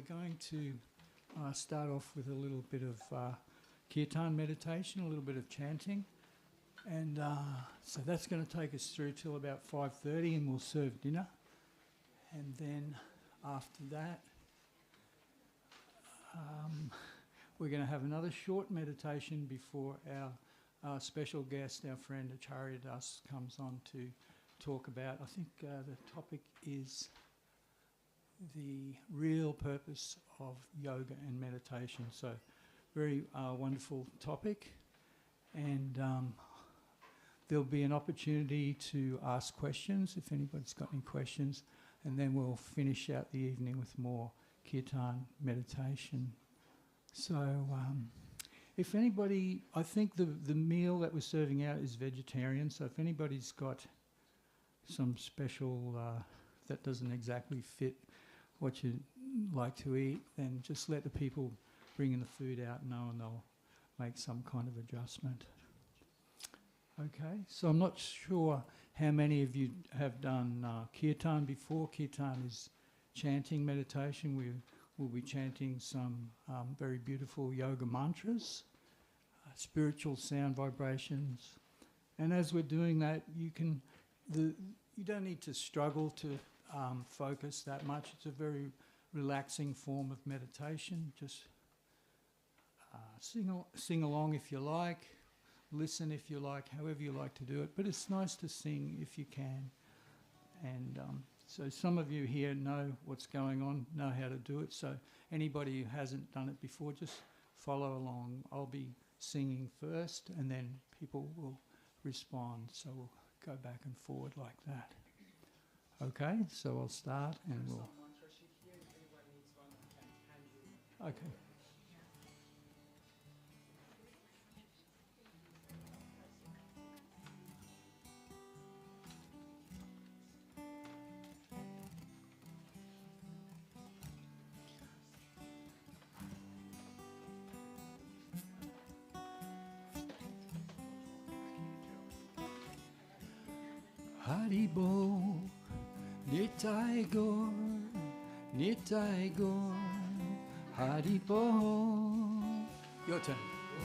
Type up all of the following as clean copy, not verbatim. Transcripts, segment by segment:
going to start off with a little bit of kirtan meditation, a little bit of chanting. And so that's going to take us through till about 5:30, and we'll serve dinner. And then after that, we're going to have another short meditation before our special guest, our friend Acharya comes on to talk about, I think the topic is the real purpose of yoga and meditation. So very wonderful topic. And there'll be an opportunity to ask questions if anybody's got any questions. And then we'll finish out the evening with more kirtan meditation. So if anybody, I think the meal that we're serving out is vegetarian. So if anybody's got some special that doesn't exactly fit what you'd like to eat, then just let the people bringing the food out know, and they'll make some kind of adjustment. Okay, so I'm not sure how many of you have done kirtan before. Kirtan is chanting meditation. We'll be chanting some very beautiful yoga mantras, spiritual sound vibrations. And as we're doing that, you don't need to struggle to focus that much. It's a very relaxing form of meditation. Just sing along if you like, listen if you like, however you like to do it. But it's nice to sing if you can. And so some of you here know what's going on, know how to do it. So anybody who hasn't done it before, just follow along. I'll be singing first, and then people will respond. So we'll go back and forward like that. Okay, so I'll start and we'll... Okay. Haribo, Nitai Gaur, Nitai Gaur, Haribo. Your turn.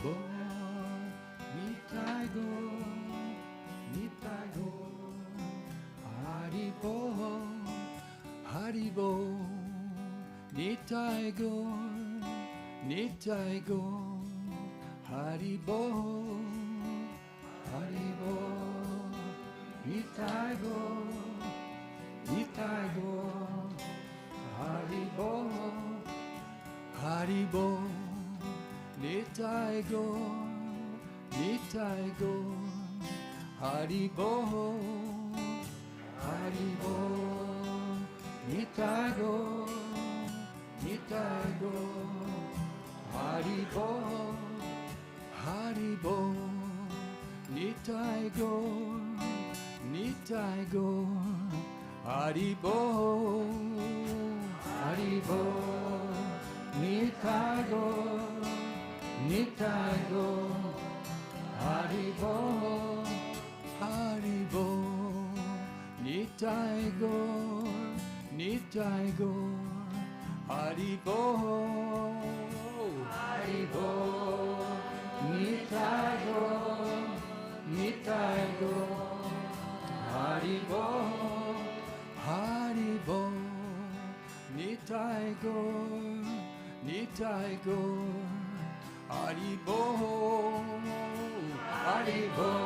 Bo, Nitai Gaur, Nitai Gaur, Haribo, Haribo, Nitai Gaur, Nitai Gaur, Haribo, Haribo. Nitai Gaur, Nitai Gaur, Haribo, Haribo, Nitai Gaur, Nitai Gaur, Haribo, Haribo, Nitai Gaur, Nitai Gaur, Haribo, Haribo, Nitai Gaur, Nitai Gaur, Haribo, Haribo, Nitai Gaur, Nitai Gaur, Haribo, Haribo, Nitai Gaur, Nitai Gaur, Haribo, Haribo, Nitai Gaur, Nitai Gaur, Haribo, Haribo, Nitai Gaur, Nitai Gaur, Haribo, Haribo,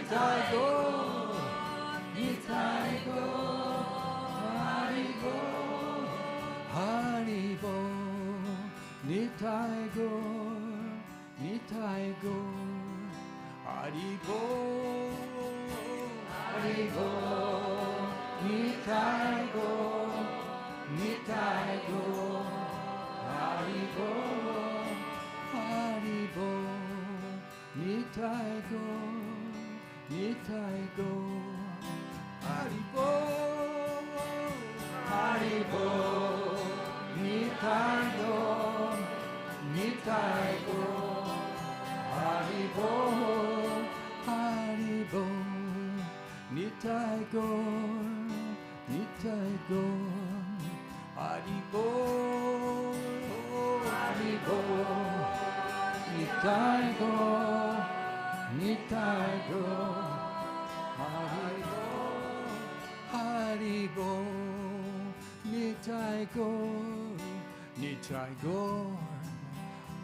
Nitai Gaur, Nitai Gaur, Haribo, Haribo, Nitai Gaur, Nitai Gaur, Haribo, Haribo, Nitai Gaur, Nitai Gaur, Haribo, Haribo, Nitai Gaur, Nitai Gaur, Haribo, Haribo, Nitai Gaur, Nitai Gaur, Haribo, Haribo, Nitai Gaur, Nitai Gaur, Haribo, Haribo, Nitai go, Nitai go, Haribo, Haribo, Nitai go, Nitai go,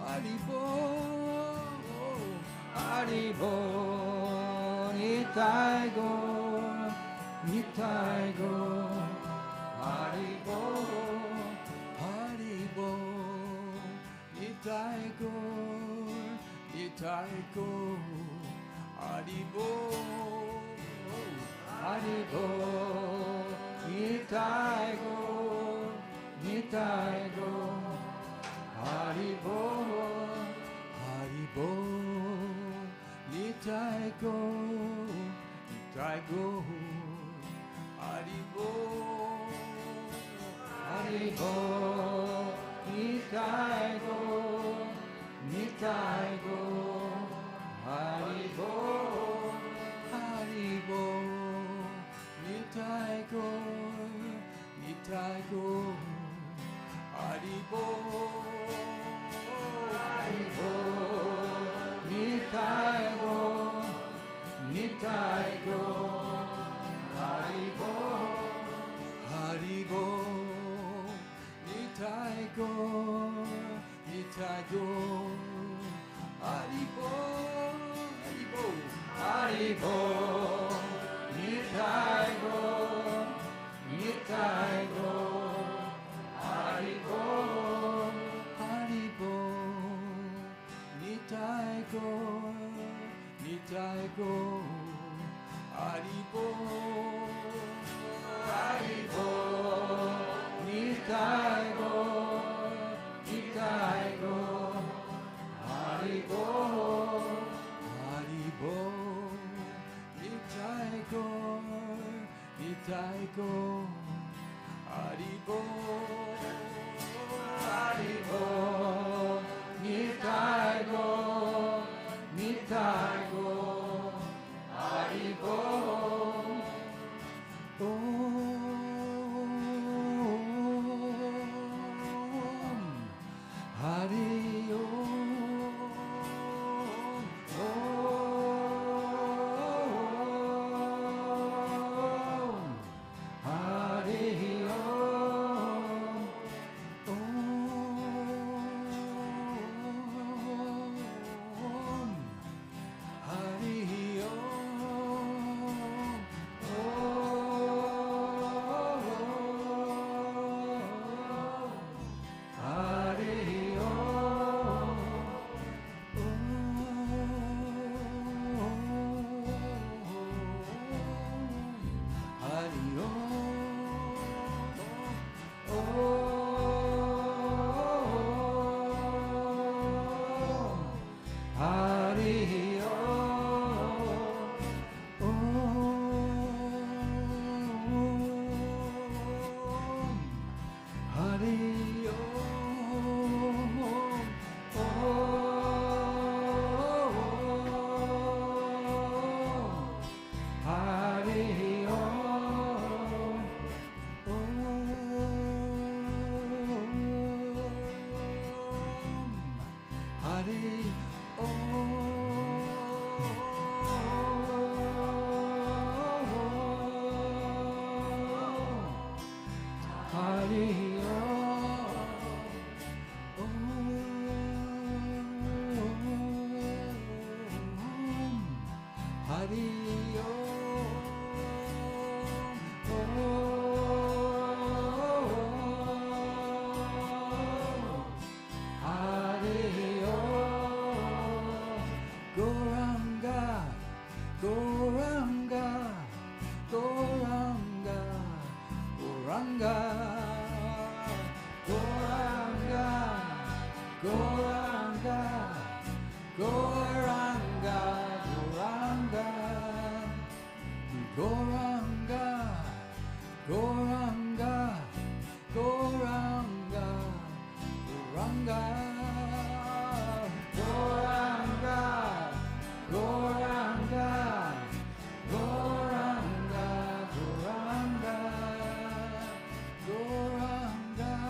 Haribo, Haribo, Nitai go, Nitai go, Haribo, Haribo, Nitai go, Nitai go, Haribo, Haribo, Nitai go, Nitai go, Haribo, Haribo, Nitai go, Nitai go, Haribo, Haribo, Nitai go, Nitai go, Haribo, Haribo, Nitai go, Nitai go, Haribo, Haribo, Nitai go, Nitai go, Haribo, Haribo, Nitai go, Nitai go, Haribo, Haribo, Haribo, Nitai go, Nitai go, Haribo, Haribo, Nitai go, Nitai go, Haribo, Haribo, Nitai go, Nitai go, Haribo, Haribo, Nitai go, Nitai go, Haribo, Haribo, Nitai go, Nitai go, Haribo, Hari Om, Hari Om, Hari Goranga,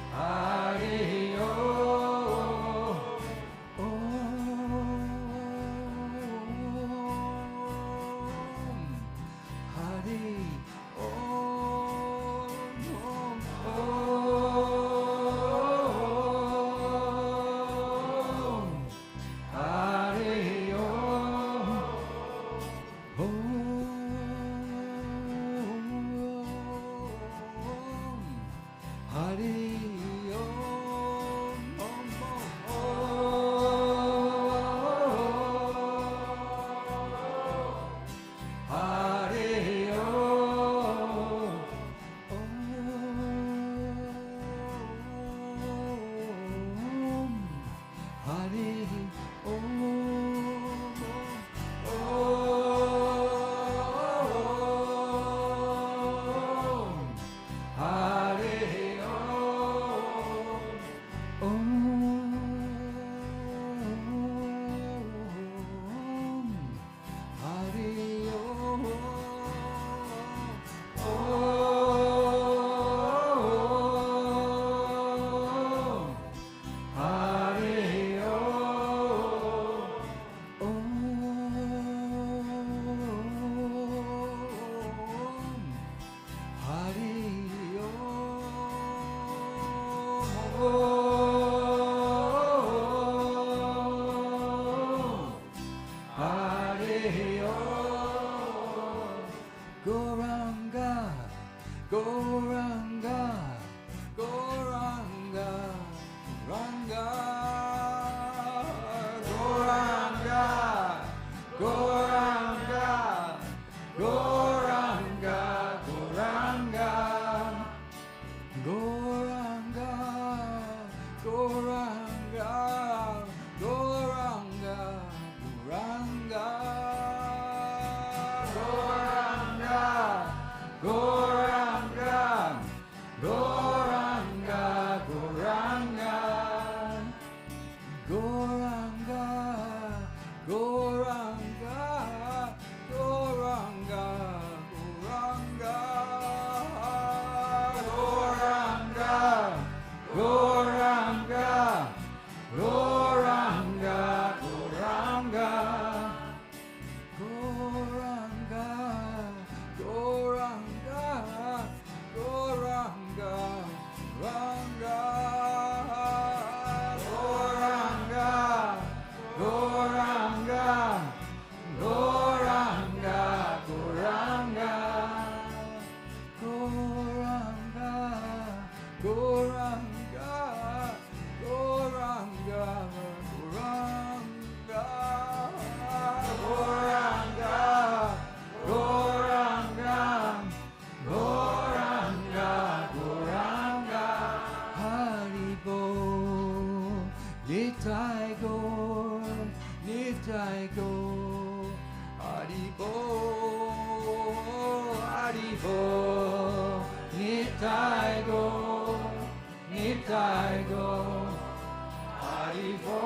Hari Om, Hari Om, Hari Goranga, Goranga, Goranga, Goranga, Goranga, Goranga, Goranga, Goranga, Goranga, Goranga, Goranga, Goranga. Goranga, Goranga, Goranga, Goranga, Goranga, Goranga, Goranga, Goranga, Goranga, Goranga, Goranga. Goranga, Goranga, Goranga, Goranga, Goranga, Goranga, Goranga, Goranga, Goranga, Goranga, Goranga, Goranga. Goranga, Goranga, Goranga, Goranga, Haribo, Nitai Gor, Nitai Gor, Haribo, Haribo, Nitai Gor, Nitai Gor, Haribo,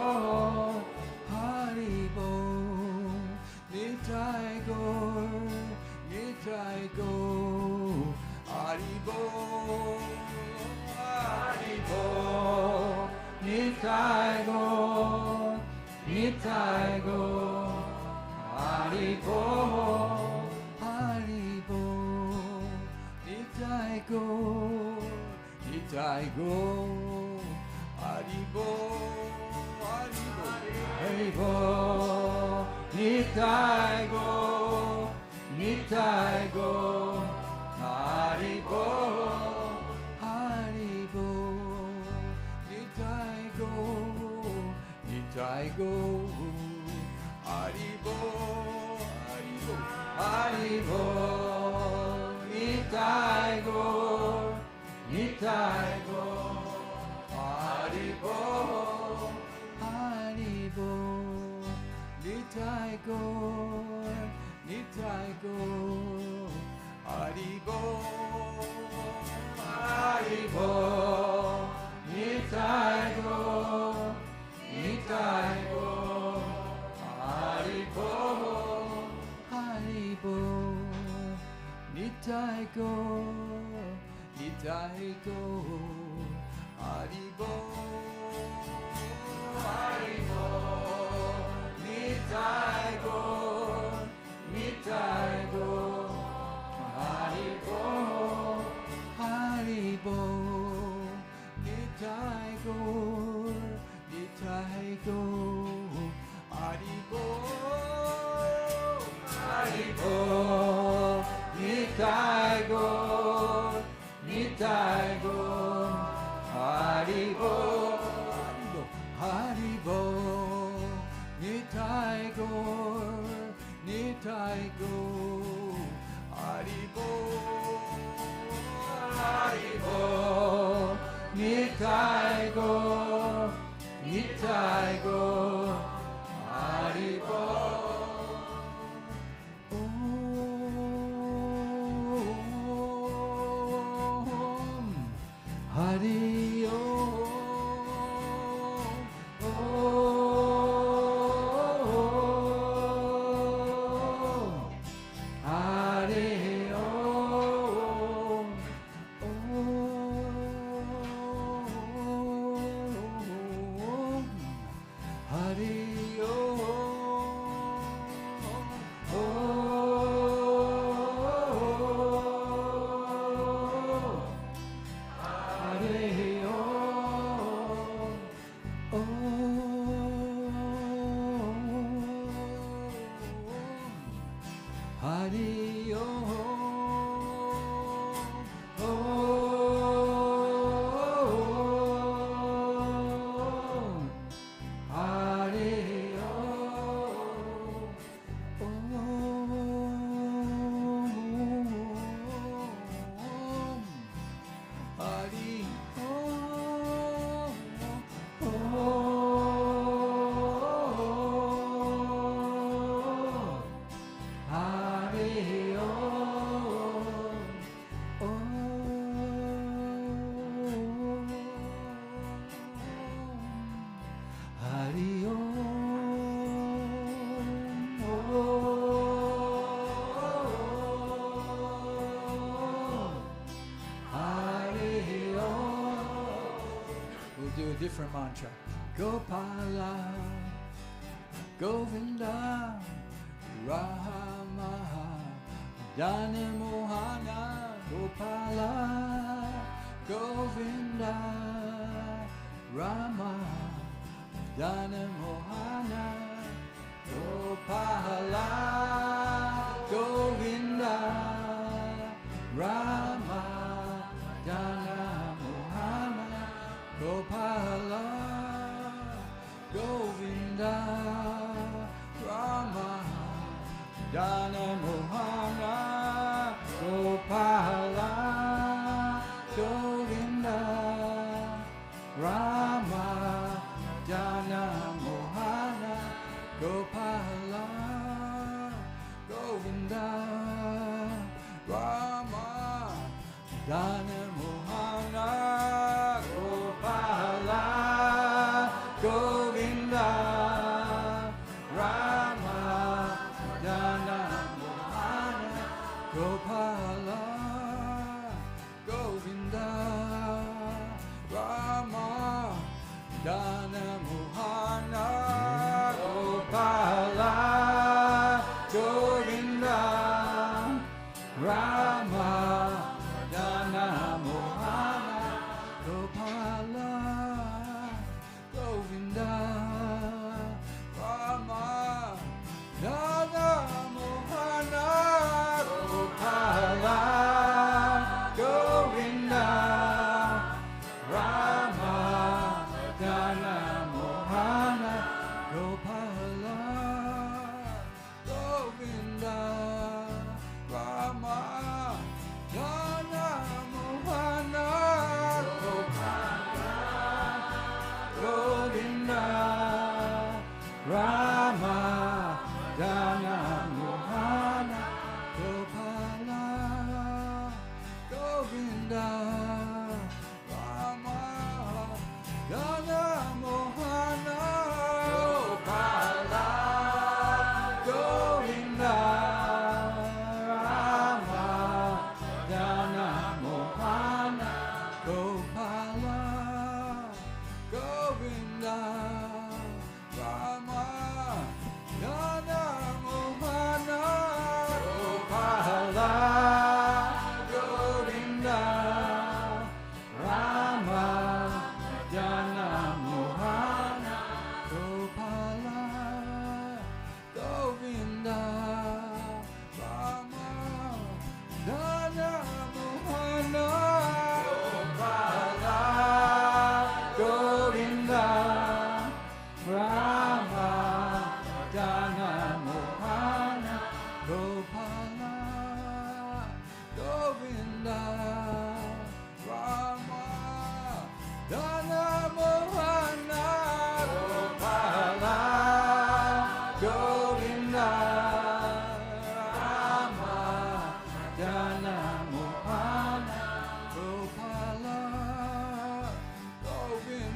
Haribo. Nitai Gor, Nitai Gor, Haribo, Haribo, Nitai Gor, Nitai Gor, Haribo, Haribo, Nitai Gor, Nitai Gor, Haribo, Haribo, Haribo. Nitai Gor, Nitai Gor, Haribo, Haribo, Nitai Gor, Nitai Gor, Haribo, Haribo, Haribo, Nitai Gor, Nitai Gor, Haribo, Haribo. Nitai Gor, Nitai Gor, Haribo, Haribo, Nitai Gor, Nitai Gor, Haribo, Haribo, Nitai Gor, Nitai Gor, Haribo, Haribo. Nitai Gor, Nitai Gor, Haribo, Haribo, Nitai Gor, Nitai Gor, Haribo, Haribo, Nitai Gor, Nitai Gor. Haribo, Nitai Gaur, Nitai Gaur, Haribo, Haribo, Nitai Gaur, Nitai Gaur, Haribo. Hari Om, Hari Om, Hari Hari We'll do a different mantra. Gopala, Govinda, Rama, Dana Mohana, Gopala, Govinda, Rama, Dana Mohana, Gopala, Govinda, Rama, Dana Mohana, Gopala, Govinda, Rama, Dana Mohana, Gopala, Govinda, Rama, Dana Mohana, Gopala, Govinda, Rama, Dana Mohana, Gopala, Govinda, Rama, Dana Mohana, Gopala, Govinda, Rama,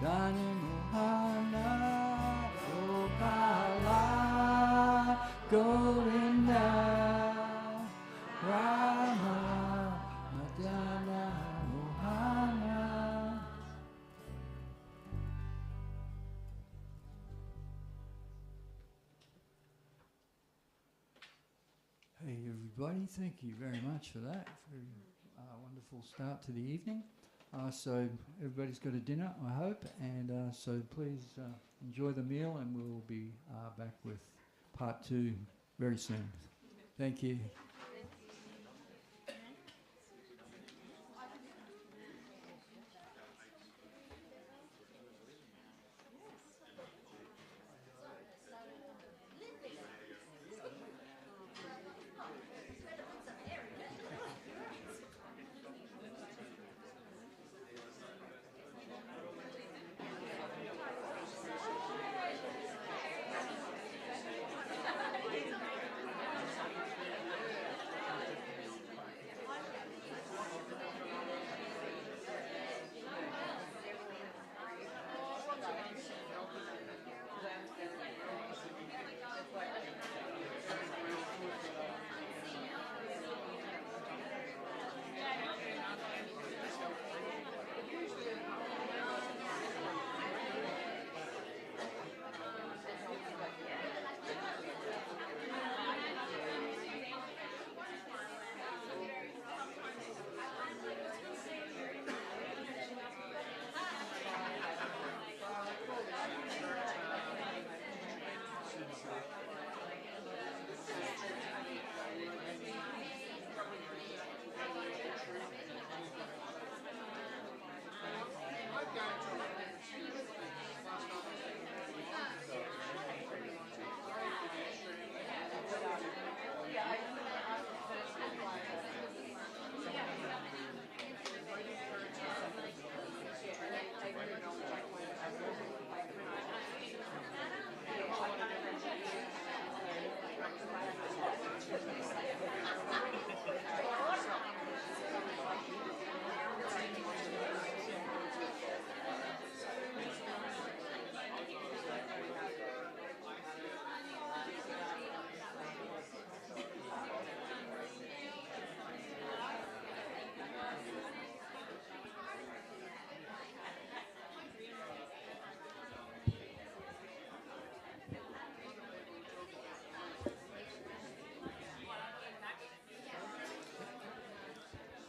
Dana Mohana Gokula Govinda Rama Madana Mohana. Hey everybody, thank you very much for that. Very wonderful start to the evening. So everybody's got a dinner, I hope, and so please enjoy the meal, and we'll be back with part 2 very soon. Thank you.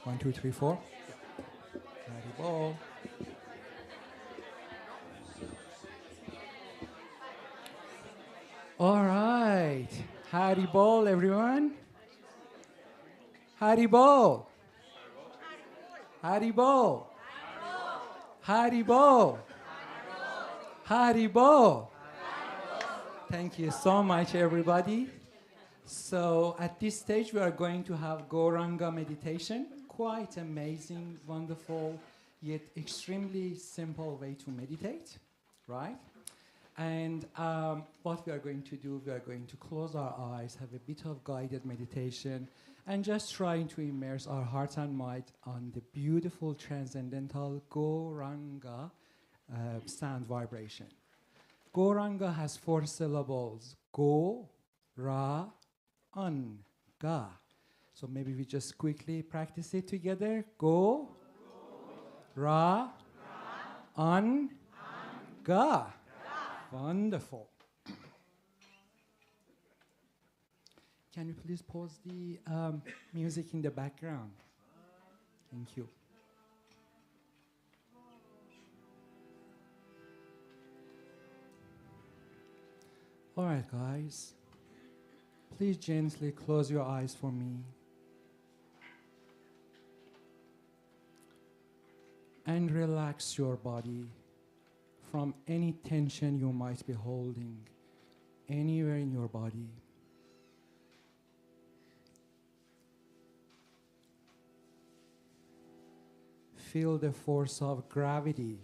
One, two, three, four. Haribol. All right. Haribol, everyone. Haribol. Haribol. Haribol. Haribol. Thank you so much, everybody. So at this stage, we are going to have Gauranga meditation. Quite amazing, wonderful, yet extremely simple way to meditate, right? And what we are going to do, we are going to close our eyes, have a bit of guided meditation, and just trying to immerse our heart and mind on the beautiful transcendental Gauranga sound vibration. Gauranga has 4 syllables: Go, Ra, An, Ga. So maybe we just quickly practice it together. Go, Ra, An, Ga. Wonderful. Can you please pause the music in the background? Thank you. All right, guys. Please gently close your eyes for me. And relax your body from any tension you might be holding anywhere in your body. Feel the force of gravity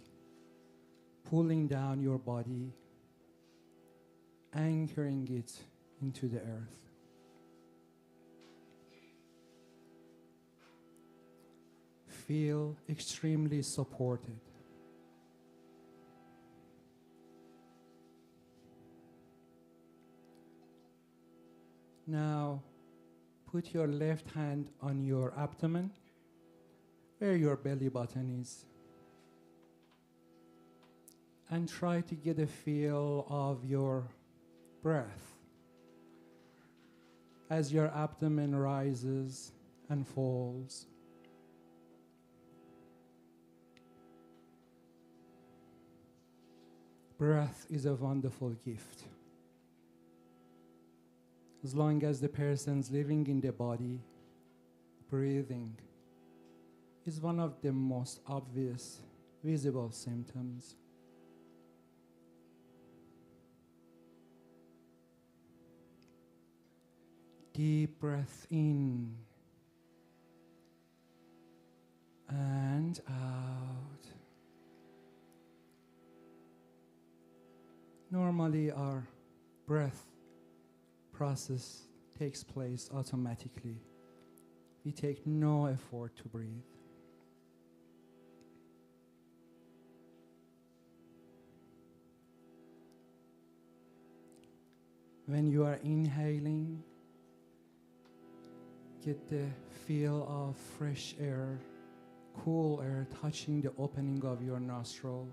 pulling down your body, anchoring it into the earth. Feel extremely supported. Now, put your left hand on your abdomen, where your belly button is, and try to get a feel of your breath as your abdomen rises and falls. Breath is a wonderful gift. As long as the person's living in the body, breathing is one of the most obvious, visible symptoms. Deep breath in and out. Normally, our breath process takes place automatically. We take no effort to breathe. When you are inhaling, get the feel of fresh air, cool air touching the opening of your nostril.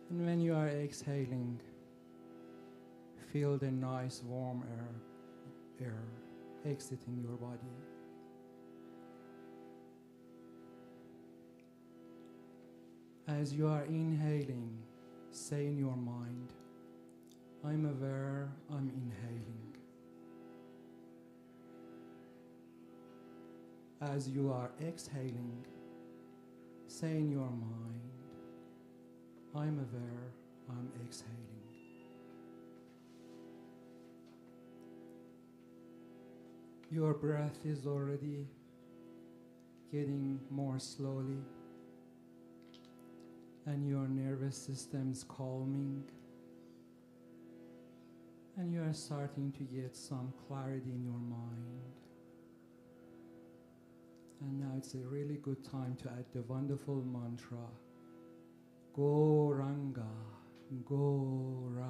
And when you are exhaling, feel the nice warm air exiting your body. As you are inhaling, say in your mind, I'm aware I'm inhaling. As you are exhaling, say in your mind, I'm aware I'm exhaling. Your breath is already getting more slowly, and your nervous system's calming, and you are starting to get some clarity in your mind. And now it's a really good time to add the wonderful mantra, Goranga, Goranga.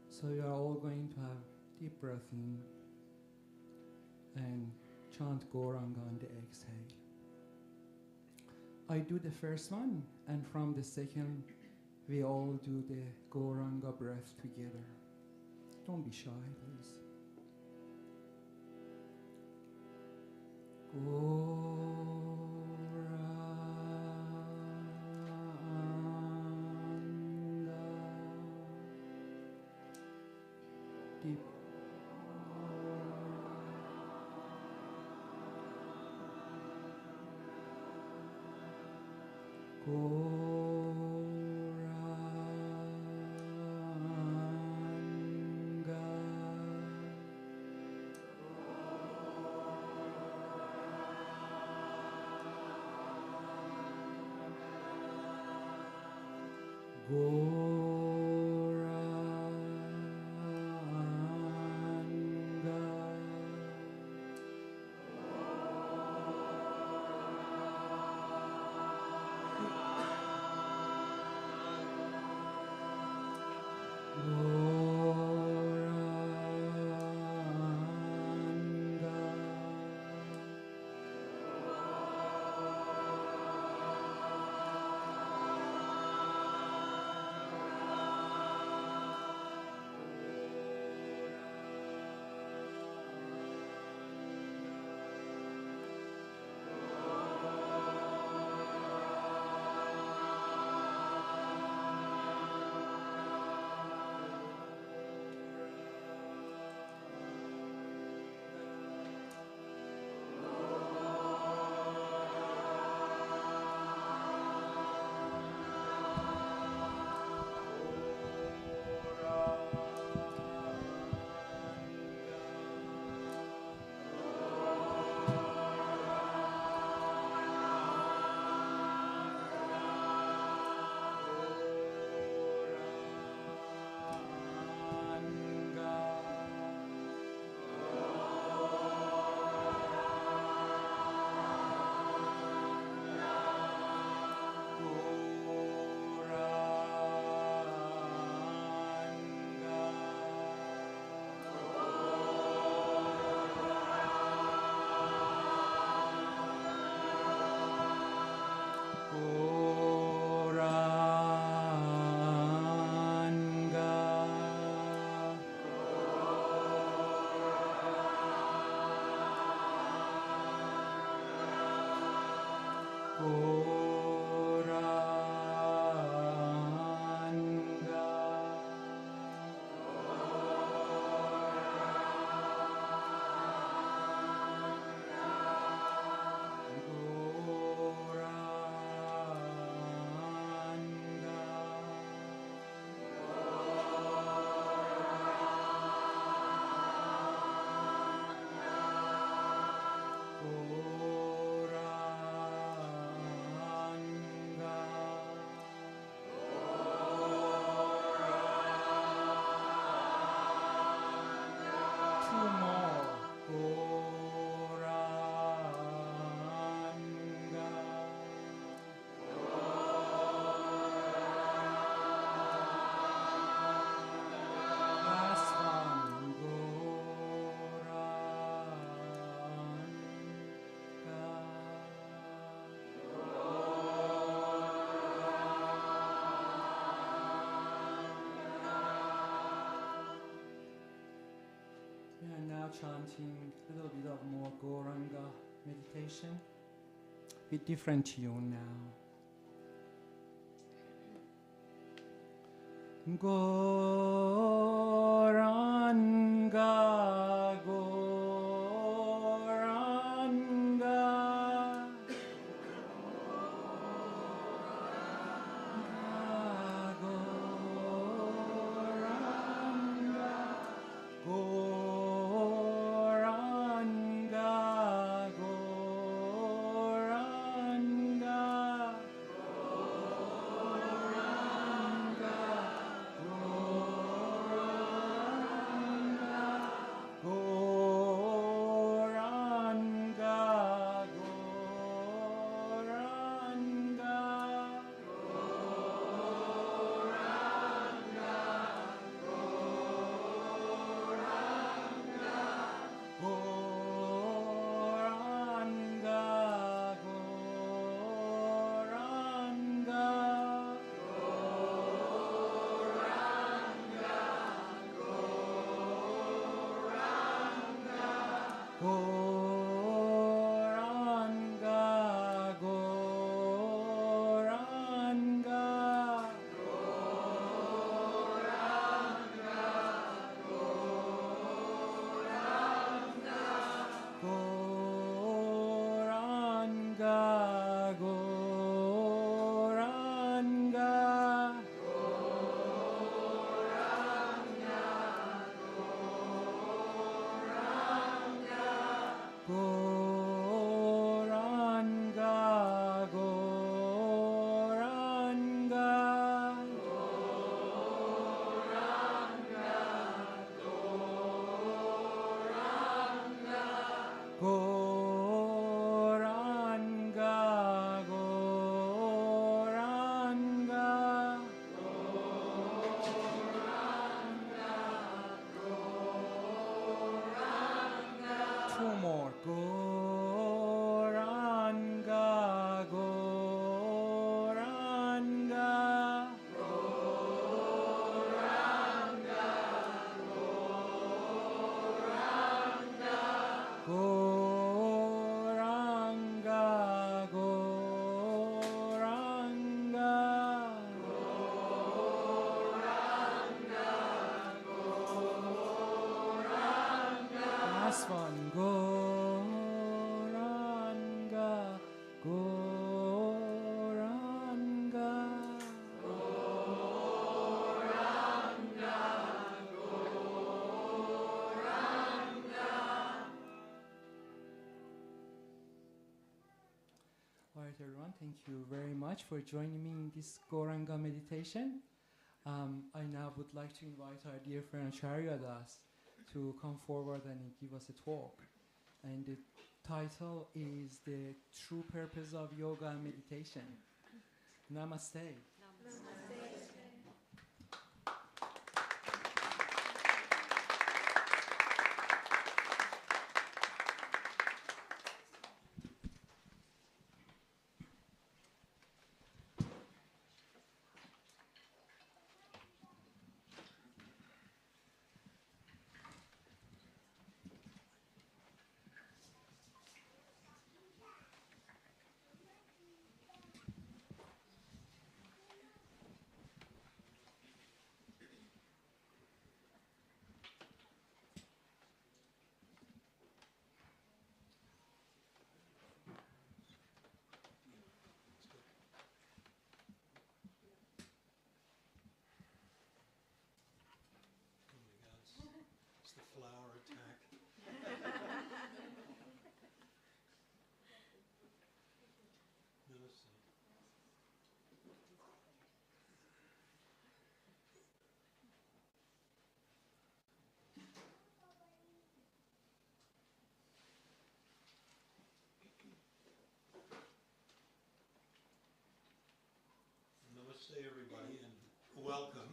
So you are all going to have deep breath in and chant Goranga on the exhale. I do the first one, and from the second, we all do the Goranga breath together. Don't be shy, please. Deep. Chanting a little bit of more Gauranga meditation with different tune now. Gauranga, Gauranga, Last one. Gauranga, Gauranga. All right, everyone, thank you very much for joining me in this Gauranga meditation. I now would like to invite our dear friend Acharya Das to come forward and give us a talk. And the title is The True Purpose of Yoga and Meditation. Namaste. Namaste, everybody, and welcome.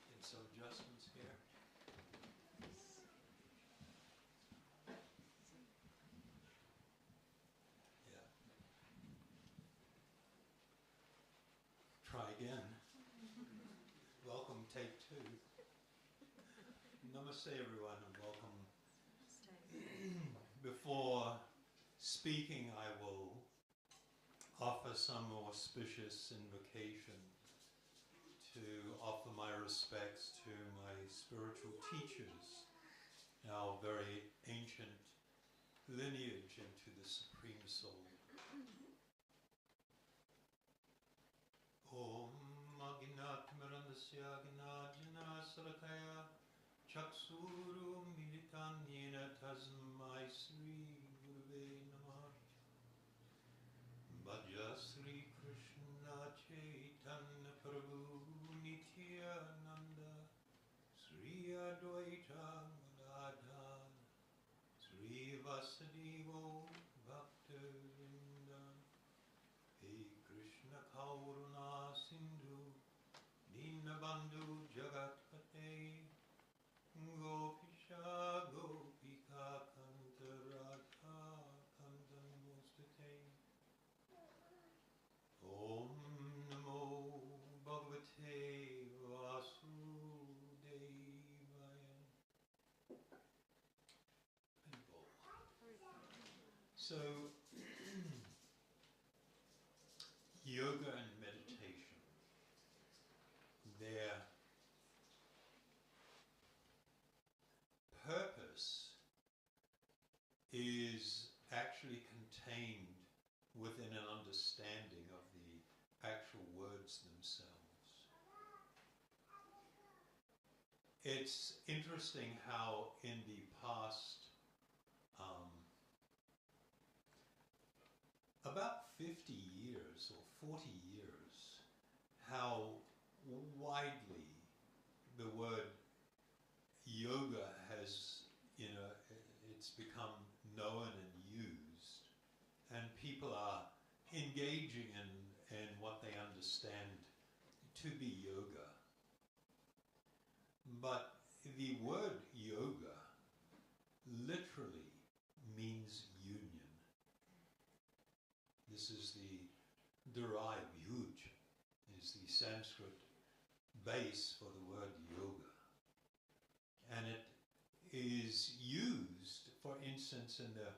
Get some adjustments here. Yeah. Try again. Welcome, take two. Namaste, everyone, and welcome. Before speaking, I will offer some auspicious invocation to offer my respects to my spiritual teachers, our very ancient lineage into the Supreme Soul. Om Agnat Mirandasya Gnajana Sarakaya Chaksurum Militanyena Tasmai Sri Gurve Namah Bhaja Sri Krishna Chaitanya Prabhu Nityananda Sri Advaita Gadadhar Sri Vasudeva Bhakta-vrinda Hey Krishna Karuna Sindhu Dinabandhu Jagatpate Gopisha Gopika Kanta Radha Kanta Mostate Om Namo Bhagavate Vasudevaya. So, yoga and meditation, their purpose is actually contained within an understanding of the actual words themselves. It's interesting how in the past about 50 years or 40 years, how widely the word yoga has, it's become known and used, and people are engaging in what they understand to be yoga. But the word yoga literally means union. This is the derived, yuj, is the Sanskrit base for the word yoga. And it is used, for instance, in the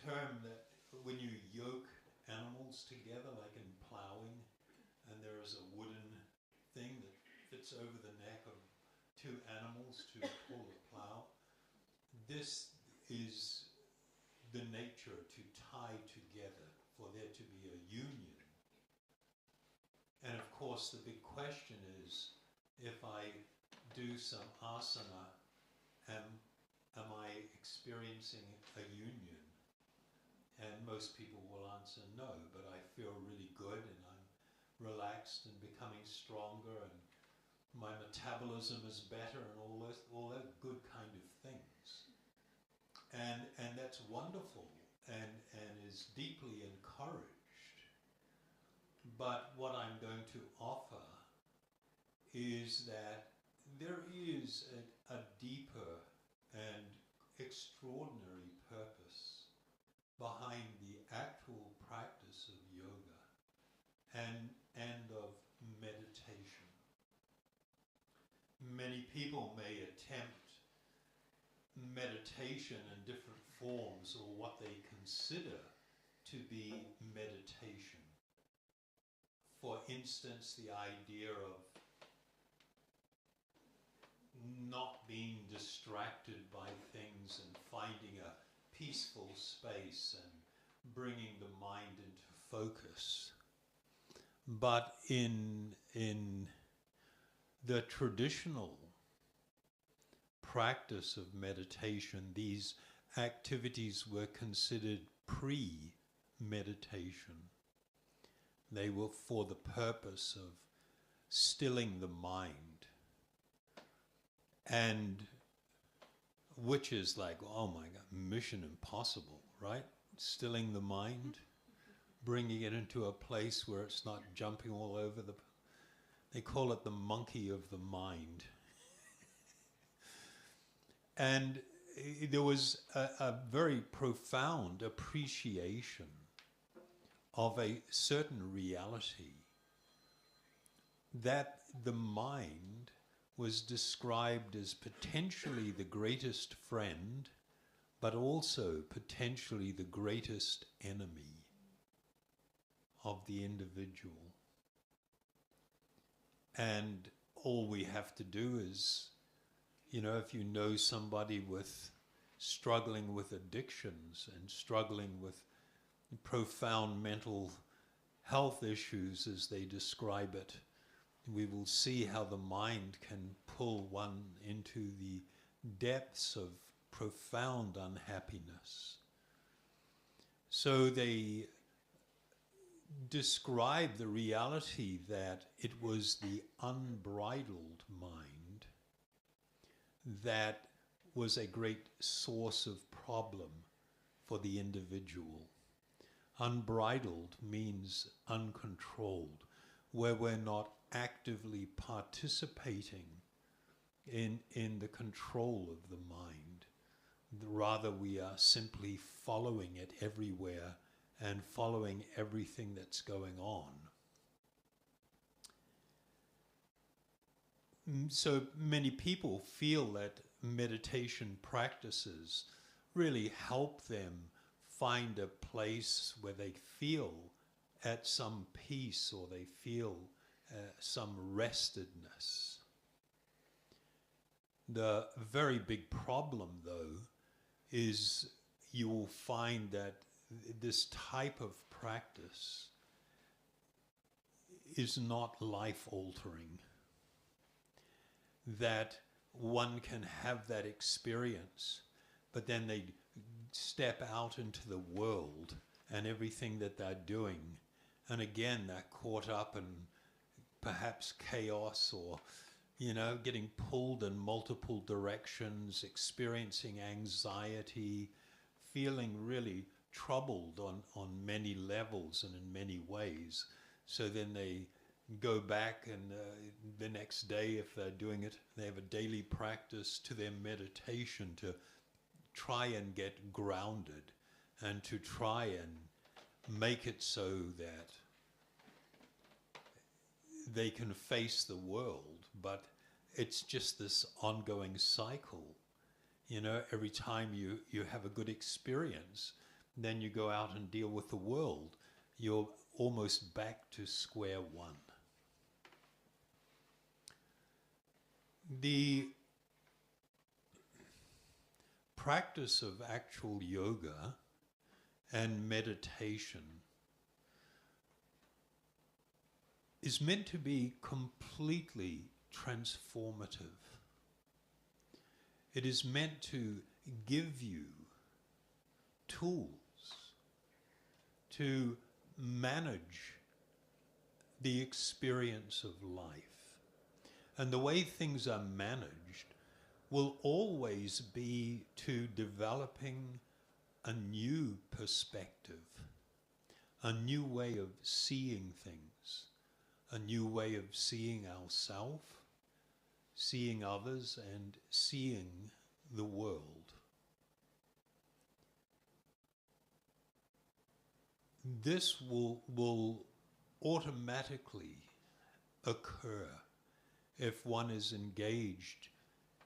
term that when you yoke animals together, like in plowing, and there is a wooden thing that fits over the neck of two animals to pull the plow. This is the nature to tie together, for there to be a union. And of course the big question is, if I do some asana, am I experiencing a union? And most people will answer no, but I feel really good and I'm relaxed and becoming stronger and my metabolism is better and all that good kind of things. And that's wonderful and is deeply encouraged. But what I'm going to offer is that there is a deeper and extraordinary purpose behind the actual practice of yoga and of meditation. Many people may attempt meditation in different forms or what they consider to be meditation. For instance, the idea of not being distracted by things and finding a peaceful space and bringing the mind into focus. But in the traditional practice of meditation, these activities were considered pre-meditation. They were for the purpose of stilling the mind. And which is like, oh my God, mission impossible, right? Stilling the mind, bringing it into a place where it's not jumping all over the... They call it the monkey of the mind. And there was a very profound appreciation of a certain reality that the mind was described as potentially the greatest friend, but also potentially the greatest enemy of the individual. And all we have to do is, you know, if you know somebody with struggling with addictions and struggling with profound mental health issues as they describe it, we will see how the mind can pull one into the depths of profound unhappiness. So they describe the reality that it was the unbridled mind that was a great source of problem for the individual. Unbridled means uncontrolled, where we're not actively participating in the control of the mind. Rather, we are simply following it everywhere and following everything that's going on. So many people feel that meditation practices really help them find a place where they feel at some peace, or they feel some restedness. The very big problem, though, is you will find that this type of practice is not life-altering. That one can have that experience, but then they step out into the world and everything that they're doing, and again they're caught up in perhaps chaos, or getting pulled in multiple directions, experiencing anxiety, feeling really troubled on many levels and in many ways. So then they go back, and the next day, if they're doing it, they have a daily practice to their meditation to try and get grounded and to try and make it so that they can face the world. But it's just this ongoing cycle. Every time you have a good experience, then you go out and deal with the world. You're almost back to square one. The practice of actual yoga and meditation is meant to be completely transformative. It is meant to give you tools to manage the experience of life. And the way things are managed will always be to developing a new perspective, a new way of seeing things, a new way of seeing ourselves, seeing others, and seeing the world. This will automatically occur if one is engaged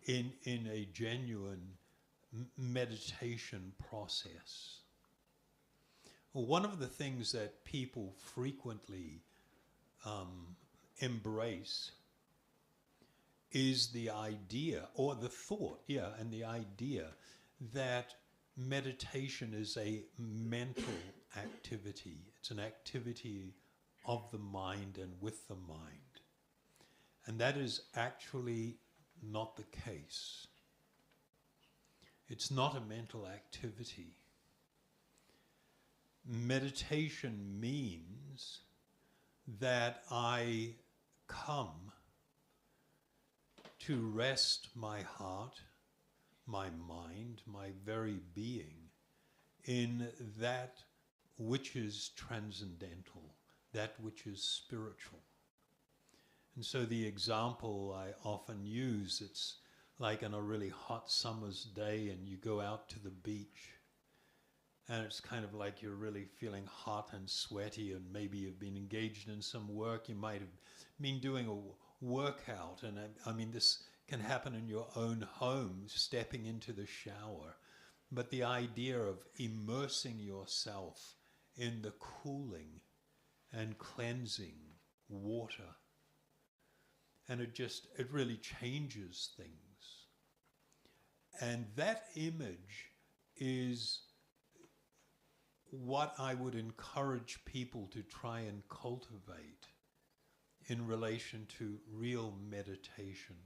in a genuine meditation process. One of the things that people frequently embrace is the idea, or the thought, and the idea that meditation is a mental activity. It's an activity of the mind and with the mind. And that is actually not the case. It's not a mental activity. Meditation means that I come to rest my heart, my mind, my very being, in that which is transcendental, that which is spiritual. And so the example I often use, it's like on a really hot summer's day and you go out to the beach and it's kind of like you're really feeling hot and sweaty, and maybe you've been engaged in some work, you might have been doing a workout, and I mean this can happen in your own home, stepping into the shower, but the idea of immersing yourself in the cooling and cleansing water, and it really changes things. And that image is what I would encourage people to try and cultivate in relation to real meditation.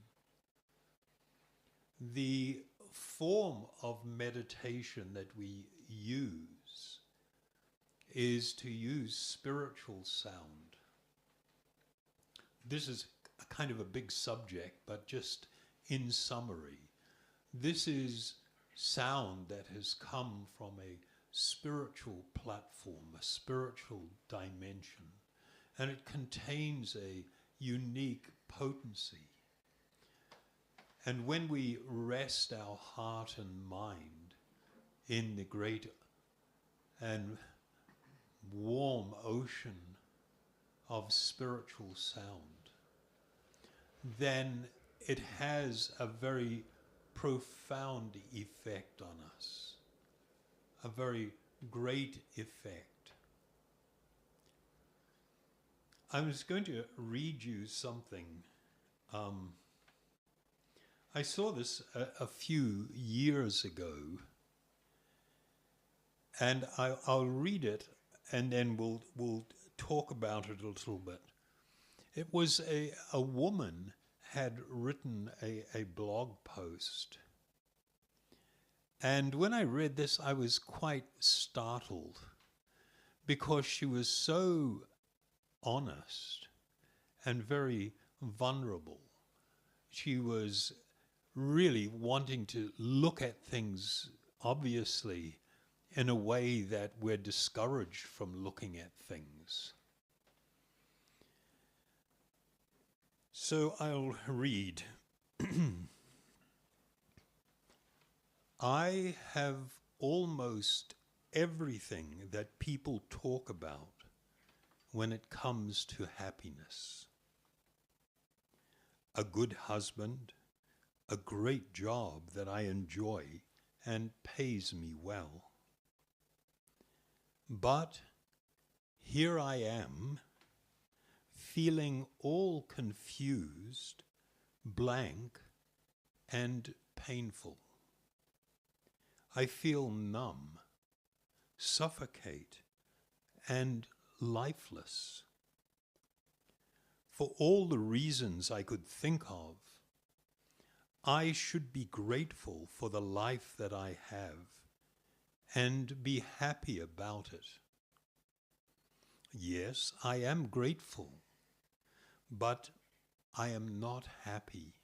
The form of meditation that we use is to use spiritual sound. This is a kind of a big subject, but just in summary, this is sound that has come from a spiritual platform, a spiritual dimension, and it contains a unique potency. And when we rest our heart and mind in the great and warm ocean of spiritual sound, then it has a very profound effect on us. A very great effect. I was going to read you something. I saw this a few years ago, and I'll read it, and then we'll talk about it a little bit. It was a woman had written a blog post. And when I read this, I was quite startled because she was so honest and very vulnerable. She was really wanting to look at things, obviously, in a way that we're discouraged from looking at things. So I'll read. I have almost everything that people talk about when it comes to happiness. A good husband, a great job that I enjoy and pays me well. But here I am, feeling all confused, blank, and painful. I feel numb, suffocate, and lifeless. For all the reasons I could think of, I should be grateful for the life that I have and be happy about it. Yes, I am grateful, but I am not happy.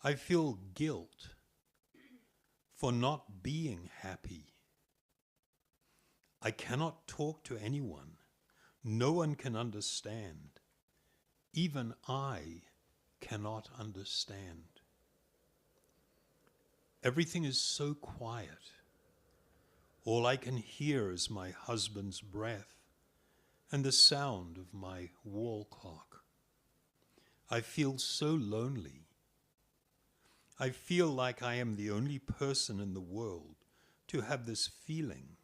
I feel guilt for not being happy. I cannot talk to anyone. No one can understand. Even I cannot understand. Everything is so quiet. All I can hear is my husband's breath and the sound of my wall clock. I feel so lonely. I feel like I am the only person in the world to have this feeling.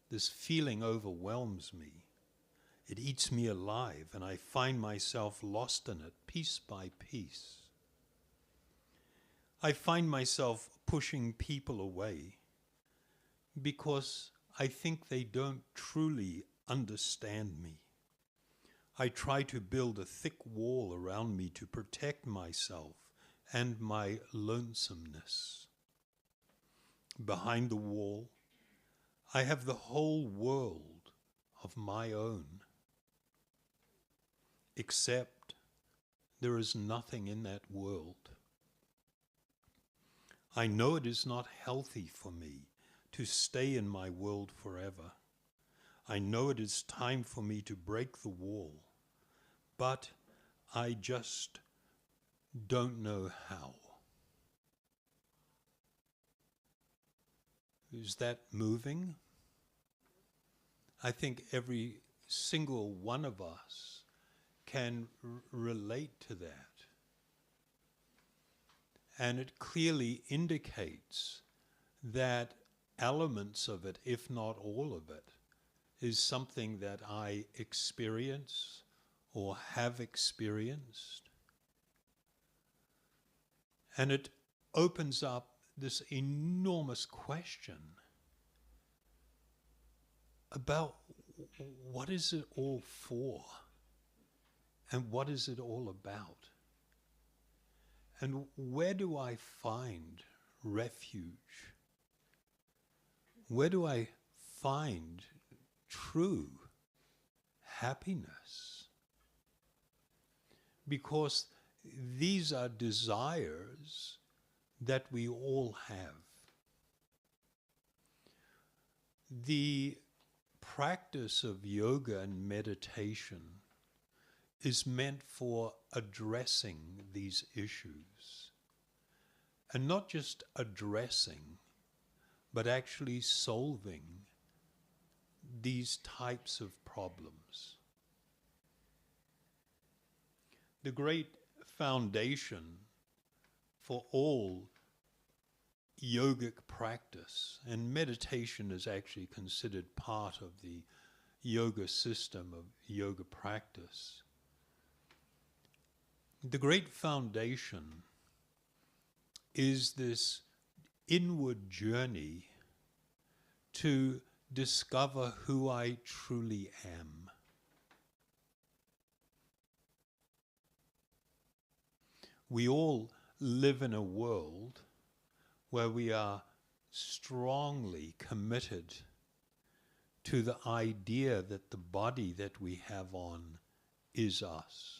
This feeling overwhelms me. It eats me alive, and I find myself lost in it piece by piece. I find myself pushing people away because I think they don't truly understand me. I try to build a thick wall around me to protect myself and my lonesomeness. Behind the wall, I have the whole world of my own. Except there is nothing in that world. I know it is not healthy for me to stay in my world forever. I know it is time for me to break the wall, but I just don't know how. Is that moving? I think every single one of us can relate to that. And it clearly indicates that elements of it, if not all of it, is something that I experience or have experienced. And it opens up this enormous question about what is it all for and what is it all about? And where do I find refuge? Where do I find true happiness? Because these are desires that we all have. The practice of yoga and meditation is meant for addressing these issues. And not just addressing, but actually solving these types of problems. The great foundation for all yogic practice, and meditation is actually considered part of the yoga system of yoga practice. The great foundation is this inward journey to discover who I truly am. We all live in a world where we are strongly committed to the idea that the body that we have on is us.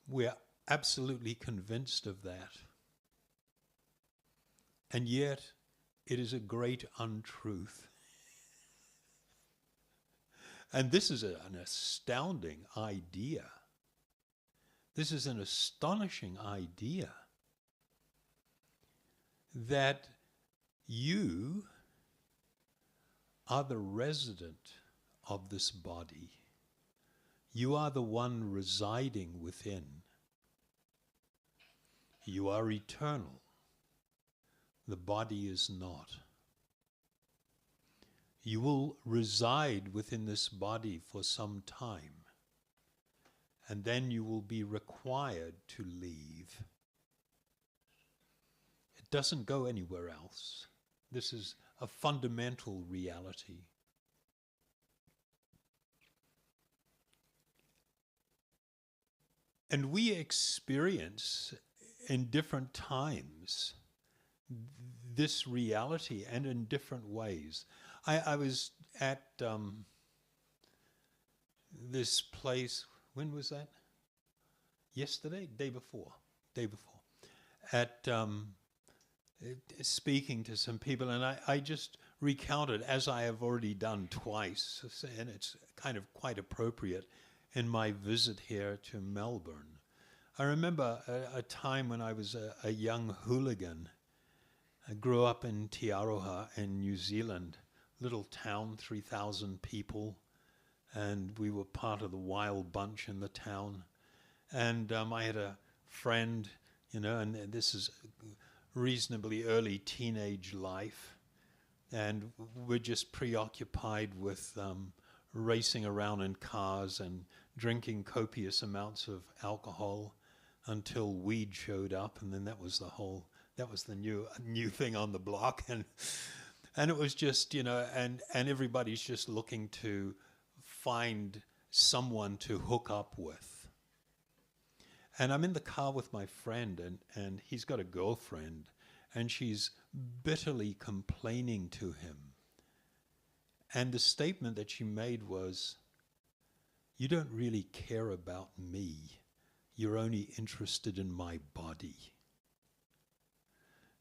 We are absolutely convinced of that. And yet, it is a great untruth. And this is an astounding idea. This is an astonishing idea that you are the resident of this body. You are the one residing within. You are eternal. The body is not. You will reside within this body for some time, and then you will be required to leave. It doesn't go anywhere else. This is a fundamental reality. And we experience in different times this reality and in different ways. I was at this place, when was that? Yesterday? Day before. At speaking to some people, and I just recounted, as I have already done twice, and it's kind of quite appropriate in my visit here to Melbourne. I remember a time when I was a young hooligan. I grew up in Te Aroha in New Zealand, little town, 3,000 people, and we were part of the wild bunch in the town. And I had a friend, and this is reasonably early teenage life, and we're just preoccupied with racing around in cars and drinking copious amounts of alcohol until weed showed up, and then that was the new thing on the block, and it was just, and everybody's just looking to find someone to hook up with. And I'm in the car with my friend, and he's got a girlfriend, and she's bitterly complaining to him. And the statement that she made was, "You don't really care about me. You're only interested in my body."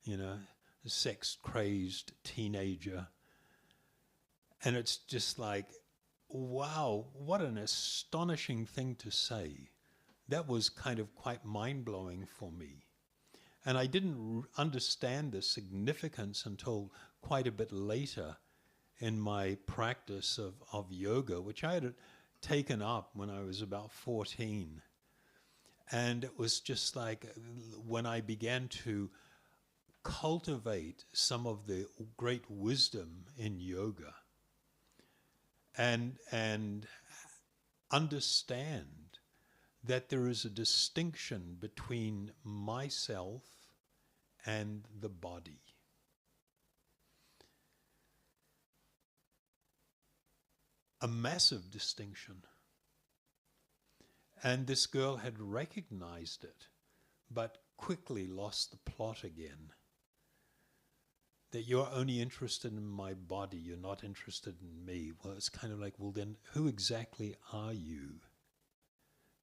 you know, a sex-crazed teenager. And it's just like, wow, what an astonishing thing to say. That was kind of quite mind-blowing for me. And I didn't understand the significance until quite a bit later in my practice of yoga, which I had taken up when I was about 14. And it was just like when I began to cultivate some of the great wisdom in yoga and understand that there is a distinction between myself and the body. A massive distinction. And this girl had recognized it, but quickly lost the plot again. That you're only interested in my body, you're not interested in me. Well, it's kind of like, well then, who exactly are you?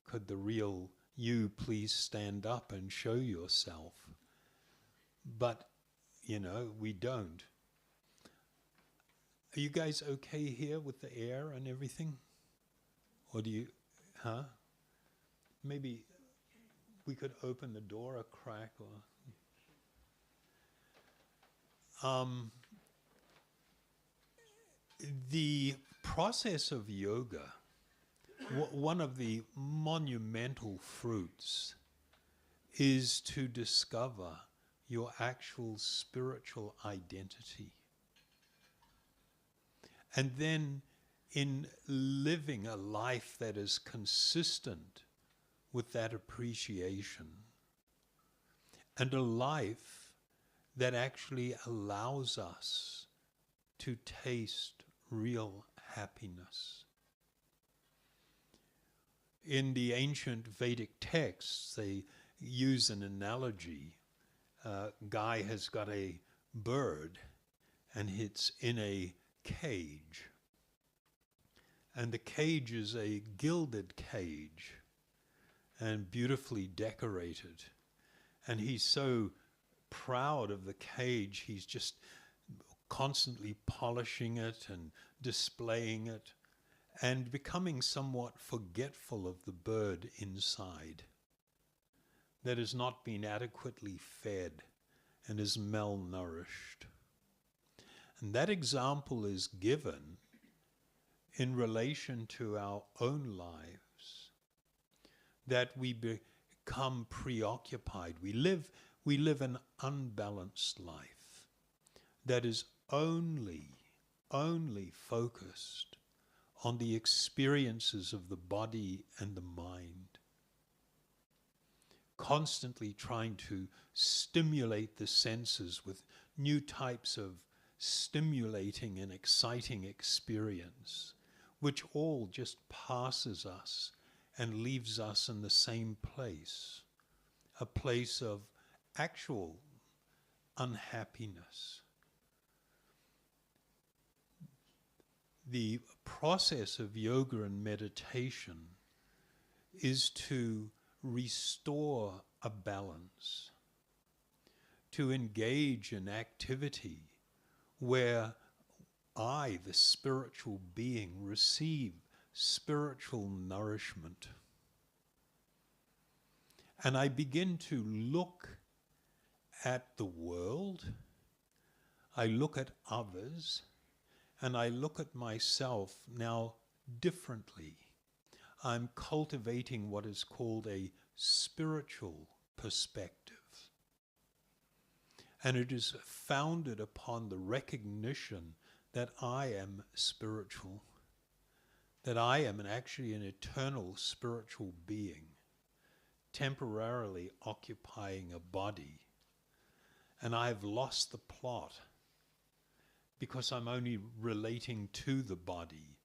Could the real you please stand up and show yourself? But, you know, we don't. Are you guys okay here with the air and everything? Or do you, Maybe we could open the door a crack or... The process of yoga, one of the monumental fruits is to discover your actual spiritual identity. And then in living a life that is consistent with that appreciation, and a life that actually allows us to taste real happiness. In the ancient Vedic texts, they use an analogy. Guy has got a bird and it's in a cage. And the cage is a gilded cage and beautifully decorated. And he's so proud of the cage, he's just constantly polishing it and displaying it and becoming somewhat forgetful of the bird inside that has not been adequately fed and is malnourished. And that example is given in relation to our own lives, that we become preoccupied. We live an unbalanced life that is only focused on the experiences of the body and the mind, constantly trying to stimulate the senses with new types of stimulating and exciting experience, which all just passes us and leaves us in the same place, a place of actual unhappiness. The process of yoga and meditation is to restore a balance, to engage in activity where I, the spiritual being, receive spiritual nourishment. And I begin to look at the world, I look at others, and I look at myself now differently. I'm cultivating what is called a spiritual perspective. And it is founded upon the recognition that I am spiritual, that I am actually an eternal spiritual being, temporarily occupying a body. And I've lost the plot because I'm only relating to the body.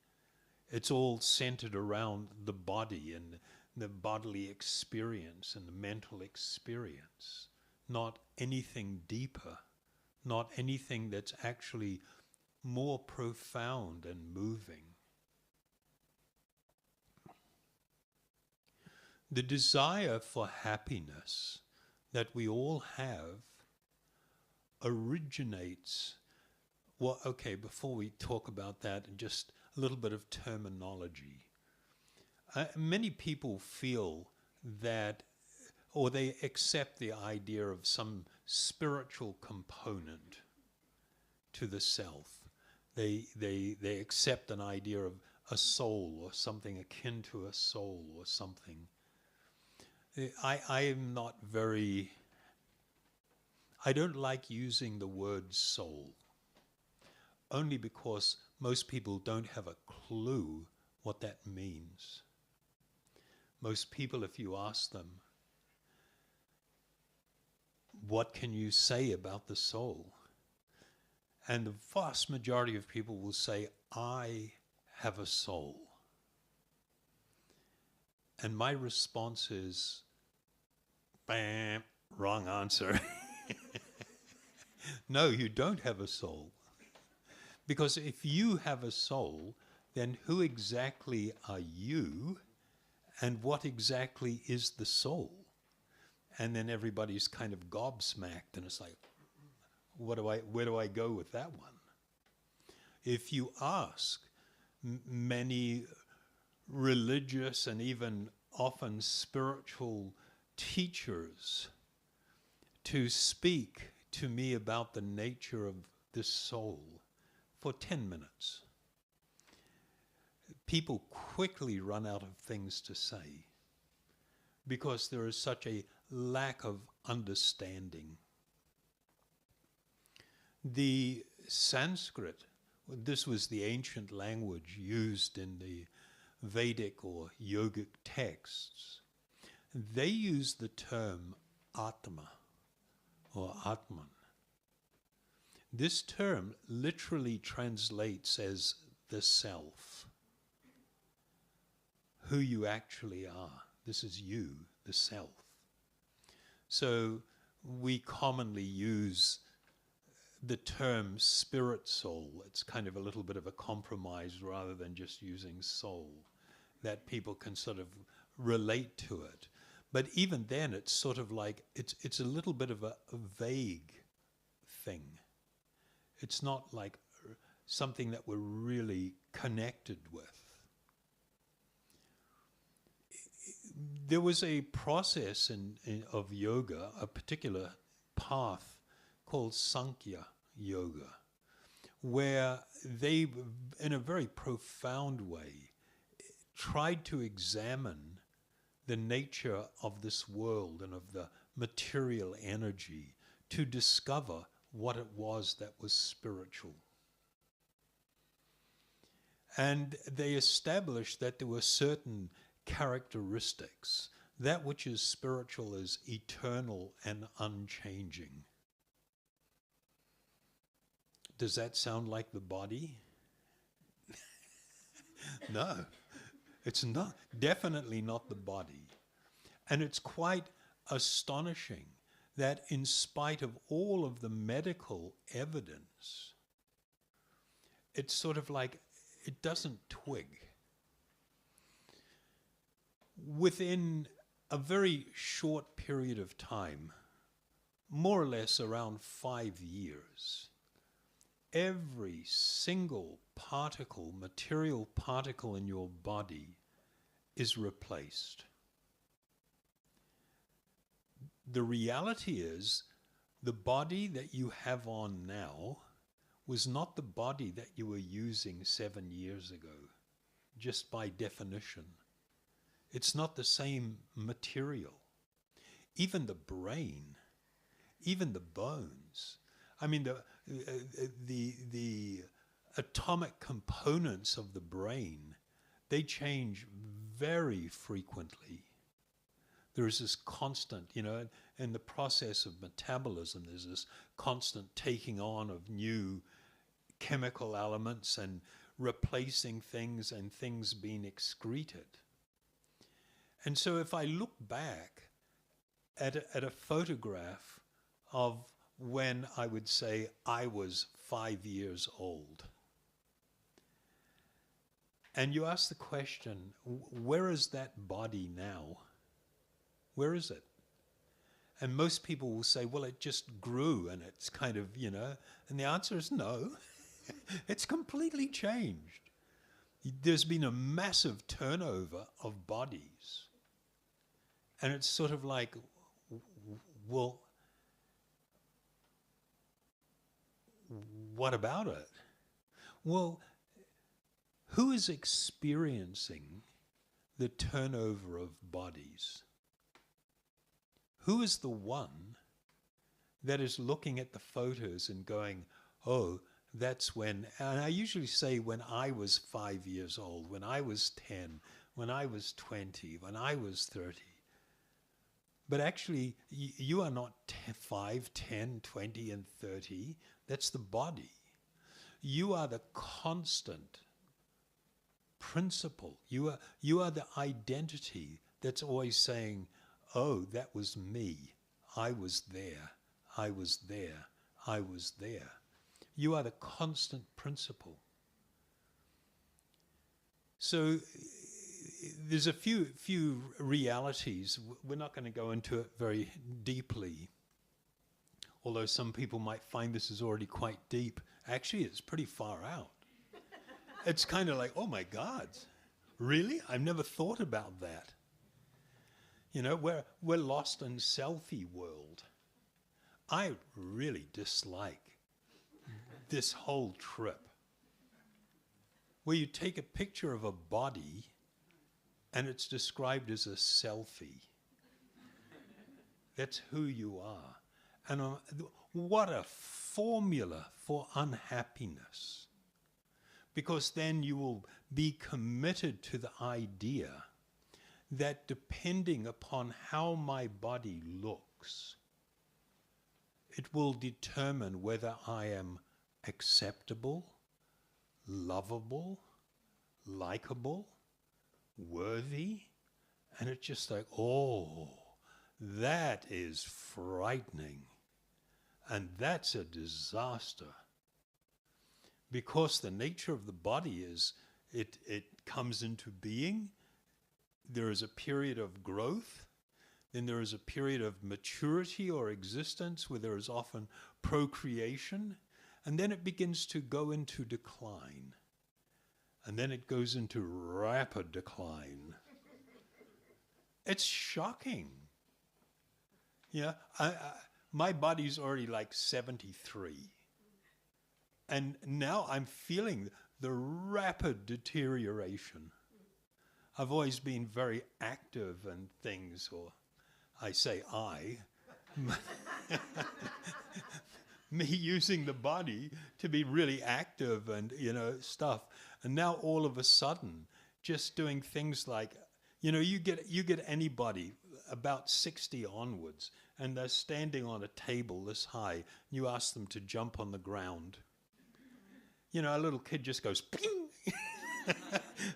It's all centered around the body and the bodily experience and the mental experience, not anything deeper, not anything that's actually more profound and moving. The desire for happiness that we all have originates. Well, okay, before we talk about that, just a little bit of terminology. Many people feel that, or they accept the idea of some spiritual component to the self. They accept an idea of a soul or something akin to a soul or something. I am not very, I don't like using the word soul, only because most people don't have a clue what that means. Most people, if you ask them, what can you say about the soul? And the vast majority of people will say, I have a soul. And my response is, bam, wrong answer. No, you don't have a soul. Because if you have a soul, then who exactly are you, and what exactly is the soul? And then everybody's kind of gobsmacked, and it's like, where do I go with that one? If you ask many religious and even often spiritual teachers to speak to me about the nature of this soul for 10 minutes, people quickly run out of things to say because there is such a lack of understanding. The Sanskrit, this was the ancient language used in the Vedic or yogic texts. They use the term Atma or Atman. This term literally translates as the self, who you actually are. This is you, the self. So we commonly use the term spirit soul. It's kind of a little bit of a compromise rather than just using soul, that people can sort of relate to it. But even then, it's sort of like, it's a little bit of a vague thing. It's not like something that we're really connected with. There was a process of yoga, a particular path called Sankhya Yoga, where they, in a very profound way, tried to examine the nature of this world and of the material energy to discover what it was that was spiritual. And they established that there were certain characteristics. That which is spiritual is eternal and unchanging. Does that sound like the body? No, it's not. Definitely not the body. And it's quite astonishing that in spite of all of the medical evidence, it's sort of like it doesn't twig. Within a very short period of time, more or less around 5 years, every single particle, material particle in your body is replaced. The reality is, the body that you have on now was not the body that you were using 7 years ago, just by definition. It's not the same material. Even the brain, even the bones. I mean, the atomic components of the brain, they change very frequently. There is this constant, in the process of metabolism, there's this constant taking on of new chemical elements and replacing things and things being excreted. And so if I look back at a photograph of when I would say I was 5 years old, and you ask the question, where is that body now? Where is it? And most people will say, well, it just grew and it's kind of, and the answer is no. It's completely changed. There's been a massive turnover of bodies. And it's sort of like, well, what about it? Well, who is experiencing the turnover of bodies? Who is the one that is looking at the photos and going, oh, that's when, and I usually say when I was 5 years old, when I was 10, when I was 20, when I was 30. But actually, you are not 5, 10, 20, and 30. That's the body. You are the constant principle. You are the identity that's always saying, oh, that was me. I was there. I was there. I was there. You are the constant principle. So there's a few realities. We're not going to go into it very deeply, although some people might find this is already quite deep. Actually, it's pretty far out. It's kind of like, oh my God, really? I've never thought about that. We're lost in selfie world. I really dislike this whole trip where you take a picture of a body and it's described as a selfie. That's who you are. And what a formula for unhappiness. Because then you will be committed to the idea that depending upon how my body looks, it will determine whether I am acceptable, lovable, likable, worthy. And it's just like, oh, that is frightening. And that's a disaster. Because the nature of the body is, it comes into being. There is a period of growth. Then there is a period of maturity or existence where there is often procreation. And then it begins to go into decline. And then it goes into rapid decline. It's shocking. Yeah, my body's already like 73. And now I'm feeling the rapid deterioration. I've always been very active and things, or I say I, me using the body to be really active and, stuff. And now all of a sudden, just doing things like, you get anybody about 60 onwards, and they're standing on a table this high, and you ask them to jump on the ground. A little kid just goes, ping!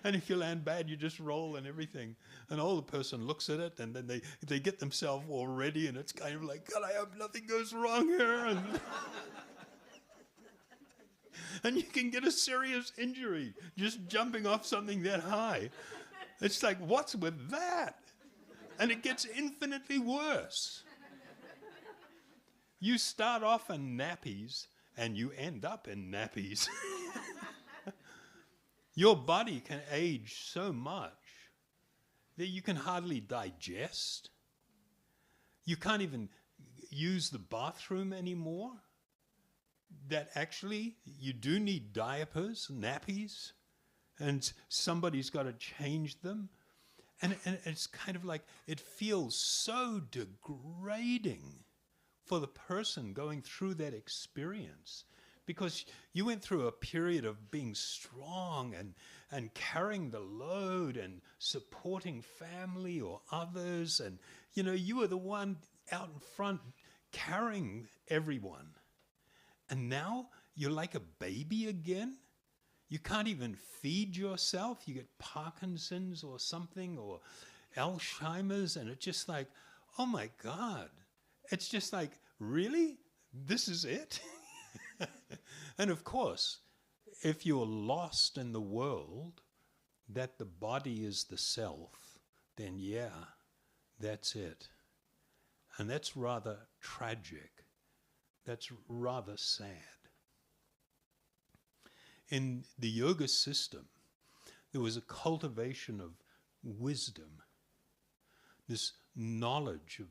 And if you land bad, you just roll and everything. An older person looks at it, and then they get themselves all ready, and it's kind of like, God, I hope nothing goes wrong here. And you can get a serious injury just jumping off something that high. It's like, what's with that? And it gets infinitely worse. You start off in nappies, and you end up in nappies. Your body can age so much that you can hardly digest. You can't even use the bathroom anymore. That actually you do need diapers, nappies, and somebody's got to change them. And it's kind of like, it feels so degrading for the person going through that experience. Because you went through a period of being strong and carrying the load and supporting family or others. And, you were the one out in front carrying everyone. And now you're like a baby again. You can't even feed yourself. You get Parkinson's or something, or Alzheimer's. And it's just like, oh my God. It's just like, really? This is it? And of course, if you're lost in the world, that the body is the self, then yeah, that's it. And that's rather tragic. That's rather sad. In the yoga system, there was a cultivation of wisdom, this knowledge of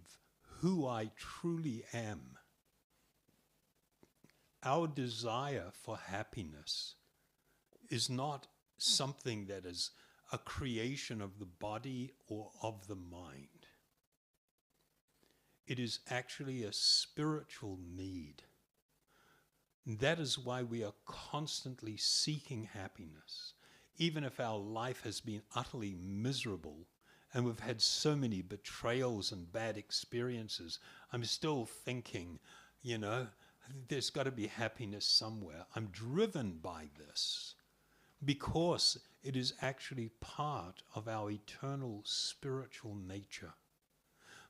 who I truly am. Our desire for happiness is not something that is a creation of the body or of the mind. It is actually a spiritual need. That is why we are constantly seeking happiness. Even if our life has been utterly miserable and we've had so many betrayals and bad experiences, I'm still thinking, there's got to be happiness somewhere. I'm driven by this because it is actually part of our eternal spiritual nature.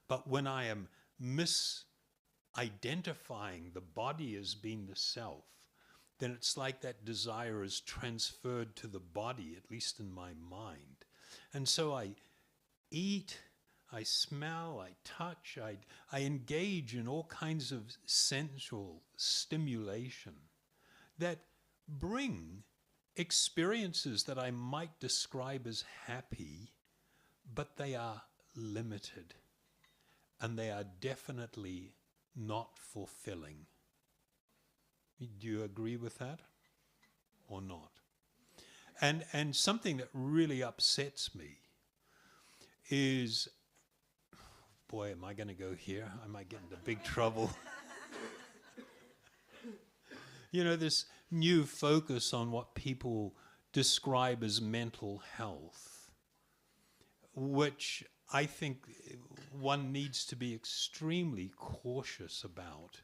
But when I am misidentifying the body as being the self, then it's like that desire is transferred to the body, at least in my mind. And so I eat, I smell, I touch, I engage in all kinds of sensual stimulation that bring experiences that I might describe as happy, but they are limited. And they are definitely not fulfilling. Do you agree with that or not? And something that really upsets me is, boy, am I going to go here? I might get into big trouble. This new focus on what people describe as mental health, which I think one needs to be extremely cautious about.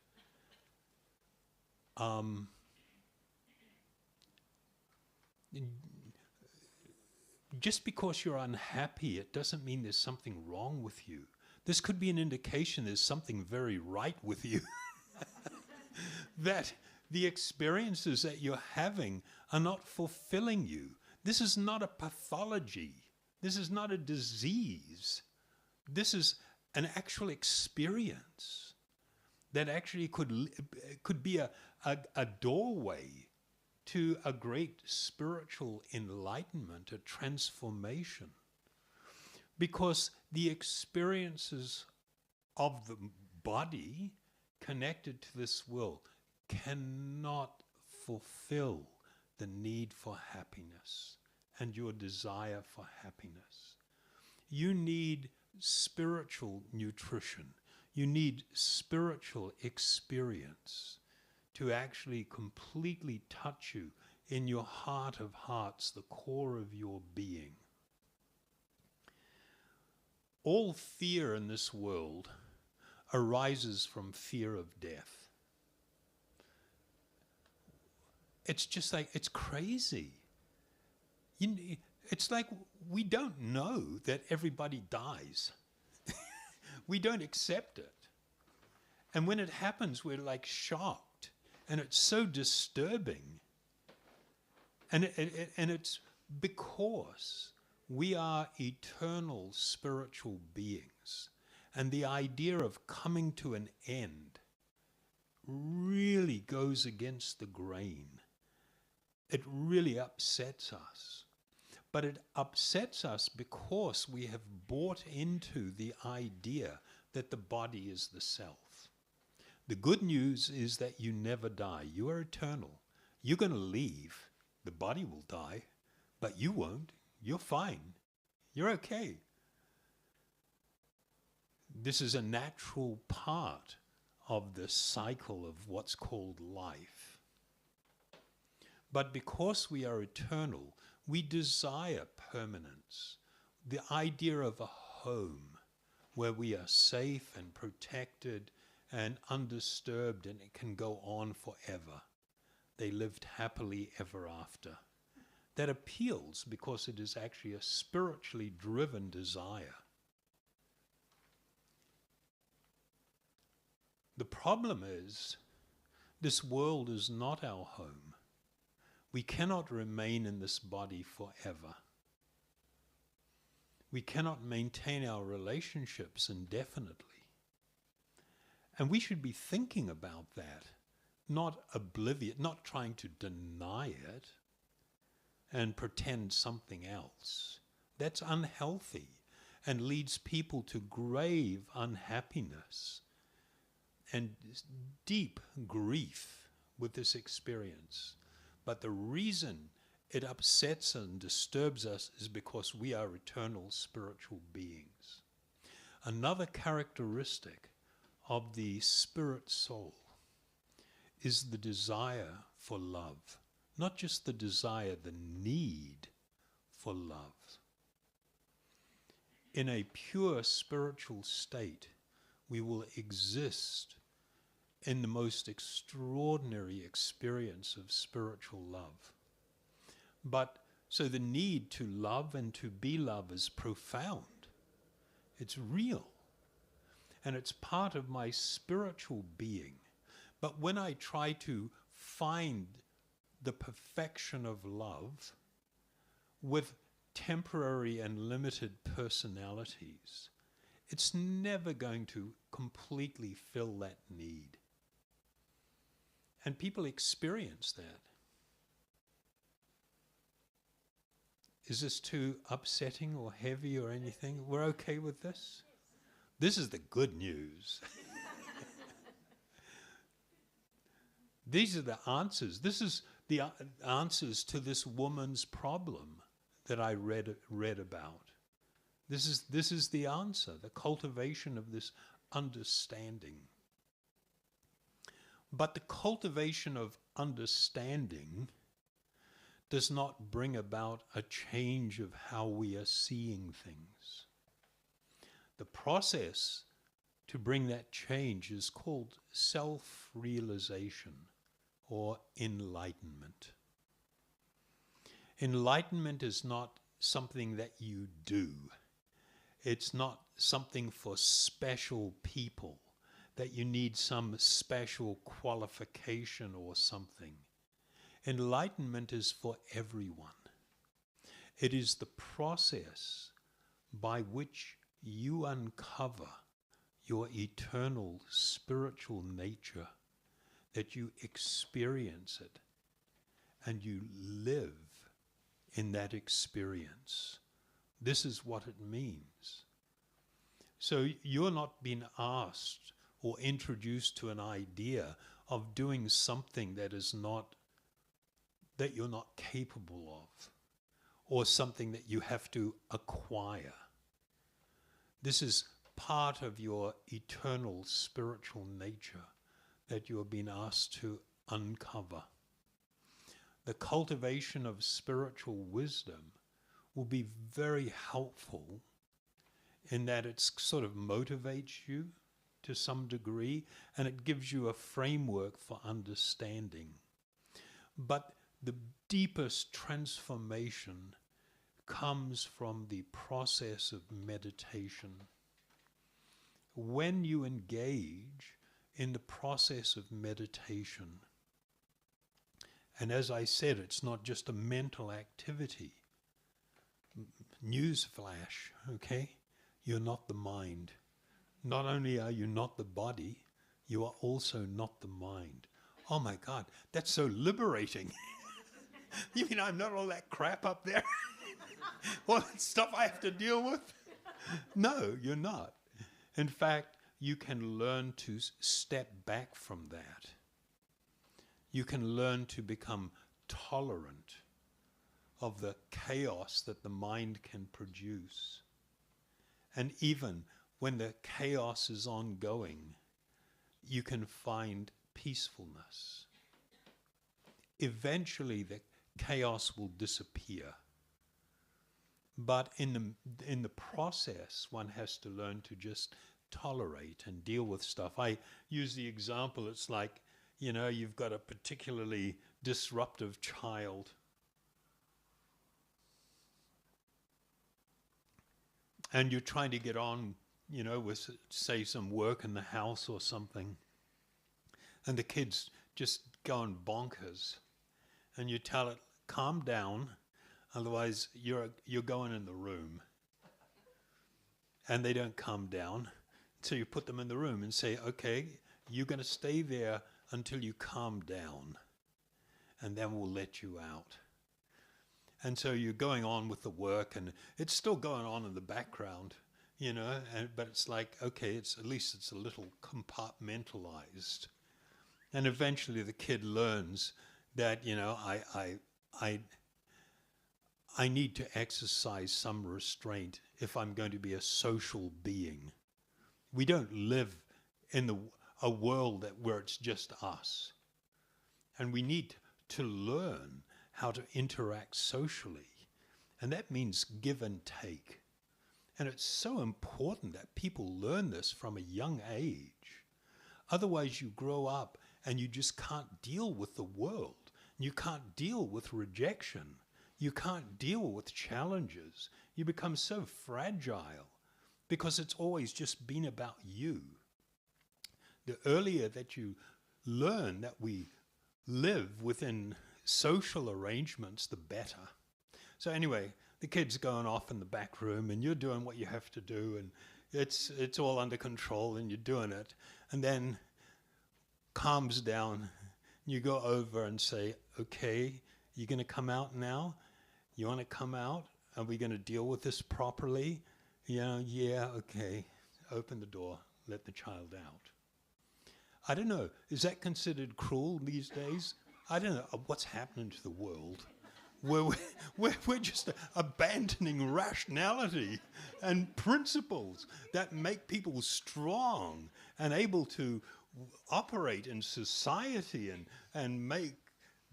Just because you're unhappy, it doesn't mean there's something wrong with you. This could be an indication there's something very right with you. That the experiences that you're having are not fulfilling you. This is not a pathology. This is not a disease. This is an actual experience that actually could be a doorway to a great spiritual enlightenment, a transformation. Because the experiences of the body connected to this world cannot fulfill the need for happiness and your desire for happiness. You need spiritual nutrition. You need spiritual experience to actually completely touch you in your heart of hearts, the core of your being. All fear in this world arises from fear of death. It's just like, it's crazy. It's like we don't know that everybody dies. We don't accept it. And when it happens, we're like shocked. And it's so disturbing. And it's because we are eternal spiritual beings. And the idea of coming to an end really goes against the grain. It really upsets us. But it upsets us because we have bought into the idea that the body is the self. The good news is that you never die. You are eternal. You're going to leave. The body will die, but you won't. You're fine. You're okay. This is a natural part of the cycle of what's called life. But because we are eternal, we desire permanence. The idea of a home where we are safe and protected and undisturbed, and it can go on forever. They lived happily ever after. That appeals because it is actually a spiritually driven desire. The problem is, this world is not our home. We cannot remain in this body forever. We cannot maintain our relationships indefinitely. And we should be thinking about that, not oblivious, not trying to deny it and pretend something else. That's unhealthy and leads people to grave unhappiness and deep grief with this experience. But the reason it upsets and disturbs us is because we are eternal spiritual beings. Another characteristic of the spirit soul is the desire for love. Not just the desire, the need for love. In a pure spiritual state, we will exist in the most extraordinary experience of spiritual love. But so the need to love and to be loved is profound. It's real. And it's part of my spiritual being. But when I try to find the perfection of love with temporary and limited personalities, it's never going to completely fill that need. And people experience that. Is this too upsetting or heavy or anything? We're okay with this? This is the good news. These are the answers. This is the answers to this woman's problem that I read about. This is the answer, the cultivation of this understanding. But the cultivation of understanding does not bring about a change of how we are seeing things. The process to bring that change is called self-realization or enlightenment. Enlightenment is not something that you do. It's not something for special people, that you need some special qualification or something. Enlightenment is for everyone. It is the process by which you uncover your eternal spiritual nature, that you experience it and you live in that experience. This is what it means. So you're not being asked or introduced to an idea of doing something that you're not capable of, or something that you have to acquire. This is part of your eternal spiritual nature that you are being asked to uncover. The cultivation of spiritual wisdom will be very helpful in that it sort of motivates you to some degree, and it gives you a framework for understanding. But the deepest transformation comes from the process of meditation. When you engage in the process of meditation, and as I said, it's not just a mental activity. Newsflash, okay? You're not the mind. Not only are you not the body, you are also not the mind. Oh my God, that's so liberating. You mean I'm not all that crap up there? All that stuff I have to deal with? No, you're not. In fact, you can learn to step back from that. You can learn to become tolerant of the chaos that the mind can produce. And even when the chaos is ongoing, you can find peacefulness. Eventually the chaos will disappear. But in the process, one has to learn to just tolerate and deal with stuff. I use the example, it's like, you know, you've got a particularly disruptive child. And you're trying to get on, you know, with, say, some work in the house or something. And the kid's just going bonkers. And you tell it, calm down, otherwise you're going in the room. And they don't calm down. So you put them in the room and say, okay, you're going to stay there until you calm down, and then we'll let you out. And so you're going on with the work, and it's still going on in the background, you know, but it's like, okay, at least it's a little compartmentalized. And eventually the kid learns that, you know, I need to exercise some restraint if I'm going to be a social being. We don't live in a world where it's just us. And we need to learn how to interact socially. And that means give and take. And it's so important that people learn this from a young age. Otherwise you grow up and you just can't deal with the world. You can't deal with rejection. You can't deal with challenges. You become so fragile because it's always just been about you. The earlier that you learn that we live within social arrangements, the better. So anyway, the kid's going off in the back room and you're doing what you have to do, and it's all under control and you're doing it. And then calms down. You go over and say, okay, you're going to come out now? You want to come out? Are we going to deal with this properly? You know, yeah, okay. Open the door. Let the child out. I don't know. Is that considered cruel these days? I don't know what's happening to the world. We're just abandoning rationality and principles that make people strong and able to operate in society and make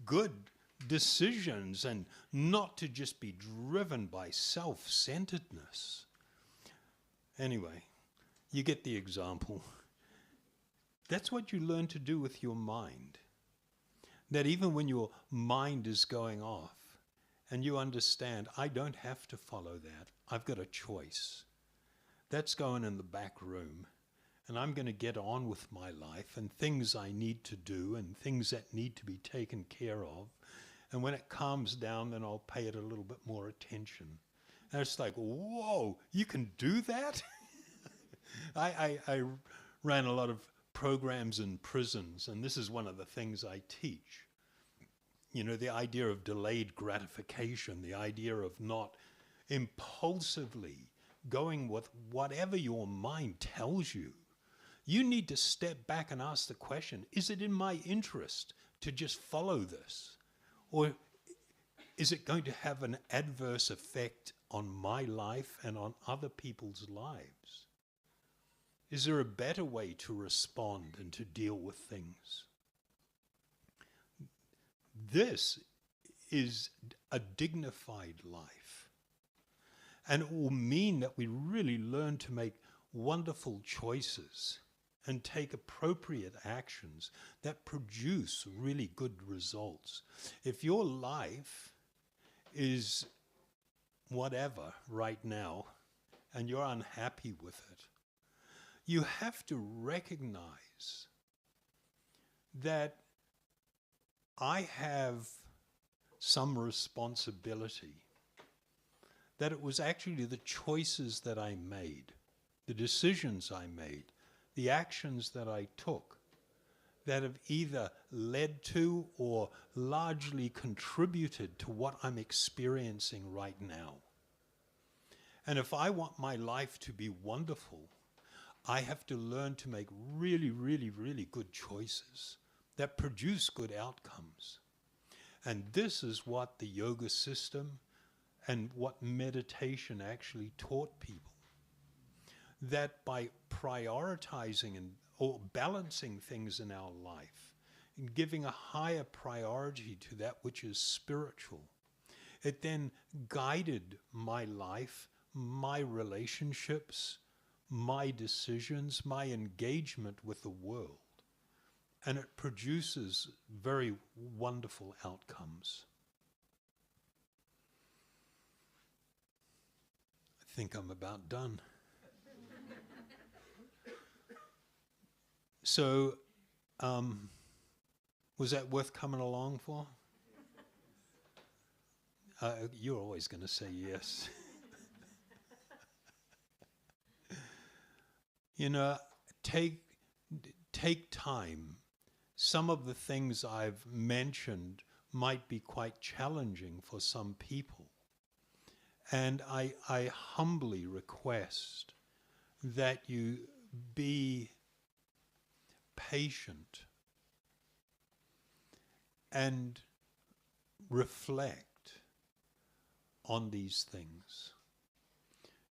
good decisions, and not to just be driven by self-centeredness. Anyway, you get the example. That's what you learn to do with your mind. That even when your mind is going off and you understand, I don't have to follow that. I've got a choice. That's going in the back room. And I'm going to get on with my life and things I need to do and things that need to be taken care of. And when it calms down, then I'll pay it a little bit more attention. And it's like, whoa, you can do that? I ran a lot of programs in prisons, and this is one of the things I teach. You know, the idea of delayed gratification, the idea of not impulsively going with whatever your mind tells you. You need to step back and ask the question, is it in my interest to just follow this? Or is it going to have an adverse effect on my life and on other people's lives? Is there a better way to respond and to deal with things? This is a dignified life. And it will mean that we really learn to make wonderful choices and take appropriate actions that produce really good results. If your life is whatever right now and you're unhappy with it, you have to recognize that I have some responsibility, that it was actually the choices that I made, the decisions I made, the actions that I took that have either led to or largely contributed to what I'm experiencing right now. And if I want my life to be wonderful, I have to learn to make really, really, really good choices that produce good outcomes. And this is what the yoga system and what meditation actually taught people. That by prioritizing or balancing things in our life and giving a higher priority to that which is spiritual, it then guided my life, my relationships, my decisions, my engagement with the world. And it produces very wonderful outcomes. I think I'm about done. So, was that worth coming along for? You're always going to say yes. You know, take take time. Some of the things I've mentioned might be quite challenging for some people. And I humbly request that you be patient and reflect on these things.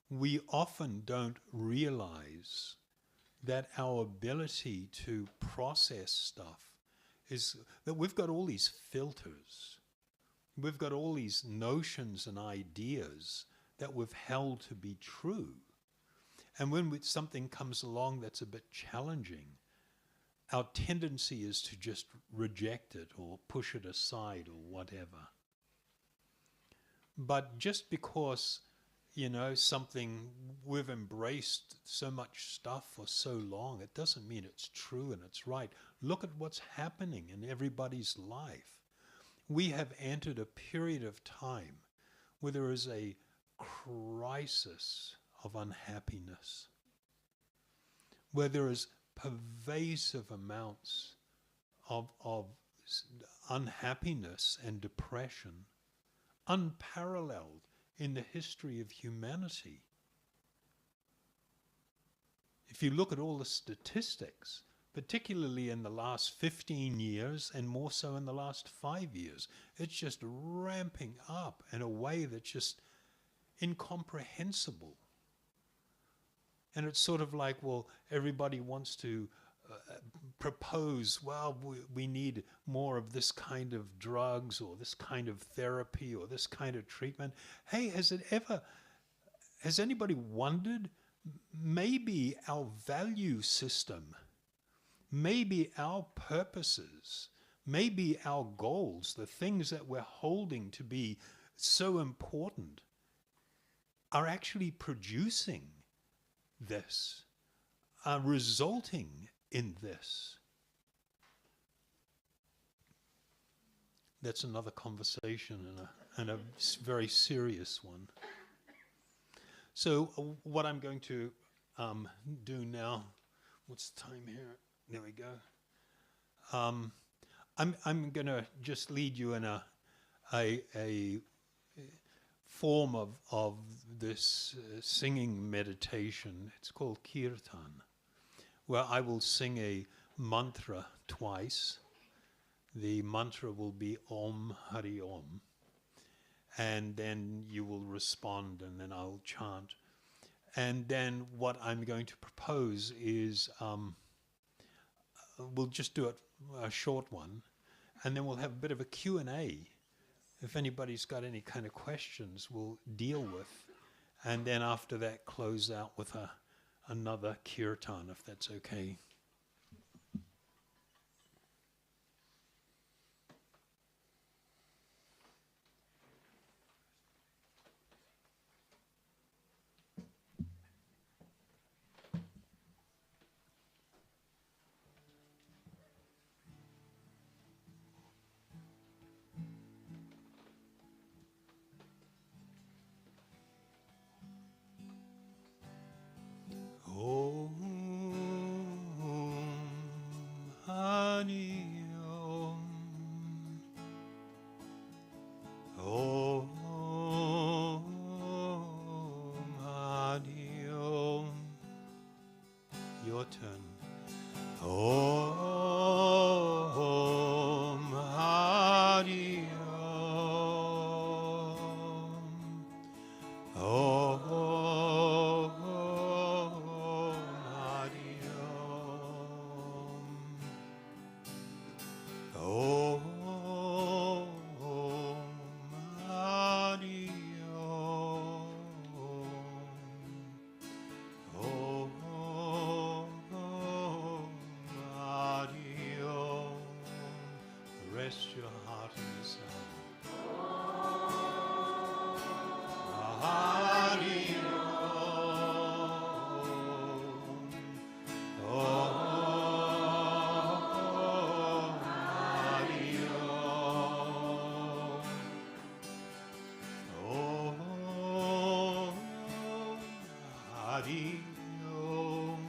We often don't realize that our ability to process stuff is that we've got all these filters. We've got all these notions and ideas that we've held to be true. And when something comes along that's a bit challenging, our tendency is to just reject it or push it aside or whatever. But just because, you know, something, we've embraced so much stuff for so long, it doesn't mean it's true and it's right. Look at what's happening in everybody's life. We have entered a period of time where there is a crisis of unhappiness, where there is pervasive amounts of unhappiness and depression, unparalleled in the history of humanity. If you look at all the statistics, particularly in the last 15 years and more so in the last 5 years, it's just ramping up in a way that's just incomprehensible. And it's sort of like, well, everybody wants to propose, well, we need more of this kind of drugs or this kind of therapy or this kind of treatment. Hey, has anybody wondered, maybe our value system, maybe our purposes, maybe our goals, the things that we're holding to be so important, are actually producing this, are resulting in this. That's another conversation and a very serious one. So what I'm going to do now, what's the time here? There we go. I'm going to just lead you in a form of this singing meditation. It's called kirtan, where I will sing a mantra twice. The mantra will be Om Hari Om, and then you will respond, and then I'll chant. And then what I'm going to propose is we'll just do a short one, and then we'll have a bit of a Q&A. If anybody's got any kind of questions, we'll deal with. And then after that, close out with another kirtan, if that's okay. Your turn. Om Hari Om. Om Hari Om. Om Hari Om. Rest your heart in the sound. Hari Om. Om Hari Om. Om Hari Om.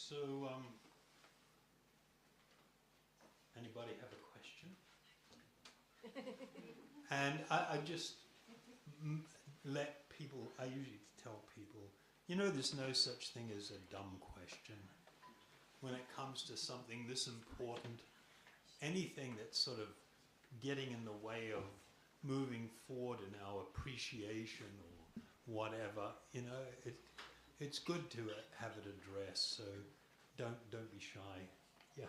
So, anybody have a question? And I just let people, I usually tell people, you know, there's no such thing as a dumb question. When it comes to something this important, anything that's sort of getting in the way of moving forward in our appreciation or whatever, you know, it's good to have it addressed, so don't be shy. Yeah.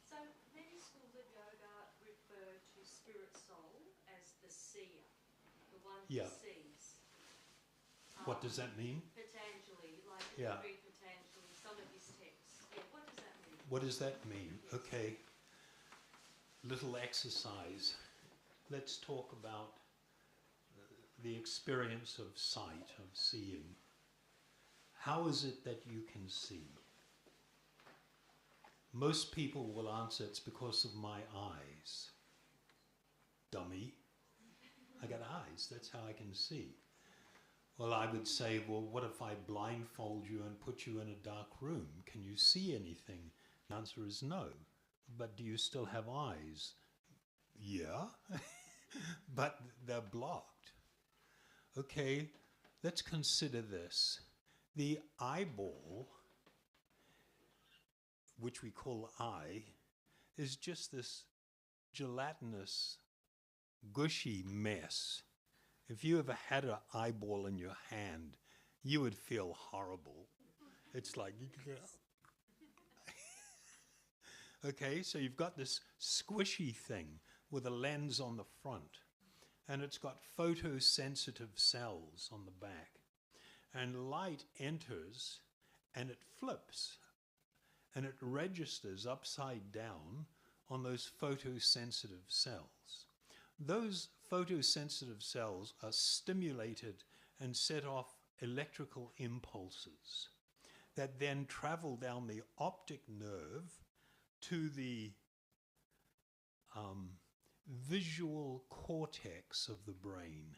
So many schools of yoga refer to spirit soul as the seer, the one who sees. What does that mean? Patanjali, like read Patanjali, some of his texts. Yeah, what does that mean? What does that mean? Yes. Okay. Little exercise. Let's talk about the experience of sight, of seeing. How is it that you can see? Most people will answer, it's because of my eyes. Dummy. I got eyes, that's how I can see. Well, I would say, well, what if I blindfold you and put you in a dark room? Can you see anything? The answer is no. But do you still have eyes? Yeah, but they're blocked. Okay, let's consider this. The eyeball, which we call eye, is just this gelatinous, gushy mess If you ever had an eyeball in your hand, you would feel horrible. It's like, okay, so you've got this squishy thing with a lens on the front, and it's got photosensitive cells on the back. And light enters, and it flips, and it registers upside down on those photosensitive cells. Those photosensitive cells are stimulated and set off electrical impulses that then travel down the optic nerve to the visual cortex of the brain.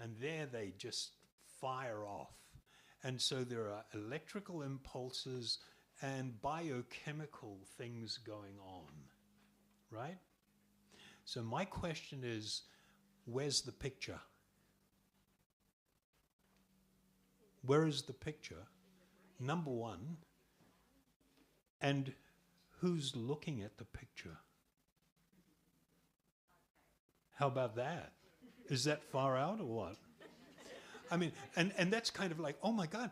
And there they just fire off. And so there are electrical impulses and biochemical things going on, right? So my question is, where's the picture? Where is the picture? Number one, and who's looking at the picture? How about that? Is that far out or what? I mean, and that's kind of like, oh my God,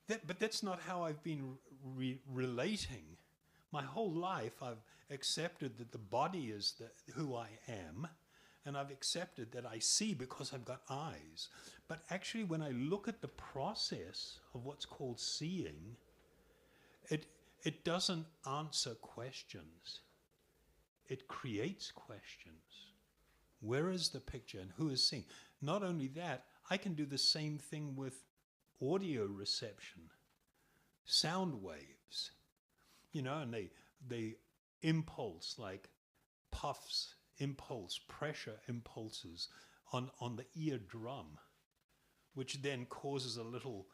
but that's not how I've been relating. My whole life I've accepted that the body is who I am, and I've accepted that I see because I've got eyes. But actually when I look at the process of what's called seeing, it doesn't answer questions. It creates questions. Where is the picture and who is seeing? Not only that, I can do the same thing with audio reception, sound waves, you know, and they impulse like puffs, impulse, pressure impulses on the eardrum, which then causes a little,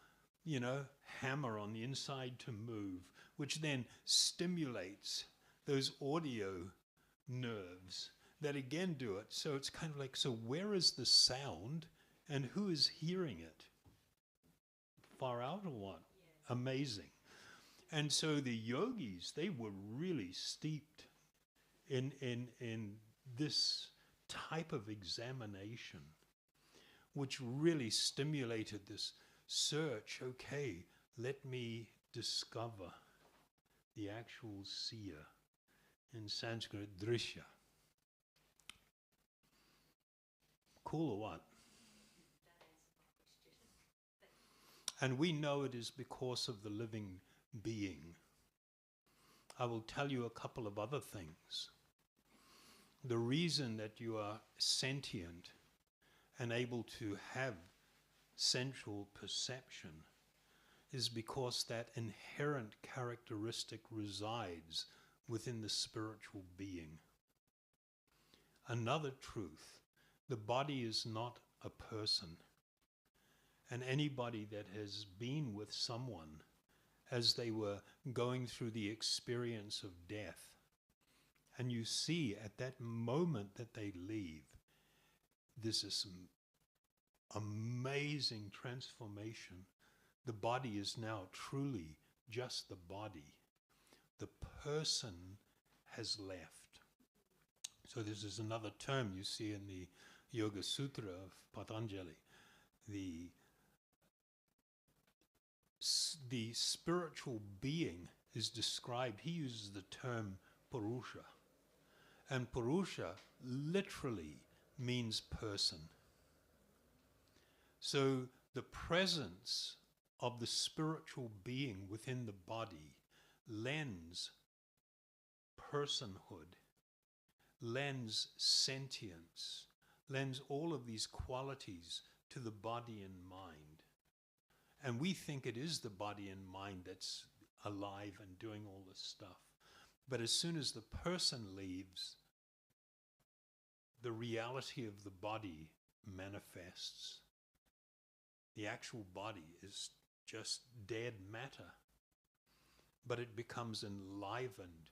you know, hammer on the inside to move, which then stimulates those audio nerves that again do it. So it's kind of like, so where is the sound and who is hearing it? Far out or what? Yeah. Amazing. And so the yogis, they were really steeped in this type of examination, which really stimulated this search. Okay, let me discover the actual seer. In Sanskrit, drishya. Cool or what? And we know it is because of the living being. I will tell you a couple of other things. The reason that you are sentient and able to have sensual perception is because that inherent characteristic resides within the spiritual being. Another truth, the body is not a person. And anybody that has been with someone as they were going through the experience of death, and you see at that moment that they leave, this is some amazing transformation. The body is now truly just the body. The person has left. So this is another term you see in the Yoga Sutra of Patanjali. The spiritual being is described, he uses the term Purusha. And Purusha literally means person. So the presence of the spiritual being within the body lends personhood, lends sentience, lends all of these qualities to the body and mind. And we think it is the body and mind that's alive and doing all this stuff. But as soon as the person leaves, the reality of the body manifests. The actual body is just dead matter. But it becomes enlivened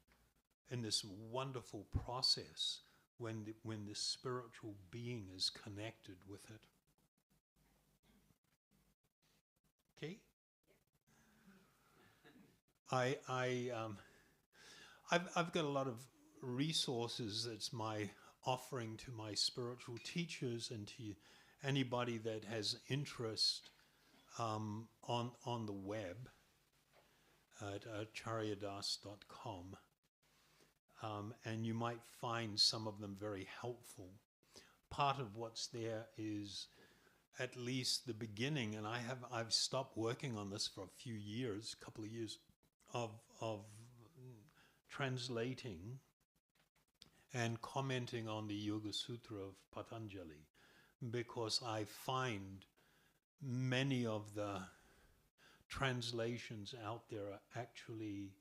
in this wonderful process when the spiritual being is connected with it. Okay? I've got a lot of resources. It's my offering to my spiritual teachers anybody that has interest on the web at acharyadas.com, and you might find some of them very helpful. Part of what's there is at least the beginning, and I've stopped working on this for a few years, a couple of years, of translating and commenting on the Yoga Sutra of Patanjali, because I find many of the translations out there are actually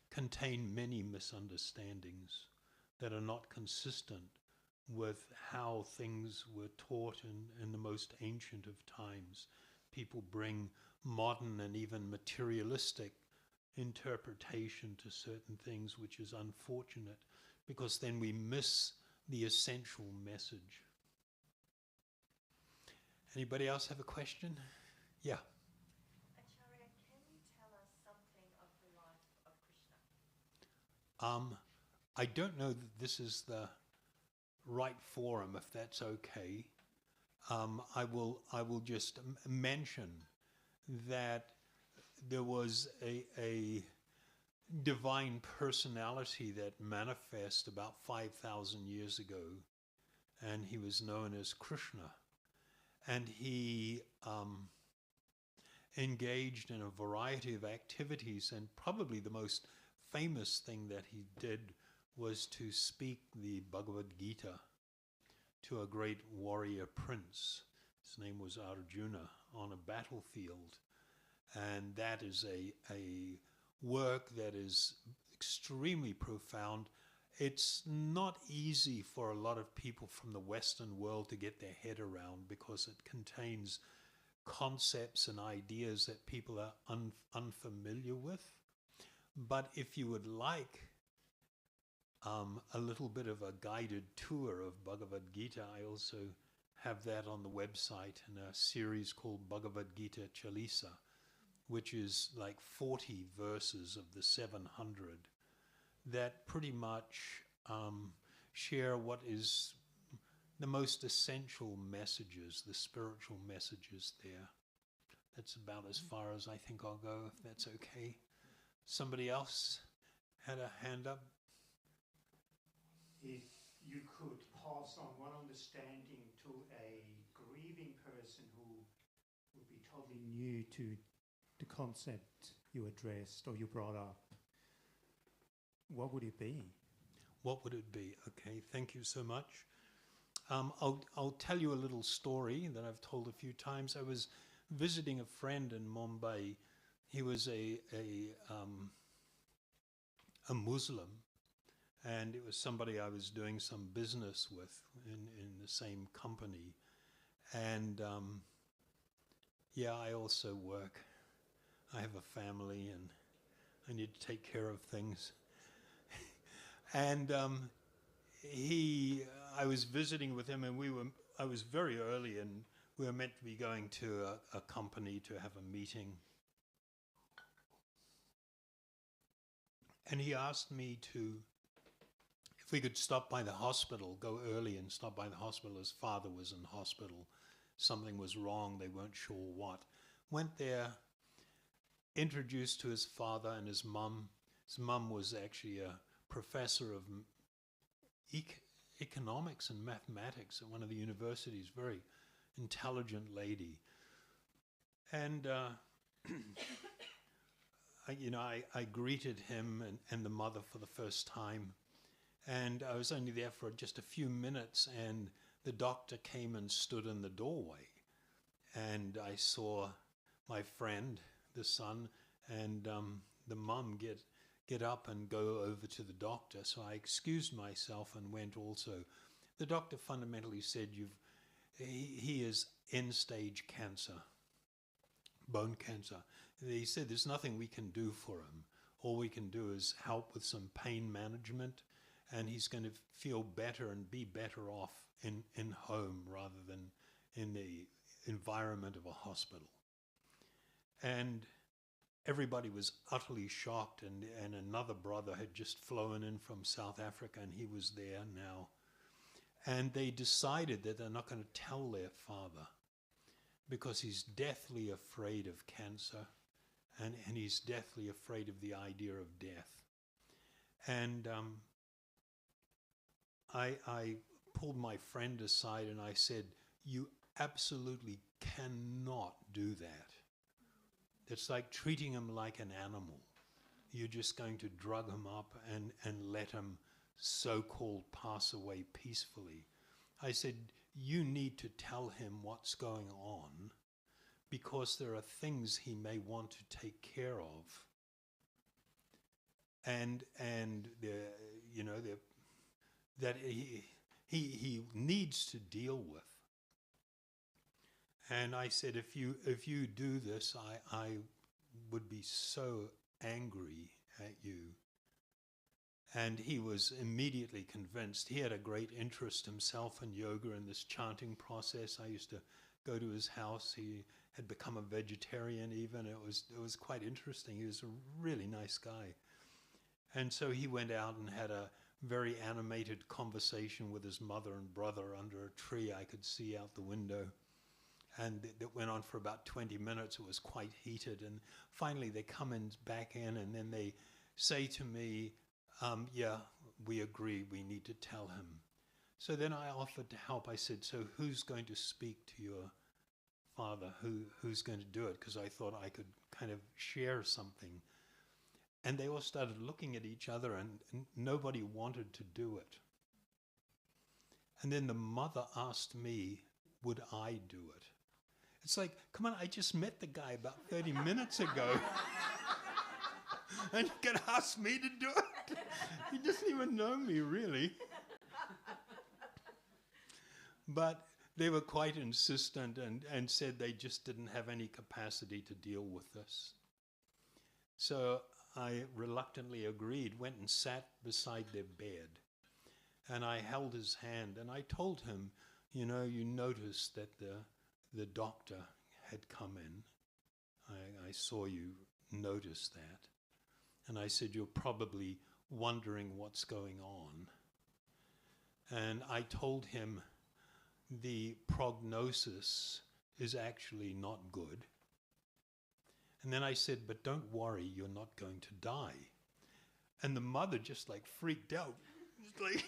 contain many misunderstandings that are not consistent with how things were taught in the most ancient of times. People bring modern and even materialistic interpretation to certain things, which is unfortunate, because then we miss the essential message. Anybody else have a question? Yeah. Acharya, can you tell us something of the life of Krishna? I don't know that this is the right forum, if that's okay. I will just mention that there was a divine personality that manifested about 5,000 years ago, and he was known as Krishna. And he engaged in a variety of activities, and probably the most famous thing that he did was to speak the Bhagavad Gita to a great warrior prince. His name was Arjuna, on a battlefield. And that is a work that is extremely profound. It's not easy for a lot of people from the Western world to get their head around, because it contains concepts and ideas that people are unfamiliar with. But if you would like a little bit of a guided tour of Bhagavad Gita, I also have that on the website in a series called Bhagavad Gita Chalisa, which is like 40 verses of the 700 that pretty much share what is the most essential messages, the spiritual messages there. That's about as far as I think I'll go, if that's okay. Somebody else had a hand up? If you could pass on one understanding to a grieving person who would be totally new to the concept you addressed or you brought up, what would it be? What would it be? Okay, thank you so much. I'll tell you a little story that I've told a few times. I was visiting a friend in Mumbai. He was a Muslim, and it was somebody I was doing some business with in the same company. And yeah, I also work. I have a family, and I need to take care of things. And I was visiting with him, and I was very early, and we were meant to be going to a company to have a meeting. And he asked me if we could stop by the hospital, go early and stop by the hospital. His father was in hospital. Something was wrong. They weren't sure what. Went there, introduced to his father and his mum. His mum was actually a professor of economics and mathematics at one of the universities, very intelligent lady. And I greeted him and the mother for the first time, and I was only there for just a few minutes, and the doctor came and stood in the doorway, and I saw my friend, the son, and the mum get up and go over to the doctor. So I excused myself and went also. The doctor fundamentally said, he is end-stage cancer, bone cancer. He said there's nothing we can do for him. All we can do is help with some pain management, and he's going to feel better and be better off in home rather than in the environment of a hospital. And everybody was utterly shocked, and another brother had just flown in from South Africa, and he was there now. And they decided that they're not going to tell their father because he's deathly afraid of cancer, and he's deathly afraid of the idea of death. And I pulled my friend aside and I said, you absolutely cannot do that. It's like treating him like an animal. You're just going to drug him up and let him so-called pass away peacefully. I said, you need to tell him what's going on because there are things he may want to take care of. And that he needs to deal with. And I said, if you do this, I would be so angry at you. And he was immediately convinced. He had a great interest himself in yoga and this chanting process. I used to go to his house. He had become a vegetarian even. It was quite interesting. He was a really nice guy. And so he went out and had a very animated conversation with his mother and brother under a tree I could see out the window. And it went on for about 20 minutes. It was quite heated. And finally they come back in and then they say to me, yeah, we agree, we need to tell him. So then I offered to help. I said, so who's going to speak to your father? Who's going to do it? Because I thought I could kind of share something. And they all started looking at each other and nobody wanted to do it. And then the mother asked me, would I do it? It's like, come on, I just met the guy about 30 minutes ago. And you can ask me to do it? He doesn't even know me, really. But they were quite insistent and said they just didn't have any capacity to deal with this. So I reluctantly agreed, went and sat beside their bed. And I held his hand and I told him, you know, you noticed that the doctor had come in. I saw you notice that. And I said, you're probably wondering what's going on. And I told him the prognosis is actually not good. And then I said, but don't worry, you're not going to die. And the mother just like freaked out. She's like,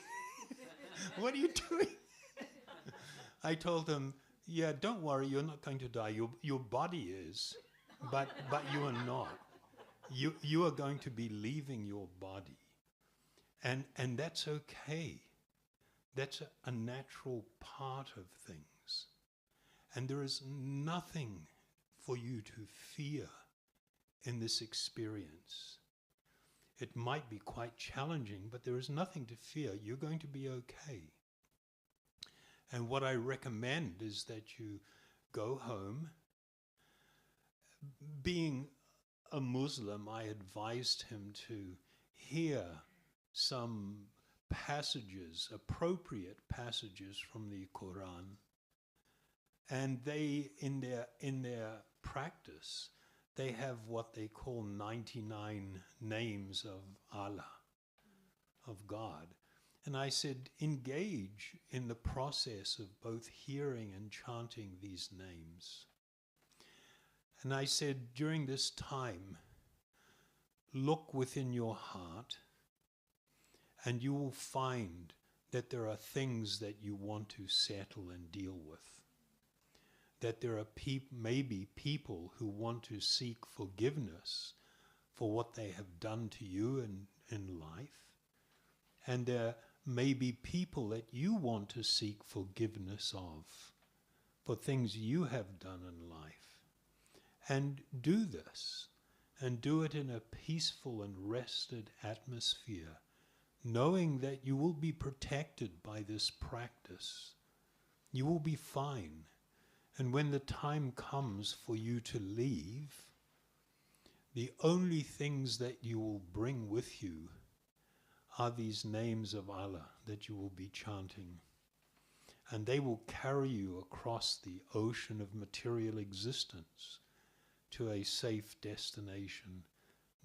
what are you doing? I told him, yeah, don't worry, you're not going to die. Your body is, but you are not. You are going to be leaving your body. And that's okay. That's a natural part of things. And there is nothing for you to fear in this experience. It might be quite challenging, but there is nothing to fear. You're going to be okay. And what I recommend is that you go home. Being a Muslim, I advised him to hear some passages, appropriate passages from the Quran. And they, in their practice, they have what they call 99 names of Allah, of God. And I said, engage in the process of both hearing and chanting these names. And I said, during this time, look within your heart and you will find that there are things that you want to settle and deal with. That there are maybe people who want to seek forgiveness for what they have done to you in life. And there may be people that you want to seek forgiveness of for things you have done in life. And do this, and do it in a peaceful and rested atmosphere, knowing that you will be protected by this practice. You will be fine. And when the time comes for you to leave, the only things that you will bring with you are these names of Allah that you will be chanting. And they will carry you across the ocean of material existence to a safe destination.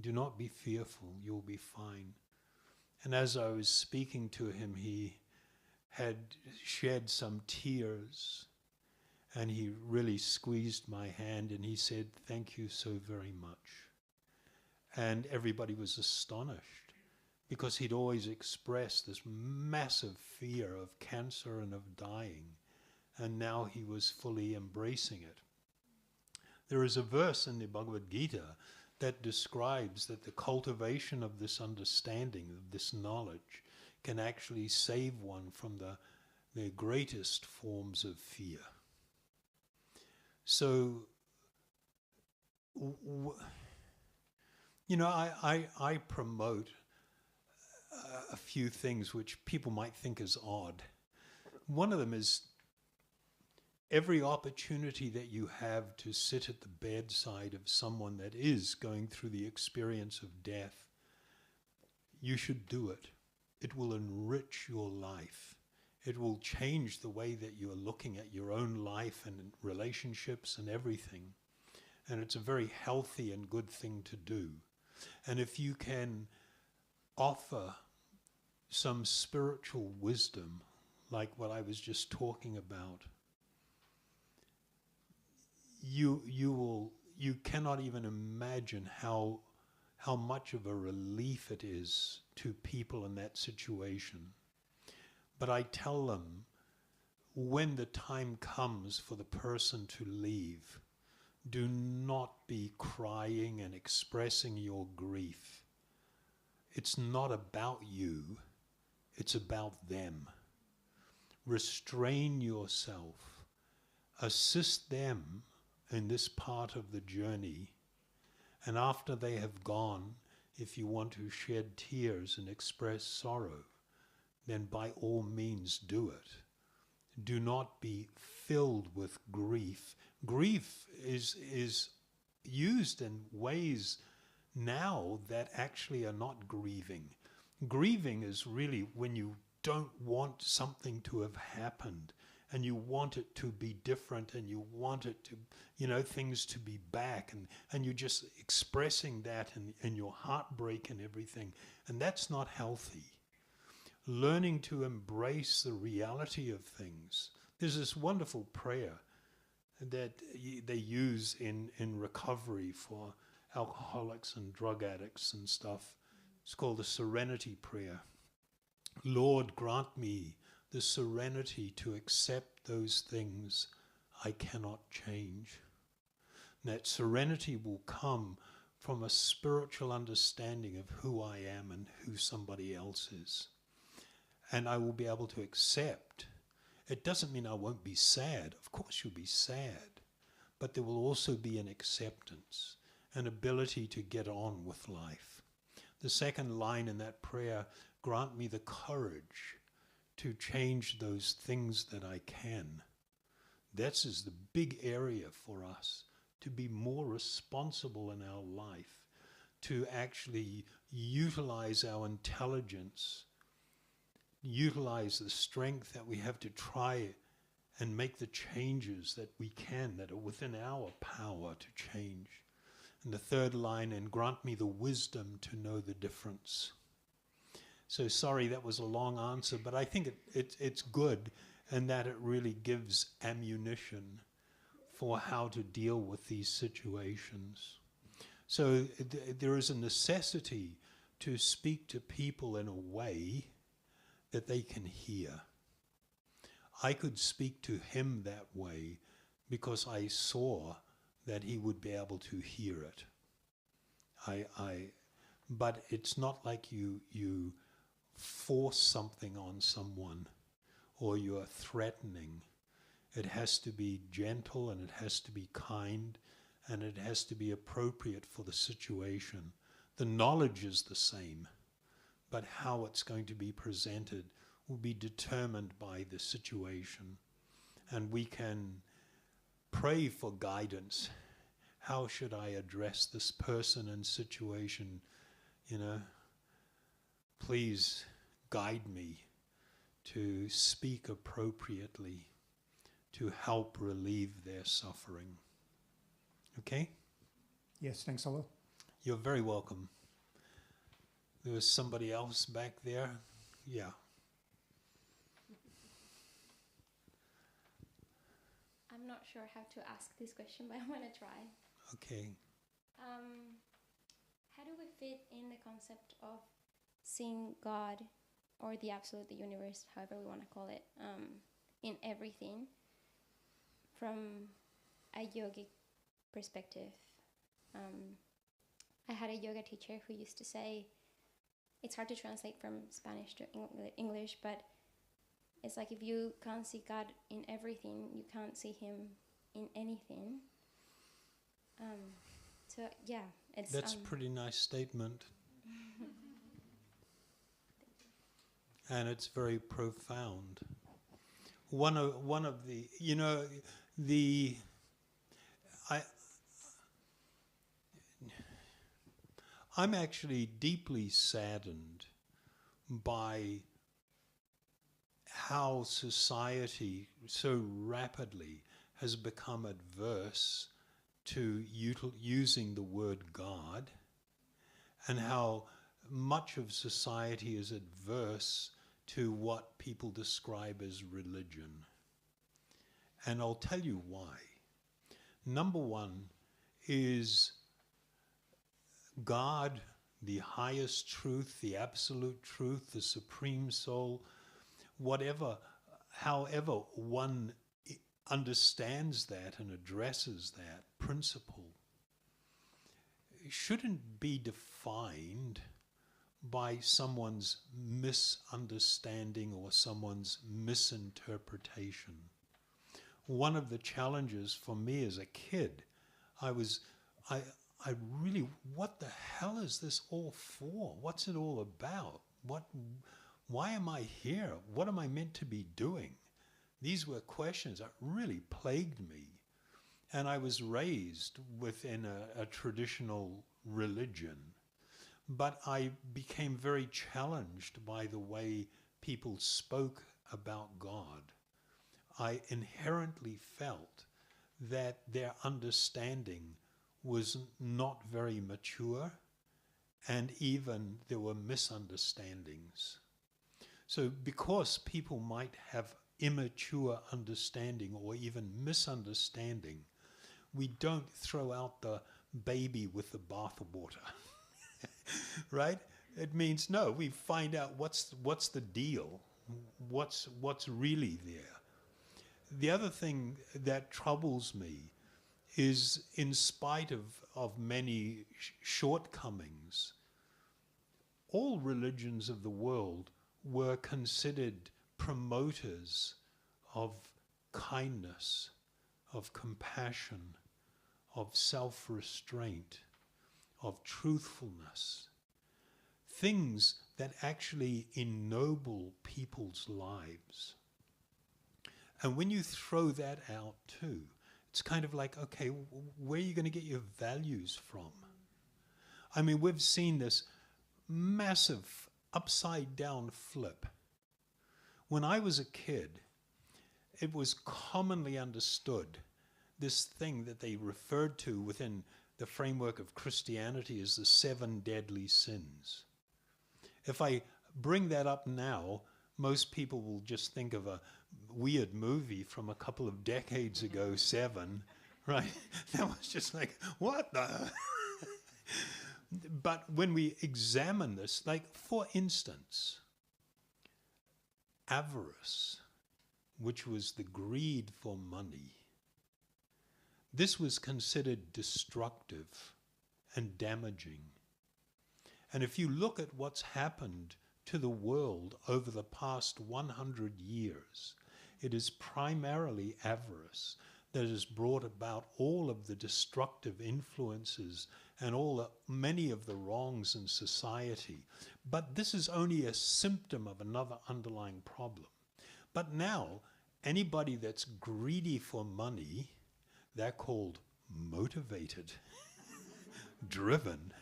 Do not be fearful, you'll be fine. And as I was speaking to him, he had shed some tears, and he really squeezed my hand, and he said, "Thank you so very much." And everybody was astonished, because he'd always expressed this massive fear of cancer and of dying, and now he was fully embracing it. There is a verse in the Bhagavad Gita that describes that the cultivation of this understanding, of this knowledge, can actually save one from the greatest forms of fear. So, I promote a few things which people might think is odd. One of them is every opportunity that you have to sit at the bedside of someone that is going through the experience of death, you should do it. It will enrich your life. It will change the way that you are looking at your own life and relationships and everything. And it's a very healthy and good thing to do. And if you can offer some spiritual wisdom, like what I was just talking about, you cannot even imagine how much of a relief it is to people in that situation. But I tell them, when the time comes for the person to leave, do not be crying and expressing your grief. It's not about you, it's about them. Restrain yourself. Assist them in this part of the journey. And after they have gone, if you want to shed tears and express sorrow, then by all means do it. Do not be filled with grief. Grief is used in ways now that actually are not grieving. Grieving is really when you don't want something to have happened, and you want it to be different, and you want it to, things to be back, and you're just expressing that in your heartbreak and everything, and that's not healthy. Learning to embrace the reality of things. There's this wonderful prayer that they use in recovery for alcoholics and drug addicts and stuff. It's called the Serenity Prayer. Lord, grant me the serenity to accept those things I cannot change. And that serenity will come from a spiritual understanding of who I am and who somebody else is. And I will be able to accept. It doesn't mean I won't be sad. Of course you'll be sad. But there will also be an acceptance, an ability to get on with life. The second line in that prayer, grant me the courage to change those things that I can. This is the big area for us, to be more responsible in our life, to actually utilize our intelligence, utilize the strength that we have to try and make the changes that we can, that are within our power to change. And the third line, and grant me the wisdom to know the difference. So sorry, that was a long answer, but I think it's good, and that it really gives ammunition for how to deal with these situations. So there is a necessity to speak to people in a way that they can hear. I could speak to him that way because I saw that he would be able to hear it. But it's not like you force something on someone or you are threatening. It has to be gentle, and it has to be kind, and it has to be appropriate for the situation. The knowledge is the same, but how it's going to be presented will be determined by the situation. And we can pray for guidance. How should I address this person and situation? Please guide me to speak appropriately to help relieve their suffering. Okay? Yes, thanks a lot. You're very welcome. There was somebody else back there. Yeah. I'm not sure how to ask this question, but I'm going to try. Okay. How do we fit in the concept of seeing God or the absolute, the universe, however we want to call it, in everything from a yogic perspective? I had a yoga teacher who used to say, it's hard to translate from Spanish to English, but it's like if you can't see God in everything, you can't see Him in anything. So yeah, it's That's a pretty nice statement. And it's very profound. One of the, you know, I'm actually deeply saddened by how society so rapidly has become adverse to using the word God, and how much of society is adverse to what people describe as religion. And I'll tell you why. Number one is God, the highest truth, the absolute truth, the supreme soul, whatever, however one understands that and addresses that principle, shouldn't be defined by someone's misunderstanding or someone's misinterpretation. One of the challenges for me as a kid, I really, what the hell is this all for? What's it all about? Why am I here? What am I meant to be doing? These were questions that really plagued me. And I was raised within a traditional religion, but I became very challenged by the way people spoke about God. I inherently felt that their understanding was not very mature, and even there were misunderstandings. So because people might have immature understanding or even misunderstanding, we don't throw out the baby with the bathwater, right? It means, no, we find out what's the deal, what's really there. The other thing that troubles me is, in spite of many shortcomings, all religions of the world were considered promoters of kindness, of compassion, of self-restraint, of truthfulness, things that actually ennoble people's lives. And when you throw that out too, it's kind of like, okay, where are you going to get your values from? I mean, we've seen this massive upside down flip. When I was a kid, it was commonly understood, this thing that they referred to within the framework of Christianity as the 7 deadly sins. If I bring that up now, most people will just think of a weird movie from a couple of decades ago, 7, right? That was just like, what the? But when we examine this, like for instance, avarice, which was the greed for money, this was considered destructive and damaging. And if you look at what's happened to the world over the past 100 years, it is primarily avarice that has brought about all of the destructive influences and many of the wrongs in society. But this is only a symptom of another underlying problem. But now, anybody that's greedy for money, they're called motivated, driven,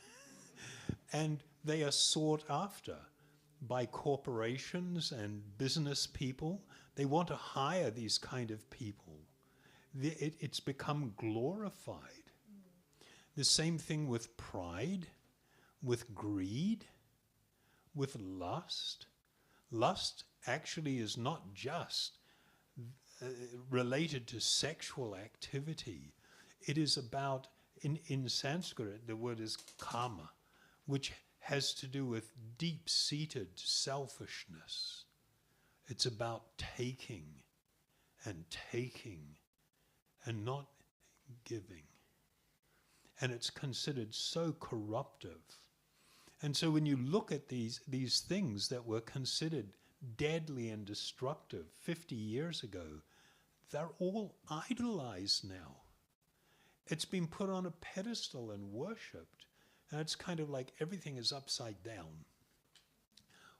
and they are sought after by corporations and business people. They want to hire these kind of people. It's become glorified. The same thing with pride, with greed, with lust. Lust actually is not just related to sexual activity. It is about, in Sanskrit, the word is kama, which has to do with deep-seated selfishness. It's about taking and not giving. And it's considered so corruptive. And so when you look at these things that were considered deadly and destructive 50 years ago, they're all idolized now. It's been put on a pedestal and worshipped. And it's kind of like everything is upside down.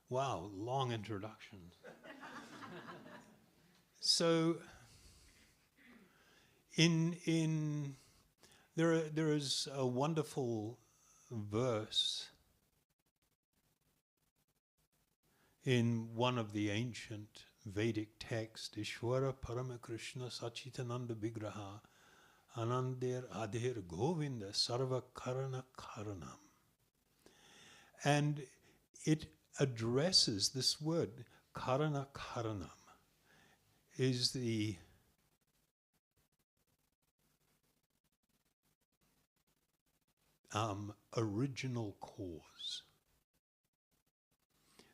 Wow, long introduction. So there is a wonderful verse in one of the ancient Vedic texts, Ishvara Paramakrishna Sachitananda Vigraha Anandir Adhir Govinda Sarva Karana Karanam. And it addresses this word, Karana Karanam, is the original cause.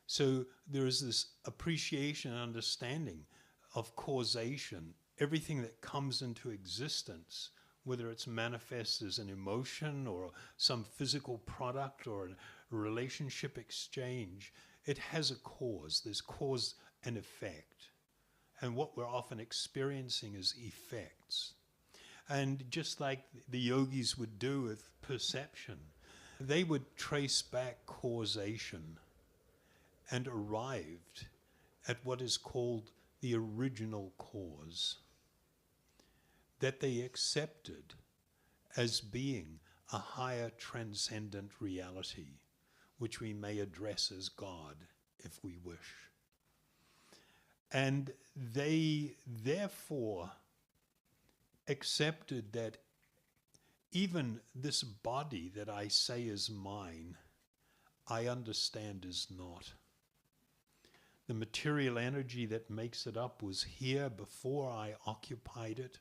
So there is this appreciation and understanding of causation. Everything that comes into existence, whether it's manifest as an emotion or some physical product or a relationship exchange, it has a cause. There's cause and effect. And what we're often experiencing is effects. And just like the yogis would do with perception, they would trace back causation and arrived at what is called the original cause, that they accepted as being a higher transcendent reality, which we may address as God if we wish. And they therefore accepted that even this body that I say is mine, I understand is not. The material energy that makes it up was here before I occupied it.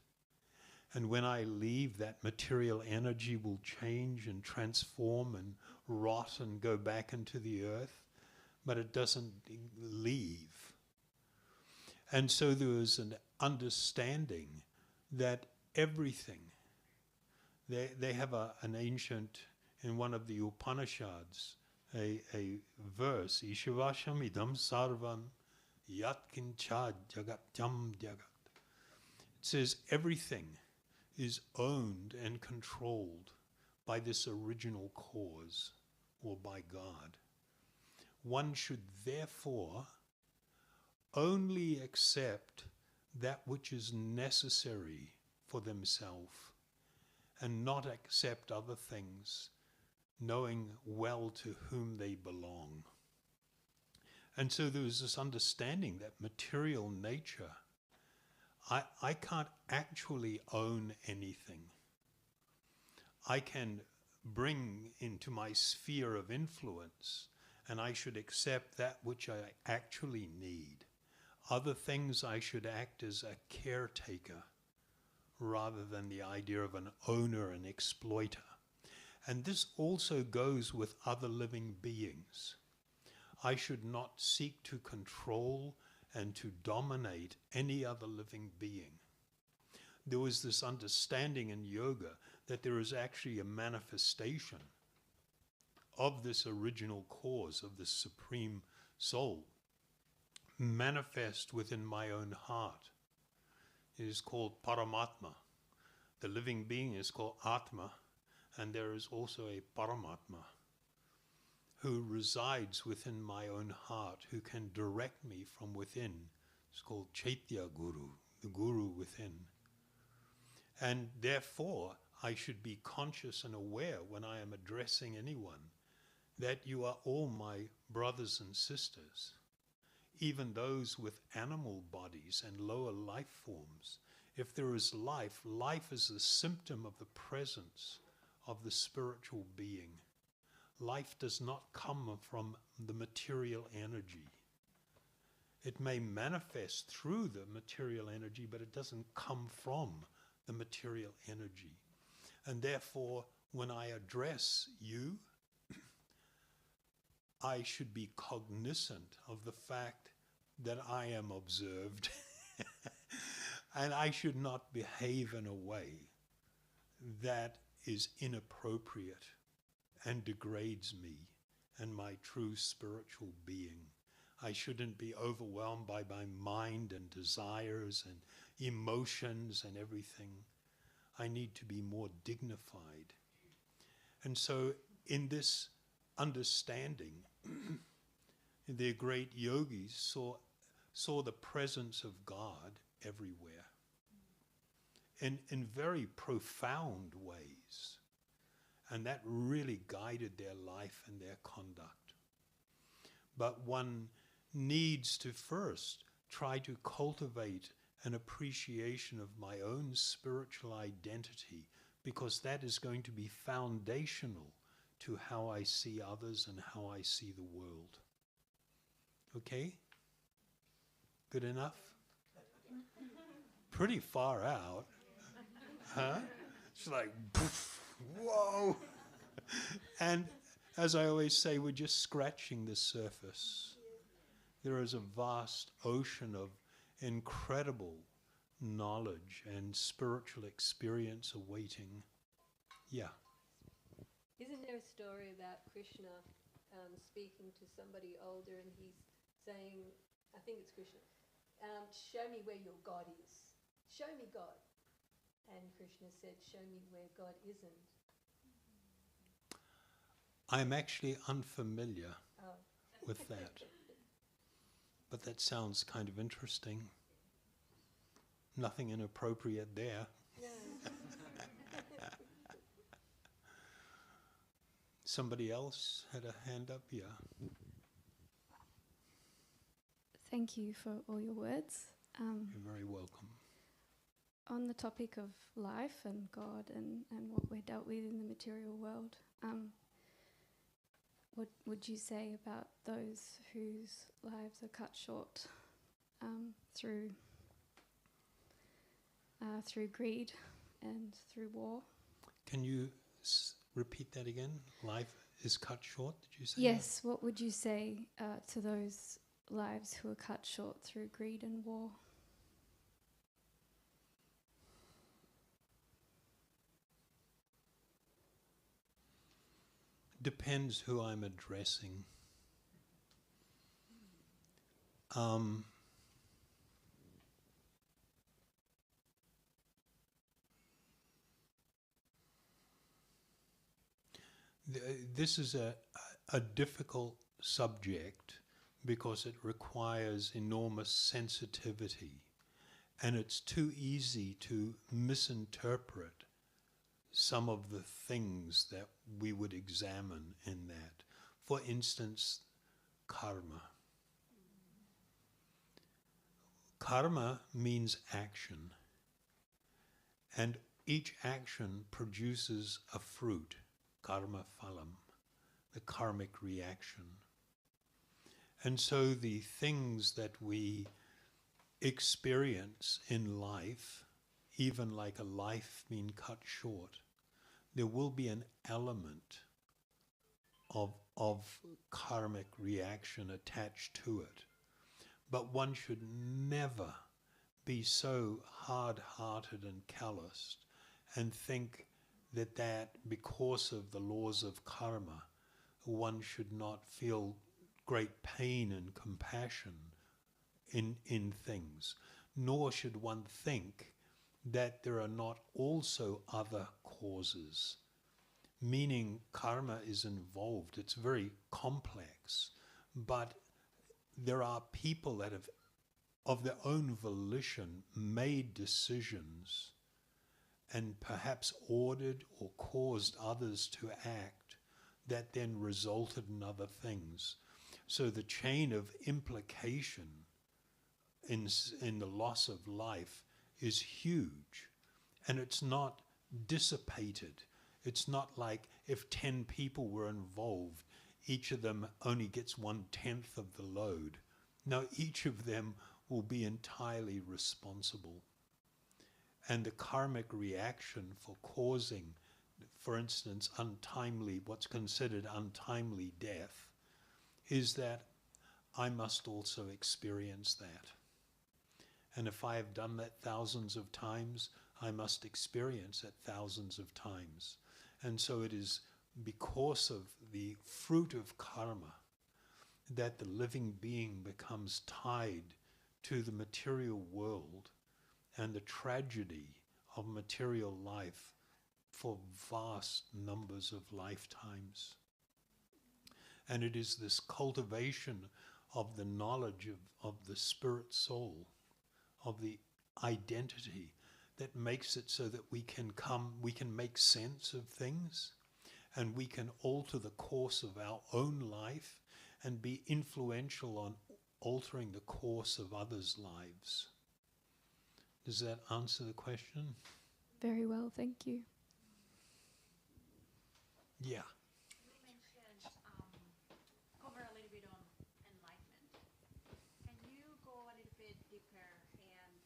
And when I leave, that material energy will change and transform and rot and go back into the earth, but it doesn't leave. And so there was an understanding that everything, they have an ancient, in one of the Upanishads, a verse, Ishvasham idam sarvam yatkincha jagatyam jagat. It says everything is owned and controlled by this original cause or by God. One should therefore only accept that which is necessary for themselves and not accept other things, knowing well to whom they belong. And so there was this understanding that material nature, I can't actually own anything. I can bring into my sphere of influence, and I should accept that which I actually need. Other things I should act as a caretaker rather than the idea of an owner and exploiter. And this also goes with other living beings. I should not seek to control and to dominate any other living being. There was this understanding in yoga that there is actually a manifestation of this original cause, of this supreme soul, manifest within my own heart. It is called Paramatma. The living being is called Atma, and there is also a Paramatma who resides within my own heart, who can direct me from within. It's called Chaitya Guru, the Guru within. And therefore, I should be conscious and aware when I am addressing anyone that you are all my brothers and sisters, even those with animal bodies and lower life forms. If there is life, life is a symptom of the presence of the spiritual being. Life does not come from the material energy. It may manifest through the material energy, but it doesn't come from the material energy. And therefore, when I address you, I should be cognizant of the fact that I am observed and I should not behave in a way that is inappropriate and degrades me and my true spiritual being. I shouldn't be overwhelmed by my mind and desires and emotions and everything. I need to be more dignified. And so in this understanding, the great yogis saw the presence of God everywhere in very profound ways. And that really guided their life and their conduct. But one needs to first try to cultivate an appreciation of my own spiritual identity, because that is going to be foundational to how I see others and how I see the world. Okay? Good enough? Pretty far out. Huh? It's like, poof, whoa. And as I always say, we're just scratching the surface. There is a vast ocean of incredible knowledge and spiritual experience awaiting. Yeah. Isn't there a story about Krishna speaking to somebody older, and he's saying, I think it's Krishna, show me where your God is. Show me God. And Krishna said, show me where God isn't. I'm actually unfamiliar with that. But that sounds kind of interesting. Nothing inappropriate there. No. Somebody else had a hand up? Yeah. Thank you for all your words. You're very welcome. On the topic of life and God and what we're dealt with in the material world, what would you say about those whose lives are cut short through greed and through war? Can you repeat that again? Life is cut short, did you say? Yes, what would you say to those lives who are cut short through greed and war? Depends who I'm addressing. This is a difficult subject because it requires enormous sensitivity, and it's too easy to misinterpret some of the things that we would examine in that. For instance, karma. Karma means action, and each action produces a fruit, karma phalam, the karmic reaction. And so the things that we experience in life, even like a life being cut short, there will be an element of karmic reaction attached to it. But one should never be so hard-hearted and calloused and think that because of the laws of karma, one should not feel great pain and compassion in things, nor should one think that there are not also other causes, meaning karma is involved. It's very complex, but there are people that have, of their own volition, made decisions and perhaps ordered or caused others to act that then resulted in other things. So the chain of implication in the loss of life is huge, and it's not dissipated. It's not like if 10 people were involved, each of them only gets 1/10 of the load. No, each of them will be entirely responsible. And the karmic reaction for causing, for instance, what's considered untimely death, is that I must also experience that. And if I have done that thousands of times, I must experience it thousands of times. And so it is because of the fruit of karma that the living being becomes tied to the material world and the tragedy of material life for vast numbers of lifetimes. And it is this cultivation of the knowledge of the spirit soul, of the identity, that makes it so that we can make sense of things, and we can alter the course of our own life and be influential on altering the course of others' lives. Does that answer the question? Very well, thank you. Yeah. You mentioned, cover a little bit on enlightenment. Can you go a little bit deeper and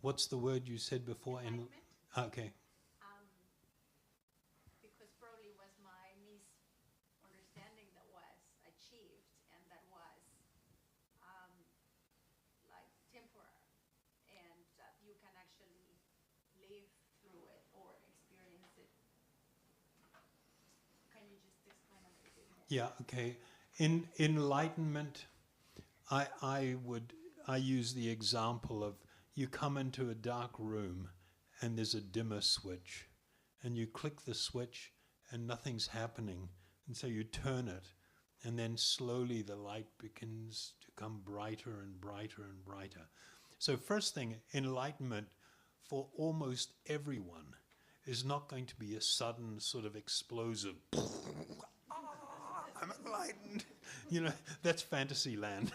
What's the word you said before? enlightenment? Okay. Because probably was my misunderstanding that was achieved, and that was like temporary, and that you can actually live through it or experience it. Can you just explain a little bit more? Yeah, okay. In enlightenment, I use the example of you come into a dark room and there's a dimmer switch, and you click the switch and nothing's happening, and so you turn it, and then slowly the light begins to come brighter and brighter and brighter. So first thing, enlightenment for almost everyone is not going to be a sudden sort of explosive, I'm enlightened. You know, that's fantasy land.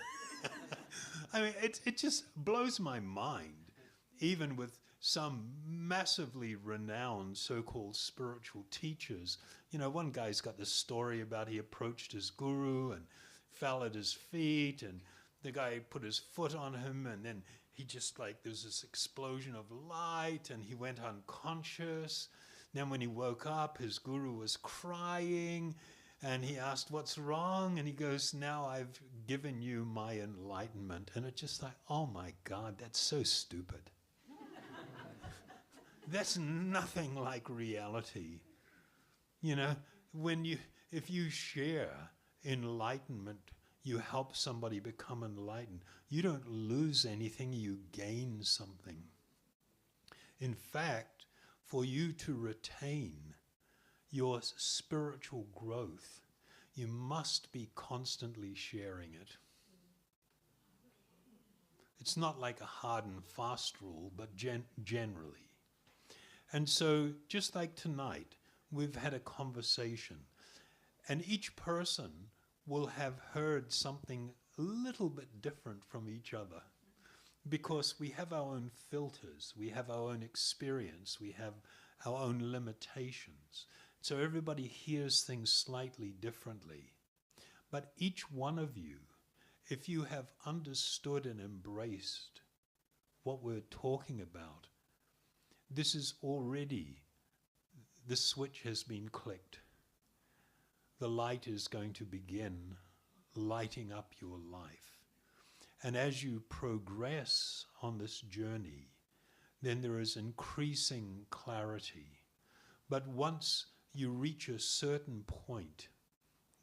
I mean, it just blows my mind, even with some massively renowned so-called spiritual teachers. You know, one guy's got this story about he approached his guru and fell at his feet, and the guy put his foot on him, and then he just there's this explosion of light, and he went unconscious. Then when he woke up, his guru was crying, and he asked, "What's wrong?" And he goes, "Now I've given you my enlightenment." And it's just like, oh my God, that's so stupid. That's nothing like reality. You know, if you share enlightenment, you help somebody become enlightened. You don't lose anything, you gain something. In fact, for you to retain your spiritual growth, you must be constantly sharing it. It's not like a hard and fast rule, but generally. And so, just like tonight, we've had a conversation, and each person will have heard something a little bit different from each other, because we have our own filters, we have our own experience, we have our own limitations. So everybody hears things slightly differently. But each one of you, if you have understood and embraced what we're talking about, this is already, the switch has been clicked. The light is going to begin lighting up your life. And as you progress on this journey, then there is increasing clarity. But once you reach a certain point,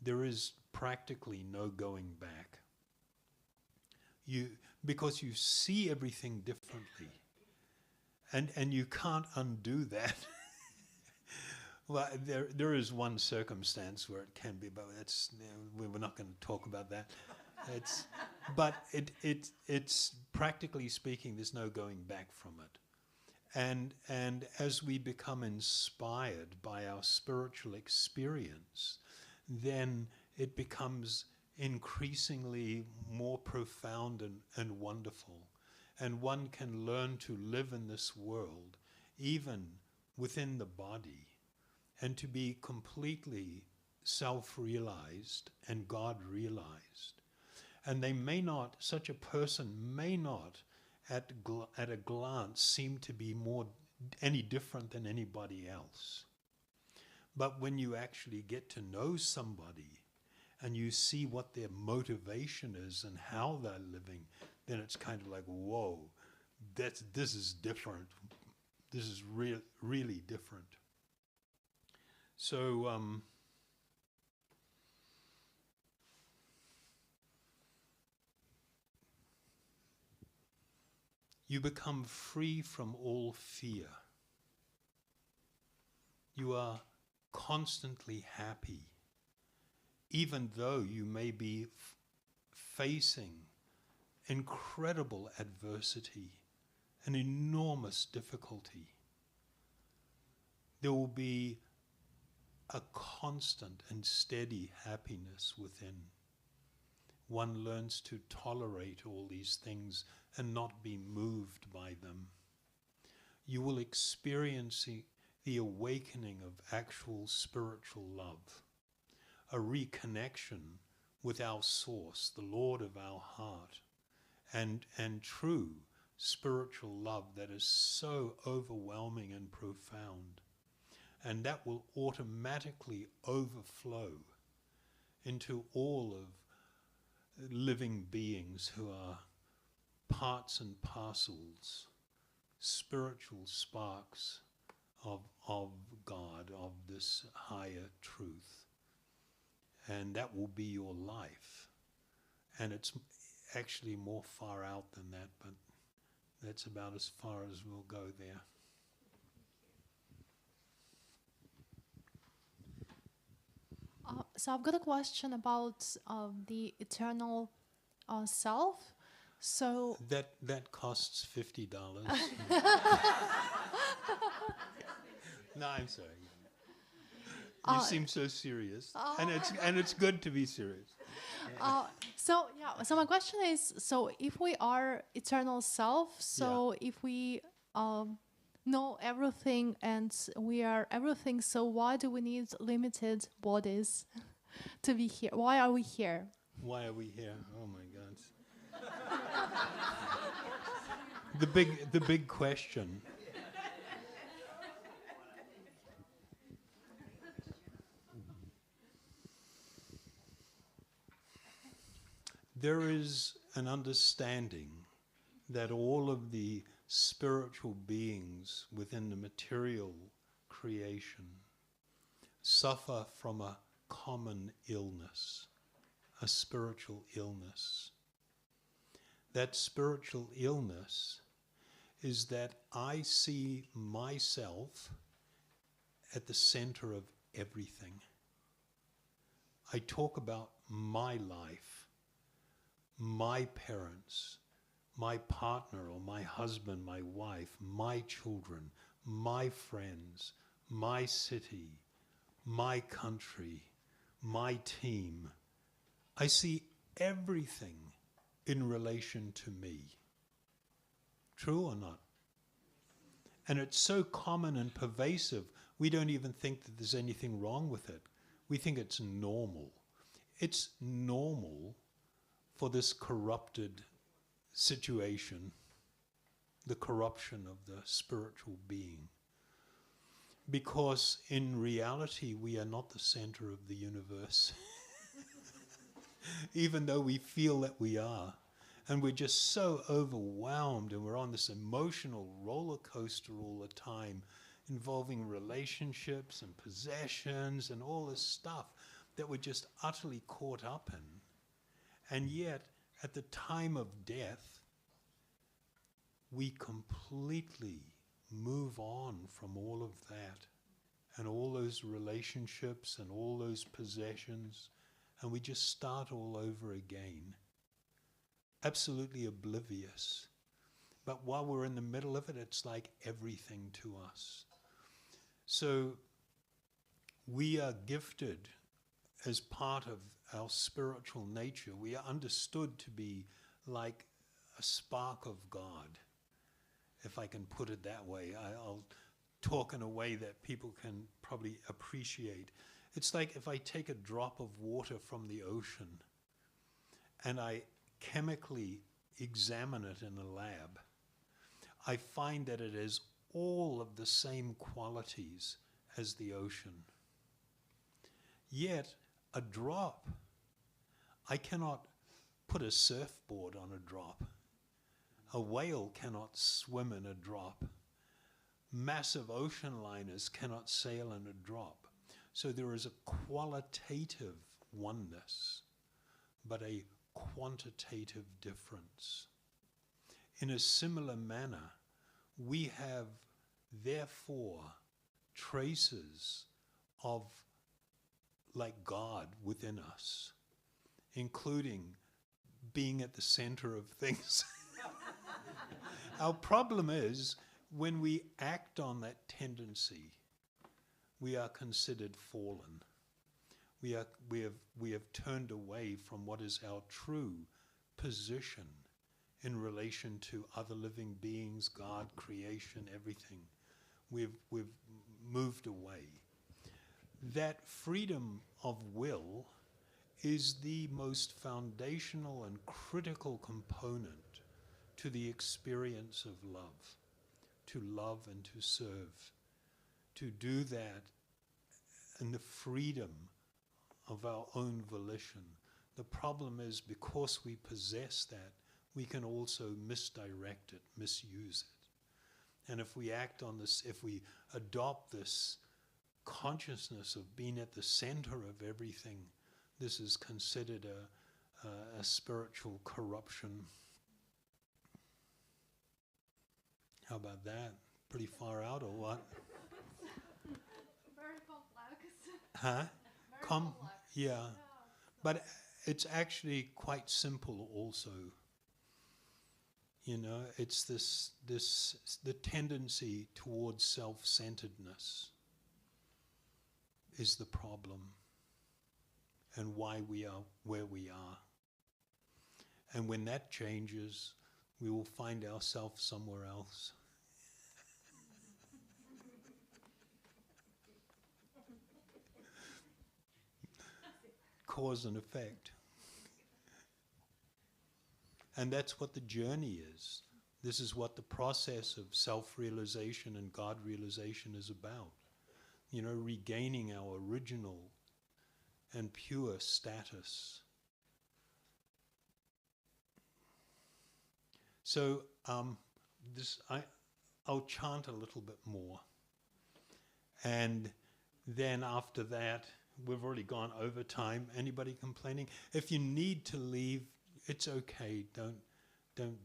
there is practically no going back. Because you see everything differently, and you can't undo that. Well, there is one circumstance where it can be, but we're not going to talk about that. But it's practically speaking, there's no going back from it. And as we become inspired by our spiritual experience, then it becomes increasingly more profound and wonderful. And one can learn to live in this world even within the body and to be completely self-realized and God-realized. And they may not, such a person may not at a glance seem to be any different than anybody else. But when you actually get to know somebody and you see what their motivation is and how they're living, then it's kind of like, whoa, this is different. This is really different. So you become free from all fear. You are constantly happy, even though you may be facing incredible adversity and enormous difficulty. There will be a constant and steady happiness within. One learns to tolerate all these things and not be moved by them. You will experience the awakening of actual spiritual love, a reconnection with our source, the Lord of our heart, and true spiritual love that is so overwhelming and profound. And that will automatically overflow into all of living beings who are parts and parcels, spiritual sparks of God, of this higher truth. And that will be your life. And it's actually more far out than that, but that's about as far as we'll go there. So I've got a question about the eternal self. So that costs $50. No, I'm sorry. You seem so serious, and it's good to be serious. So my question is: so if we are eternal self, if we know everything and we are everything, so why do we need limited bodies to be here? Why are we here? Why are we here? Oh my God! the big question. There is an understanding that all of the spiritual beings within the material creation suffer from a common illness, a spiritual illness. That spiritual illness is that I see myself at the center of everything. I talk about my life, my parents, my partner or my husband, my wife, my children, my friends, my city, my country, my team. I see everything in relation to me. True or not? And it's so common and pervasive, we don't even think that there's anything wrong with it. We think it's normal. It's normal for this corrupted situation, the corruption of the spiritual being. Because in reality, we are not the center of the universe. Even though we feel that we are. And we're just so overwhelmed, and we're on this emotional roller coaster all the time, involving relationships and possessions and all this stuff that we're just utterly caught up in. And yet, at the time of death, we completely move on from all of that and all those relationships and all those possessions, and we just start all over again. Absolutely oblivious. But while we're in the middle of it, it's like everything to us. So we are gifted as part of our spiritual nature. We are understood to be like a spark of God, if I can put it that way. I'll talk in a way that people can probably appreciate. It's like if I take a drop of water from the ocean and I chemically examine it in a lab, I find that it has all of the same qualities as the ocean. Yet, a drop, I cannot put a surfboard on a drop. A whale cannot swim in a drop. Massive ocean liners cannot sail in a drop. So there is a qualitative oneness, but a quantitative difference. In a similar manner, we have therefore traces of like God within us, including being at the center of things. Our problem is when we act on that tendency, we are considered fallen. We have turned away from what is our true position in relation to other living beings, God, creation, everything. We've moved away. That freedom of will is the most foundational and critical component to the experience of love and to serve. To do that in the freedom of our own volition. The problem is because we possess that, we can also misdirect it, misuse it. And if we act on this, if we adopt this consciousness of being at the center of everything, this is considered a spiritual corruption. How about that? Pretty far out or what? Very complex. Huh? Very complex. Yeah. But it's actually quite simple also. You know, it's the tendency towards self-centeredness is the problem and why we are where we are. And when that changes, we will find ourselves somewhere else. Cause and effect. And that's what the journey is. This is what the process of self-realization and God-realization is about. You know, regaining our original and pure status. So I'll chant a little bit more. And then after that, we've already gone over time. Anybody complaining? If you need to leave, it's okay. Don't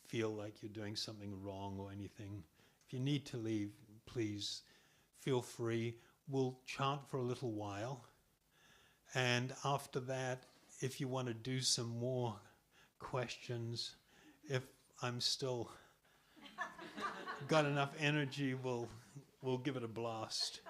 feel like you're doing something wrong or anything. If you need to leave, please feel free. We'll chant for a little while. And after that, if you want to do some more questions, if I'm still got enough energy, we'll give it a blast.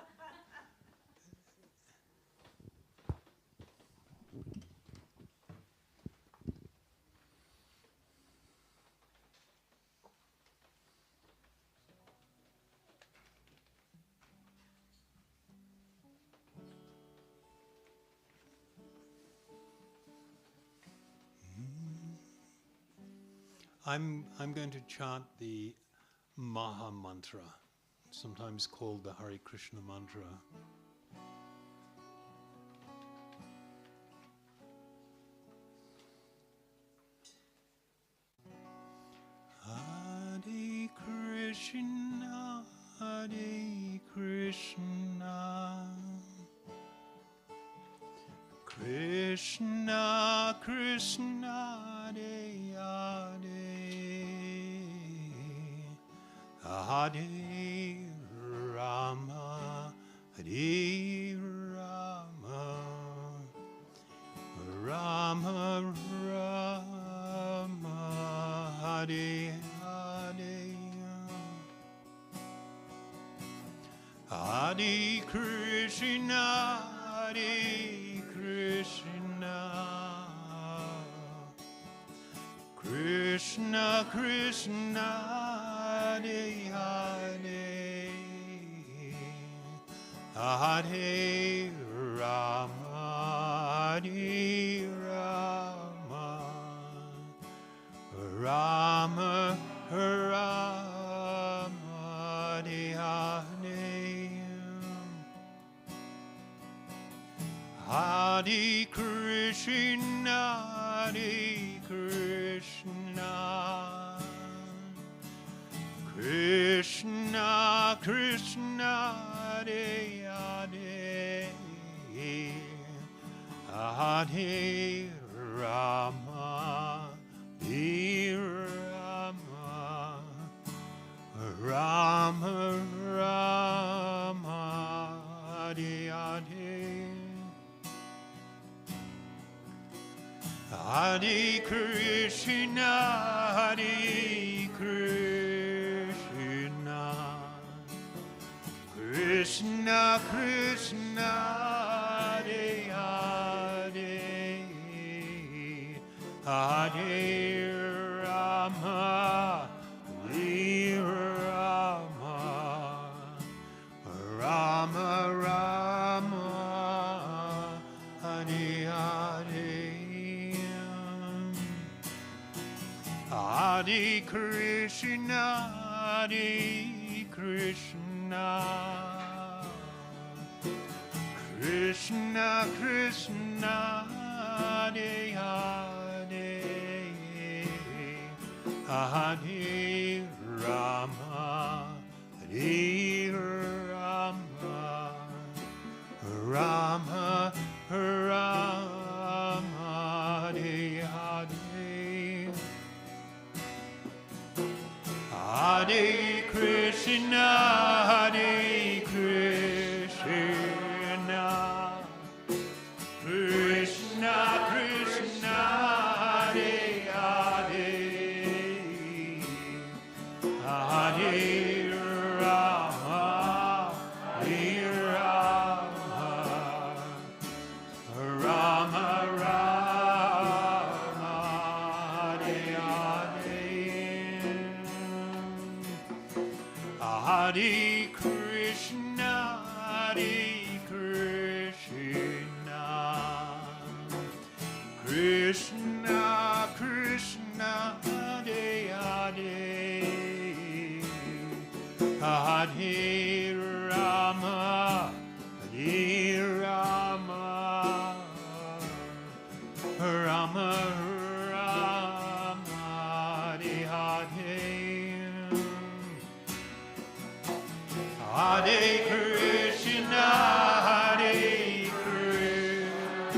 I'm going to chant the Maha Mantra, sometimes called the Hare Krishna mantra. Hare Krishna, Hare Krishna, Krishna Krishna, Hare Hare, Hare Rama, Hare Rama, Rama Rama, Hare Hare, Hare Krishna, Hare Krishna, Krishna Krishna, Hare Hare, Hare Rama, Hare Rama, Rama Rama, Hare Hare Krishna, Hare Krishna, Krishna Krishna, Hare Hare, Hare Rama, Hare Rama, Rama Rama, Hare Hare. Hare Krishna, Hare Krishna, Krishna Krishna, Hare Hare, Hare Rama, Hare Rama, Rama Rama, Hare Hare. Hare Krishna, Hare Krishna, Krishna Krishna, Hare Hare, Hare Rama, Hare Rama, Rama Rama, Hare Hare. Hare Krishna, Hare Krishna, Krishna Krishna, Hare Hare, Hare Rama, Hare Rama, Rama Rama, Hare Hare. Hare Krishna, Hare Krishna, Krishna Krishna, Hare Hare, Hare Rama, Hare Rama, Rama Rama, Hare Hare. Hare Krishna, Hare Krishna, Krishna Krishna, Hare Hare, Hare Rama, Hare Rama, Rama Rama,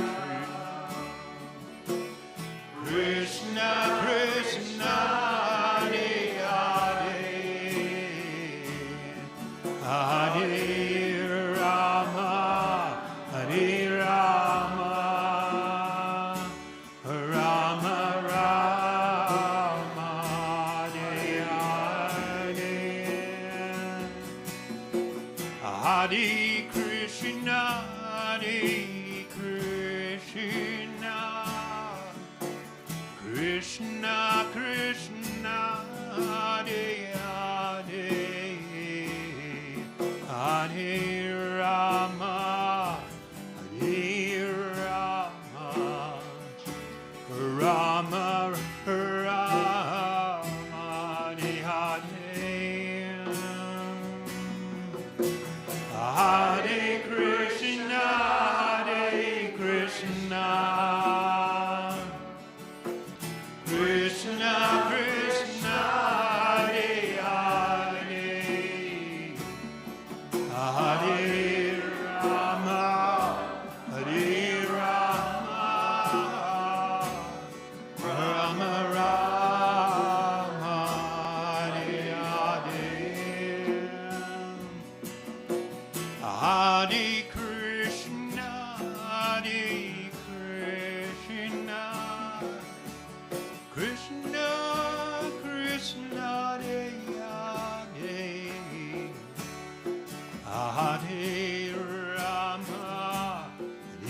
Hare Hare. Hare Krishna, Hare Krishna, Krishna Krishna, Hare Hare, Hare Rama, Hare Rama, Rama Rama, Hare Hare. Hare Krishna, Hare Krishna, Krishna Krishna, Hare Hare, Hare Rama, Hare Rama, Rama Rama, Hare Hare. Hare Krishna, Hare Krishna, Krishna Krishna, Hare Hare, Hare Rama,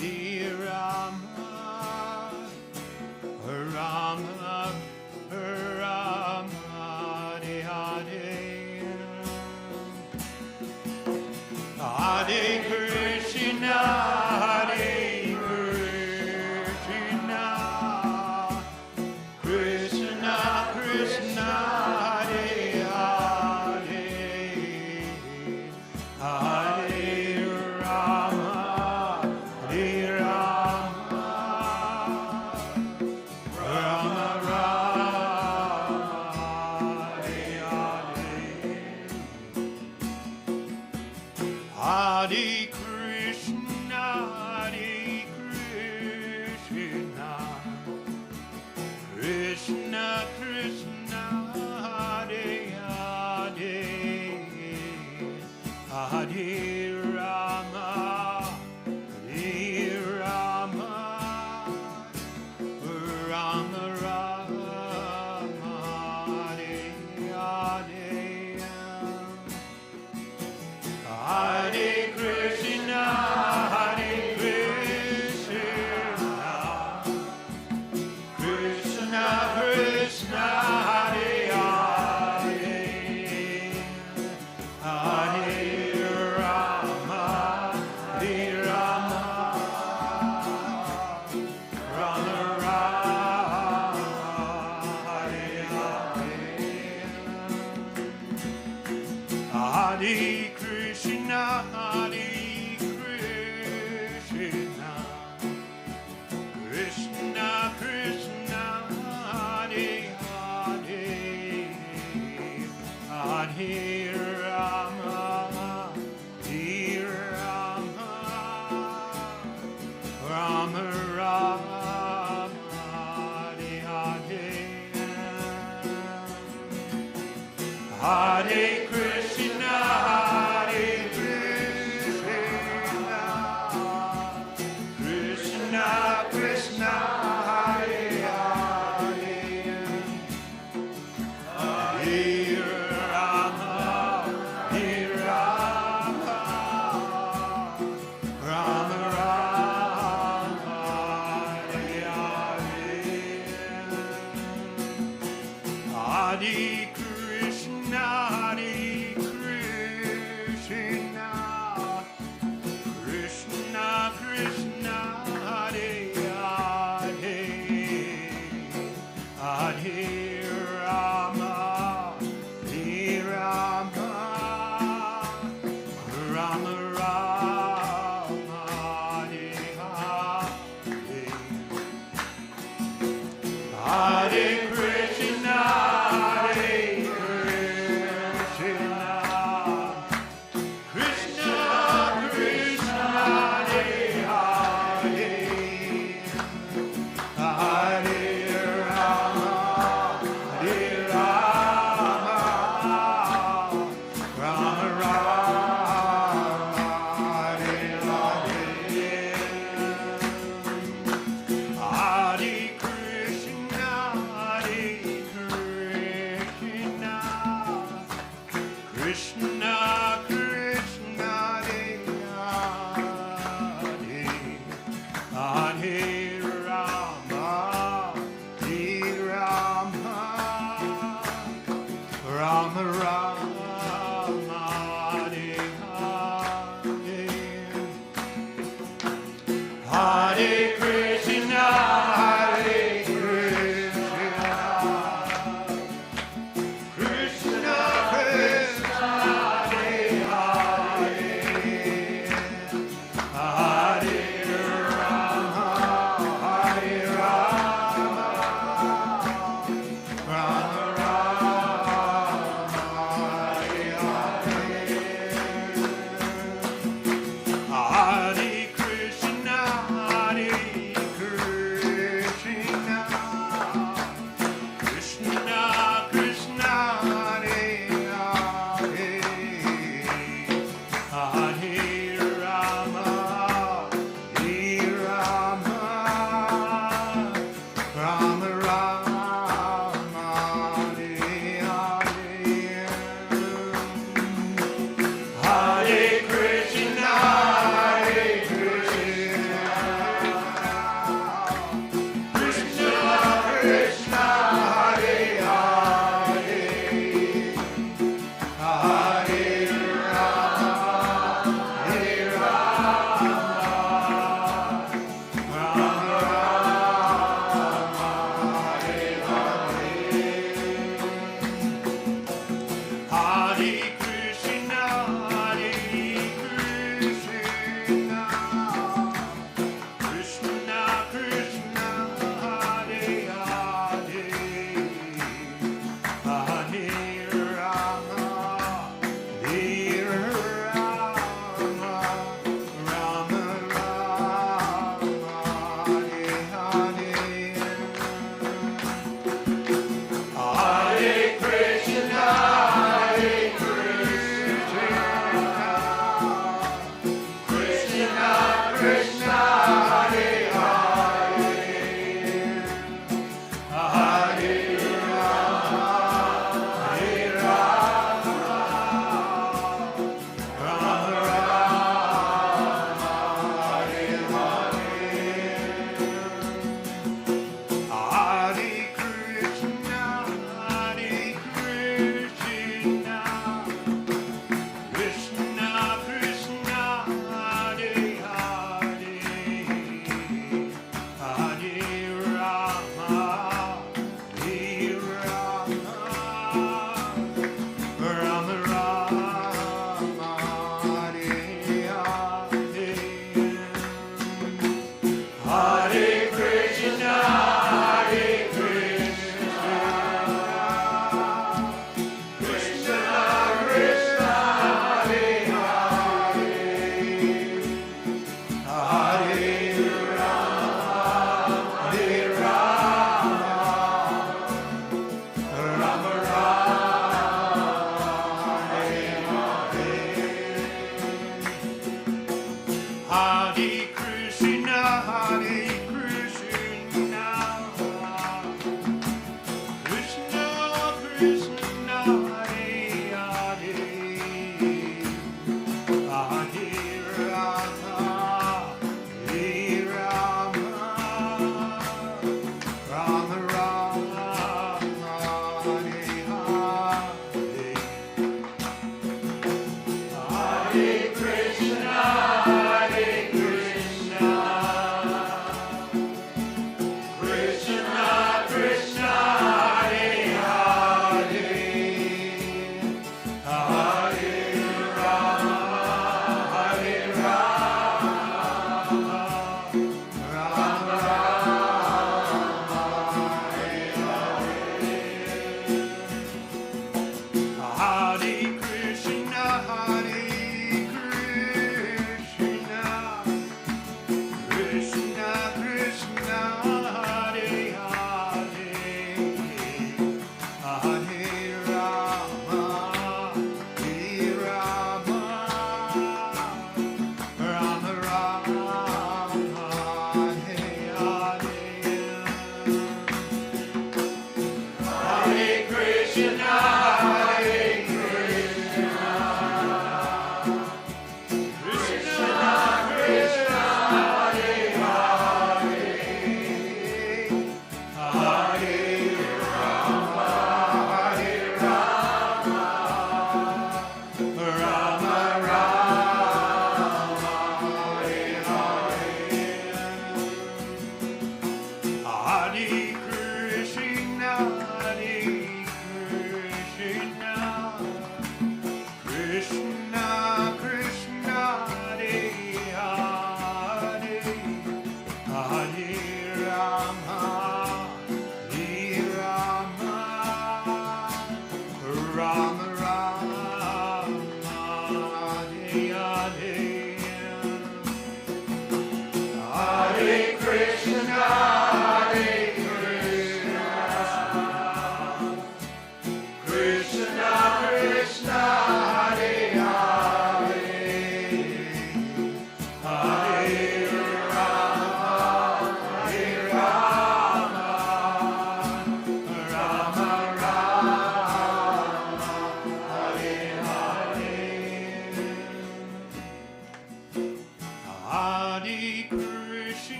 Hare Rama, Rama Rama, Hare Hare. Hare Krishna.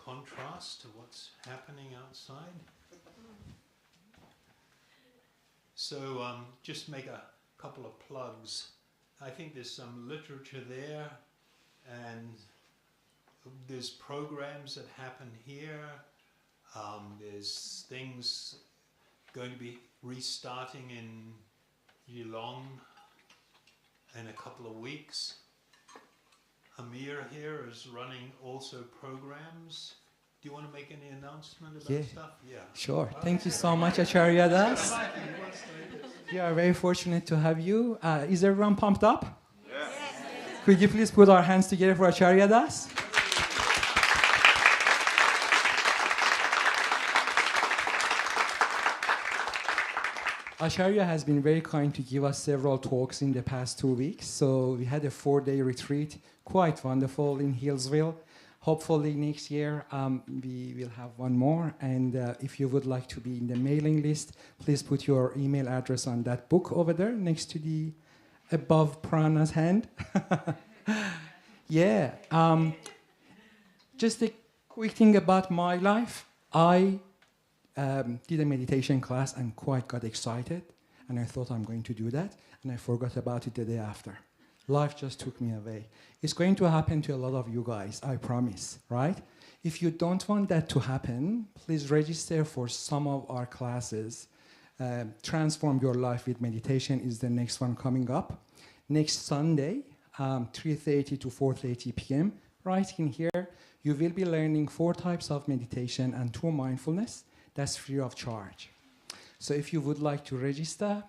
Contrast to what's happening outside. So just make a couple of plugs. I think there's some literature there, and there's programs that happen here. There's things going to be restarting in Geelong in a couple of weeks. Amir here is running also programs. Do you want to make any announcement about stuff? Yeah. Sure. Thank you so much, Acharya Das. We are very fortunate to have you. Is everyone pumped up? Yes. Could you please put our hands together for Acharya Das? Acharya has been very kind to give us several talks in the past 2 weeks. So we had a 4-day retreat, quite wonderful in Hillsville. Hopefully next year we will have one more. And if you would like to be in the mailing list, please put your email address on that book over there next to the above Prana's hand. Yeah. Just a quick thing about my life. I did a meditation class and quite got excited. And I thought I'm going to do that. And I forgot about it the day after. Life just took me away. It's going to happen to a lot of you guys, I promise, right? If you don't want that to happen, please register for some of our classes. Transform Your Life with Meditation is the next one coming up. Next Sunday, 3:30 to 4:30 p.m., right in here, you will be learning 4 types of meditation and 2 mindfulness. That's free of charge. So if you would like to register,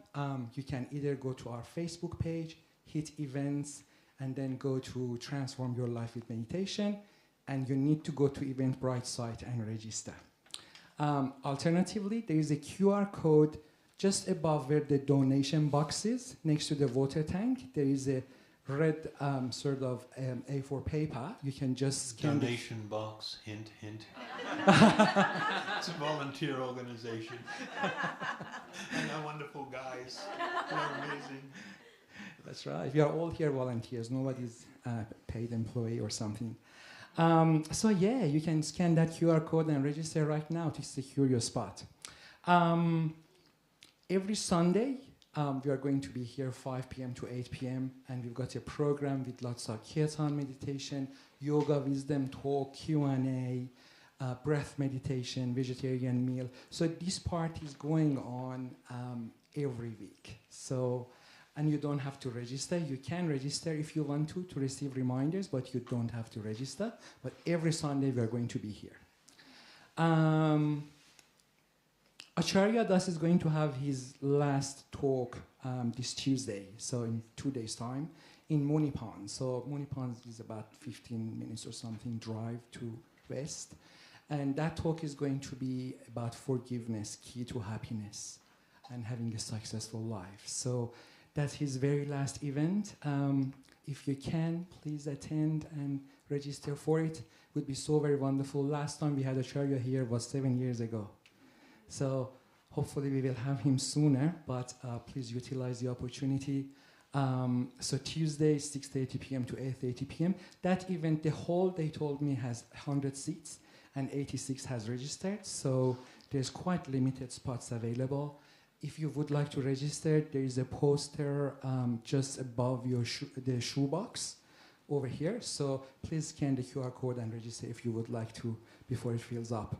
you can either go to our Facebook page, hit events, and then go to Transform Your Life with Meditation, and you need to go to Eventbrite site and register. Alternatively, there is a QR code just above where the donation box is, next to the water tank. There is a red sort of A4 paper. You can just scan donation box, hint, hint. It's a volunteer organization. And they're wonderful guys. They're amazing. That's right. We are all here volunteers. Nobody's paid employee or something. So yeah, you can scan that QR code and register right now to secure your spot. Every Sunday, we are going to be here 5 p.m. to 8 p.m. And we've got a program with lots of kirtan meditation, yoga, wisdom talk, Q&A, breath meditation, vegetarian meal. So this part is going on every week. So. And you don't have to register. You can register if you want to receive reminders, but you don't have to register. But every Sunday we are going to be here. Acharya Das is going to have his last talk this Tuesday, so in 2 days' time, in Monipan. So Monipan is about 15 minutes or something drive to west. And that talk is going to be about forgiveness, key to happiness, and having a successful life. So that's his very last event. If you can, please attend and register for it. It would be so very wonderful. Last time we had Acharya here was 7 years ago. So hopefully we will have him sooner, but please utilize the opportunity. So Tuesday, 6:30 p.m. to 8:30 p.m. That event, the hall, they told me, has 100 seats, and 86 has registered. So there's quite limited spots available. If you would like to register, there is a poster just above your the shoebox over here. So please scan the QR code and register if you would like to before it fills up.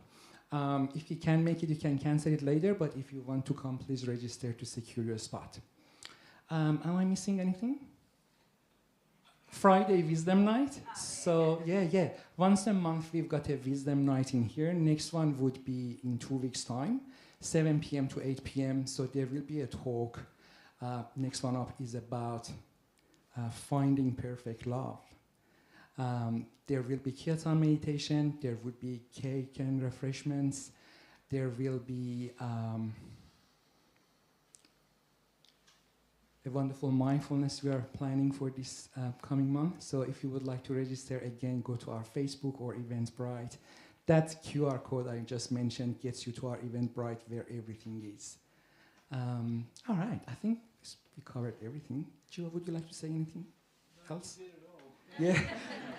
If you can make it, you can cancel it later, but if you want to come, please register to secure your spot. Am I missing anything? Friday, Wisdom Night. So, yeah. Once a month, we've got a Wisdom Night in here. Next one would be in 2 weeks' time, 7 p.m. to 8 p.m. So there will be a talk. Next one up is about finding perfect love. There will be kirtan meditation. There would be cake and refreshments. There will be a wonderful mindfulness we are planning for this coming month. So if you would like to register, again, go to our Facebook or Eventbrite. That QR code I just mentioned gets you to our Eventbrite where everything is. All right, I think we covered everything. Jill, would you like to say anything else? Yeah,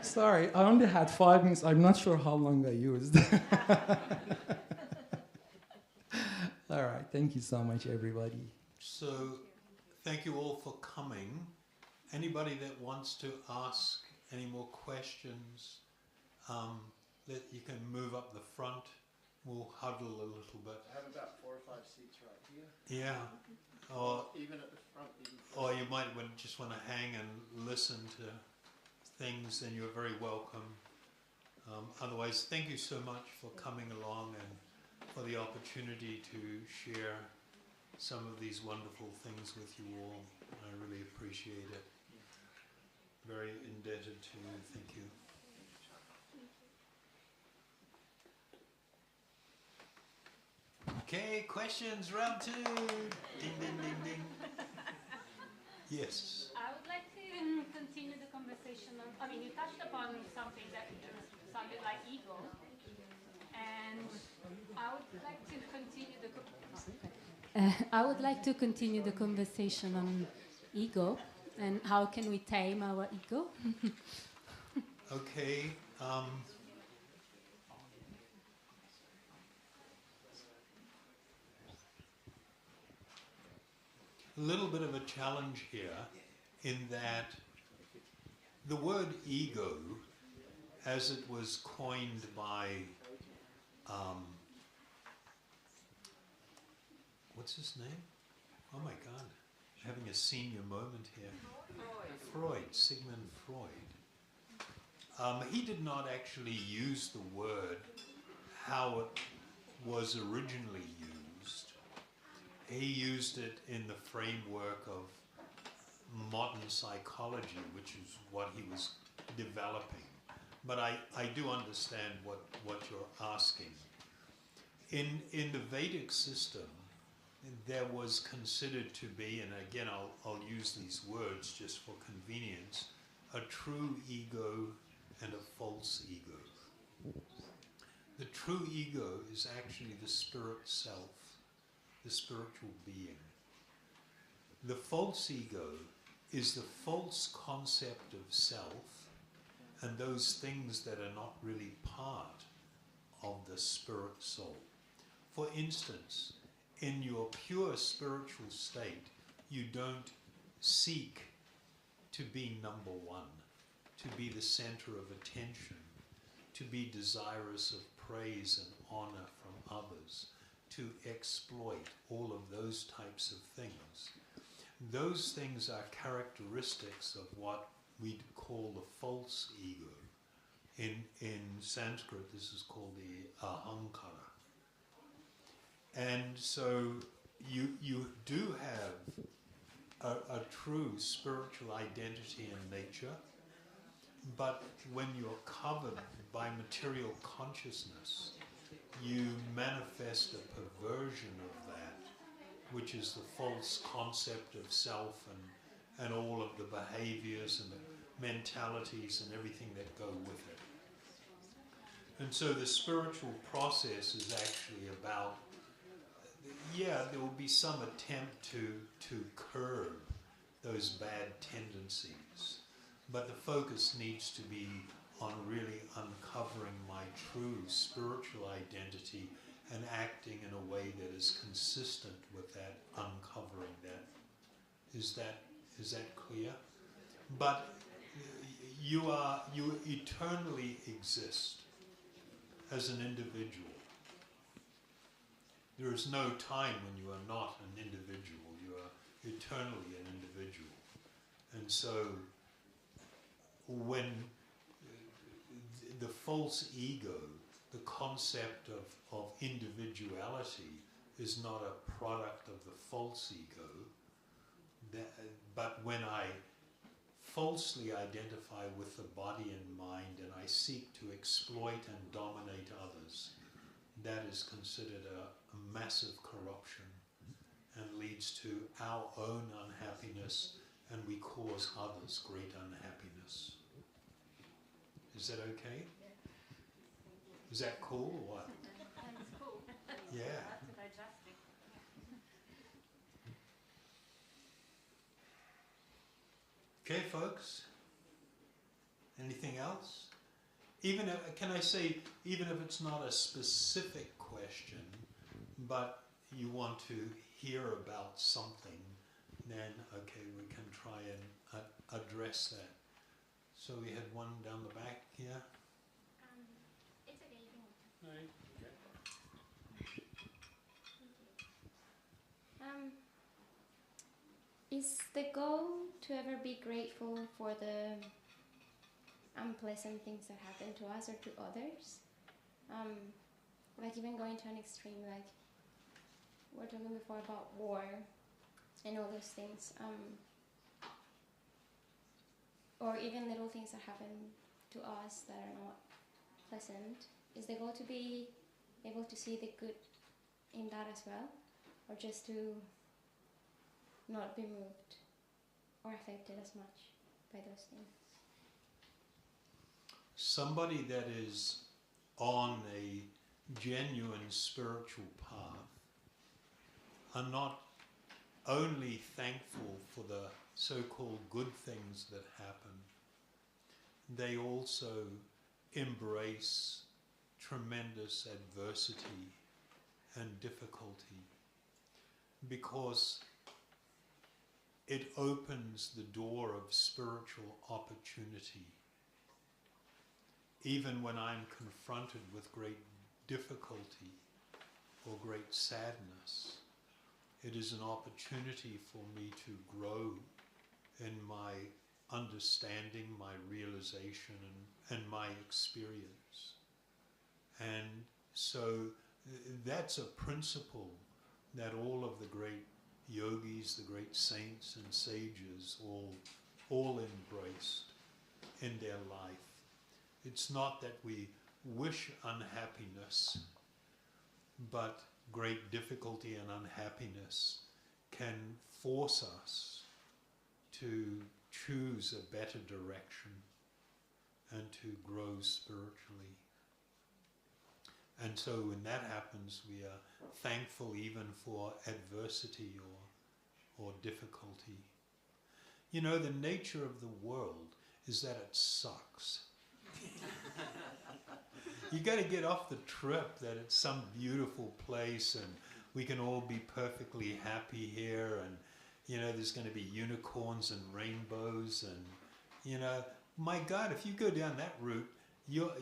sorry, I only had 5 minutes. I'm not sure how long I used. All right, thank you so much, everybody. So, thank you all for coming. Anybody that wants to ask any more questions, that you can move up the front. We'll huddle a little bit. I have about 4 or 5 seats right here. Yeah. Or even at the front. Or you might just want to hang and listen to things, then you're very welcome. Otherwise, thank you so much for coming along and for the opportunity to share some of these wonderful things with you all. I really appreciate it. Very indebted to you. Thank you. Okay, questions, round 2. Ding, ding, ding, ding. Yes. I would like to continue the conversation on, I mean, you touched upon something that sounded like ego, and I would like to continue the conversation on ego and how can we tame our ego. Okay. A little bit of a challenge here in that the word ego, as it was coined by, what's his name? Oh my God, having a senior moment here. Freud, Sigmund Freud. He did not actually use the word how it was originally used. He used it in the framework of modern psychology, which is what he was developing. But I do understand what you're asking. In the Vedic system, there was considered to be, and again I'll use these words just for convenience, a true ego and a false ego. The true ego is actually the spirit self, the spiritual being. The false ego is the false concept of self and those things that are not really part of the spirit soul. For instance, in your pure spiritual state, you don't seek to be number one, to be the center of attention, to be desirous of praise and honor from others, to exploit all of those types of things. Those things are characteristics of what we call the false ego. In Sanskrit, this is called the ahankara. And so you do have a true spiritual identity in nature, but when you're covered by material consciousness, you manifest a perversion of that, which is the false concept of self and all of the behaviors and the mentalities and everything that go with it. And so the spiritual process is actually about, yeah, there will be some attempt to curb those bad tendencies, but the focus needs to be on really uncovering my true spiritual identity and acting in a way that is consistent with that, uncovering that. Is that clear? But you eternally exist as an individual. There is no time when you are not an individual. You are eternally an individual. And so when the false ego, the concept of individuality, is not a product of the false ego, but when I falsely identify with the body and mind and I seek to exploit and dominate others, that is considered a massive corruption and leads to our own unhappiness, and we cause others great unhappiness. Is that okay? Is that cool or what? That's cool. Yeah. That's digesting. Okay, folks. Anything else? Even if, can I say, even if it's not a specific question, but you want to hear about something, then okay, we can try and address that. So we had one down the back here. It's okay, you can. No, okay. Is the goal to ever be grateful for the unpleasant things that happen to us or to others? Like even going to an extreme, like we were talking before about war and all those things. Or even little things that happen to us that are not pleasant. Is the goal to be able to see the good in that as well? Or just to not be moved or affected as much by those things? Somebody that is on a genuine spiritual path are not only thankful for the so-called good things that happen, they also embrace tremendous adversity and difficulty, because it opens the door of spiritual opportunity. Even when I'm confronted with great difficulty or great sadness, it is an opportunity for me to grow in my understanding, my realization, and my experience. And so that's a principle that all of the great yogis, the great saints and sages all embraced in their life. It's not that we wish unhappiness, but great difficulty and unhappiness can force us to choose a better direction and to grow spiritually. And so when that happens, we are thankful even for adversity or difficulty. You know, the nature of the world is that it sucks. You got to get off the trip that it's some beautiful place and we can all be perfectly happy here, and you know there's going to be unicorns and rainbows, and you know, my God, if you go down that route, you're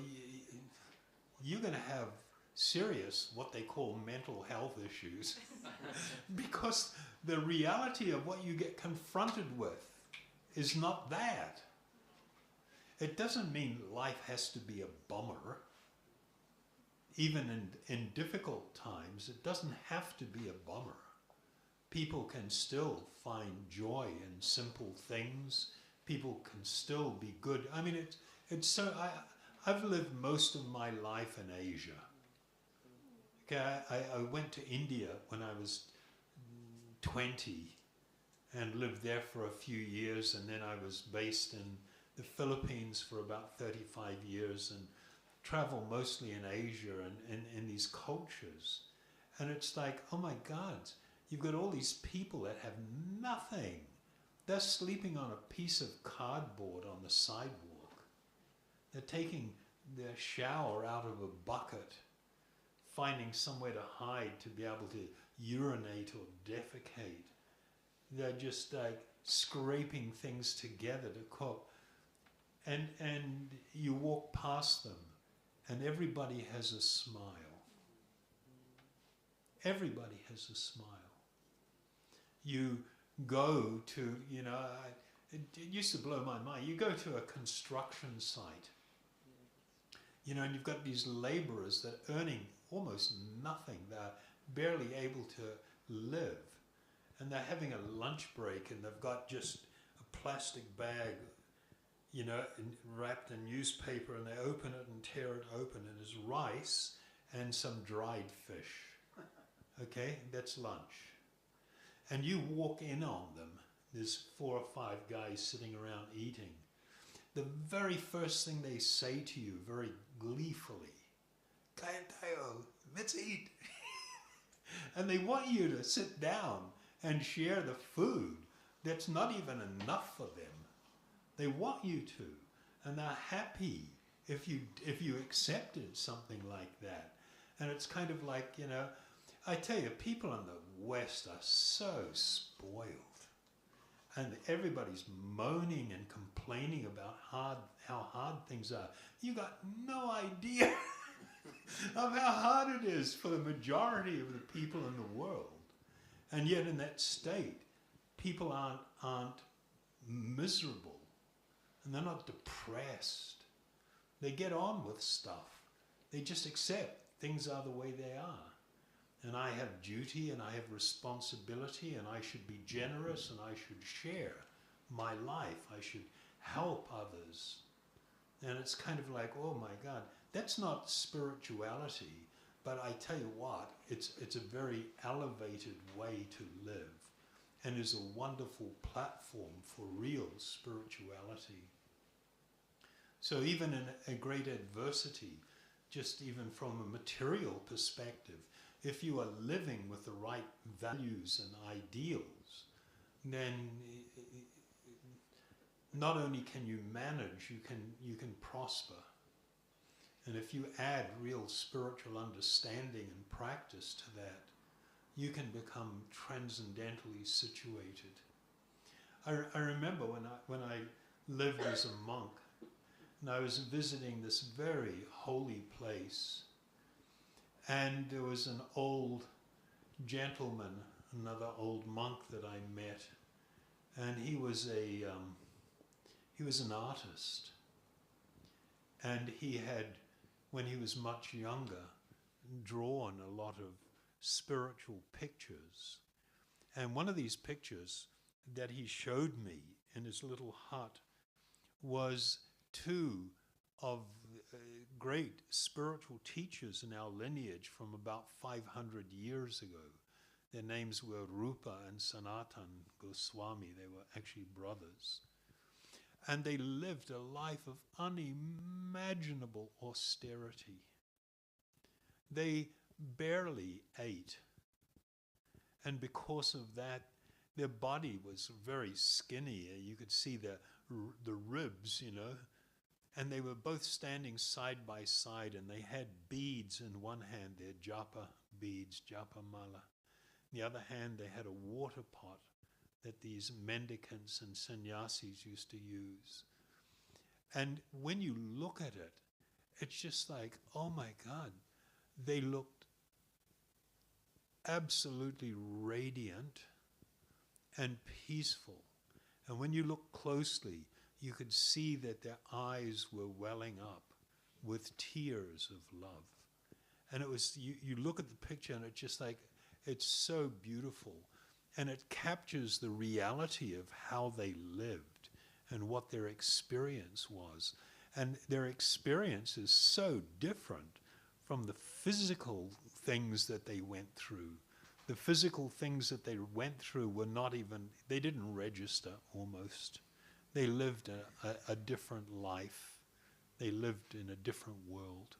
going to have serious, what they call mental health issues, because the reality of what you get confronted with is not that. It doesn't mean life has to be a bummer. even in difficult times, it doesn't have to be a bummer. People can still find joy in simple things. People can still be good. I mean, it's so. I've lived most of my life in Asia. Okay, I went to India when I was 20 and lived there for a few years, and then I was based in the Philippines for about 35 years and travel mostly in Asia and in these cultures. And it's like, oh my God, you've got all these people that have nothing. They're sleeping on a piece of cardboard on the sidewalk. They're taking their shower out of a bucket, finding somewhere to hide to be able to urinate or defecate. They're just like scraping things together to cook. And you walk past them and everybody has a smile. Everybody has a smile. You go to, you know, it used to blow my mind. You go to a construction site, you know, and you've got these laborers that are earning almost nothing. They're barely able to live. And they're having a lunch break and they've got just a plastic bag, you know, wrapped in newspaper, and they open it and tear it open, and there's rice and some dried fish. Okay, that's lunch. And you walk in on them, there's 4 or 5 guys sitting around eating. The very first thing they say to you, very gleefully, "Kaya tayo, let's eat." And they want you to sit down and share the food that's not even enough for them. They want you to, and they're happy if you accepted something like that. And it's kind of like, you know, I tell you, people in the West are so spoiled, and everybody's moaning and complaining about how hard things are. You got no idea of how hard it is for the majority of the people in the world. And yet in that state, people aren't miserable, and they're not depressed. They get on with stuff. They just accept things are the way they are. And I have duty and I have responsibility, and I should be generous and I should share my life. I should help others. And it's kind of like, oh my God, that's not spirituality. But I tell you what, it's a very elevated way to live, and is a wonderful platform for real spirituality. So even in a great adversity, just even from a material perspective, if you are living with the right values and ideals, then not only can you manage, you can prosper. And if you add real spiritual understanding and practice to that, you can become transcendentally situated. I remember when I lived as a monk, and I was visiting this very holy place, and there was an old gentleman, another old monk that I met, and he was an artist, and he had, when he was much younger, drawn a lot of spiritual pictures. And one of these pictures that he showed me in his little hut was 2 of great spiritual teachers in our lineage from about 500 years ago. Their names were Rupa and Sanatan Goswami. They were actually brothers. And they lived a life of unimaginable austerity. They barely ate. And because of that, their body was very skinny. You could see the ribs, you know. And they were both standing side by side, and they had beads in one hand, their japa beads, japa mala. In the other hand, they had a water pot that these mendicants and sannyasis used to use. And when you look at it, it's just like, oh my God, they looked absolutely radiant and peaceful. And when you look closely, you could see that their eyes were welling up with tears of love. And it was, you look at the picture and it's just like, it's so beautiful. And it captures the reality of how they lived and what their experience was. And their experience is so different from the physical things that they went through. The physical things that they went through were not even, they didn't register almost. They lived a different life. They lived in a different world.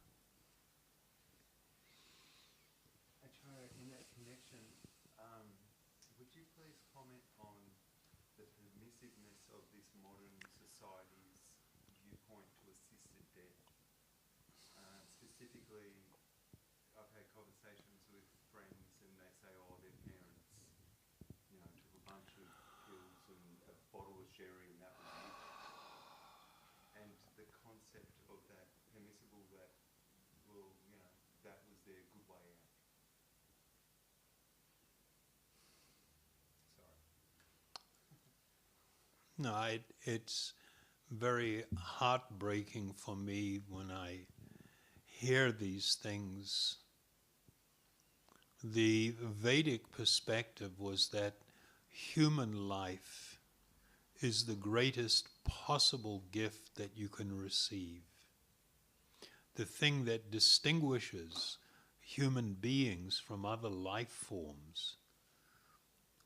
Acharya, in that connection, would you please comment on the permissiveness of this modern society's viewpoint to assisted death? Specifically, I've had conversations with friends and they say, oh, their parents, you know, took a bunch of pills and a bottle of sherry and that was it. And the concept of that permissible, that, well, you know, that was their good way out. Sorry. No, it's very heartbreaking for me when I hear these things. The Vedic perspective was that human life is the greatest possible gift that you can receive. The thing that distinguishes human beings from other life forms.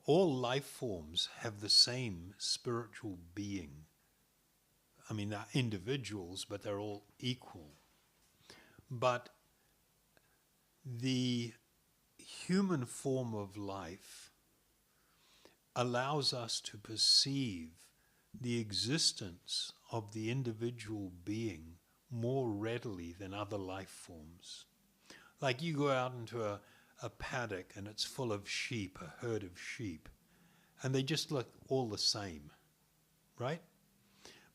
All life forms have the same spiritual being. I mean, they're individuals, but they're all equal. But the human form of life allows us to perceive the existence of the individual being more readily than other life forms. Like you go out into a paddock and it's full of sheep, a herd of sheep, and they just look all the same, right?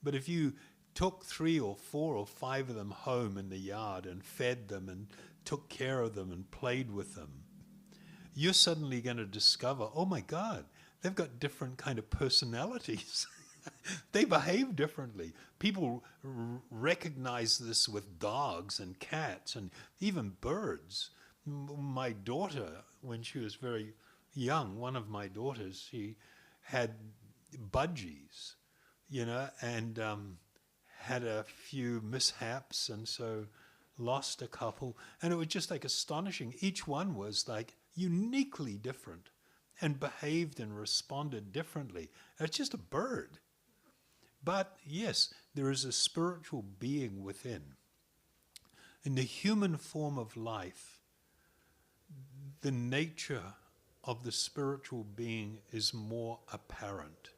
But if you took 3 or 4 or 5 of them home in the yard and fed them and took care of them and played with them, you're suddenly going to discover, oh my God, they've got different kind of personalities. They behave differently. People recognize this with dogs and cats and even birds. My daughter, when she was very young, one of my daughters, she had budgies, you know, and had a few mishaps and so lost a couple. And it was just like astonishing. Each one was like uniquely different and behaved and responded differently. It's just a bird. But yes, there is a spiritual being within. In the human form of life, the nature of the spiritual being is more apparent.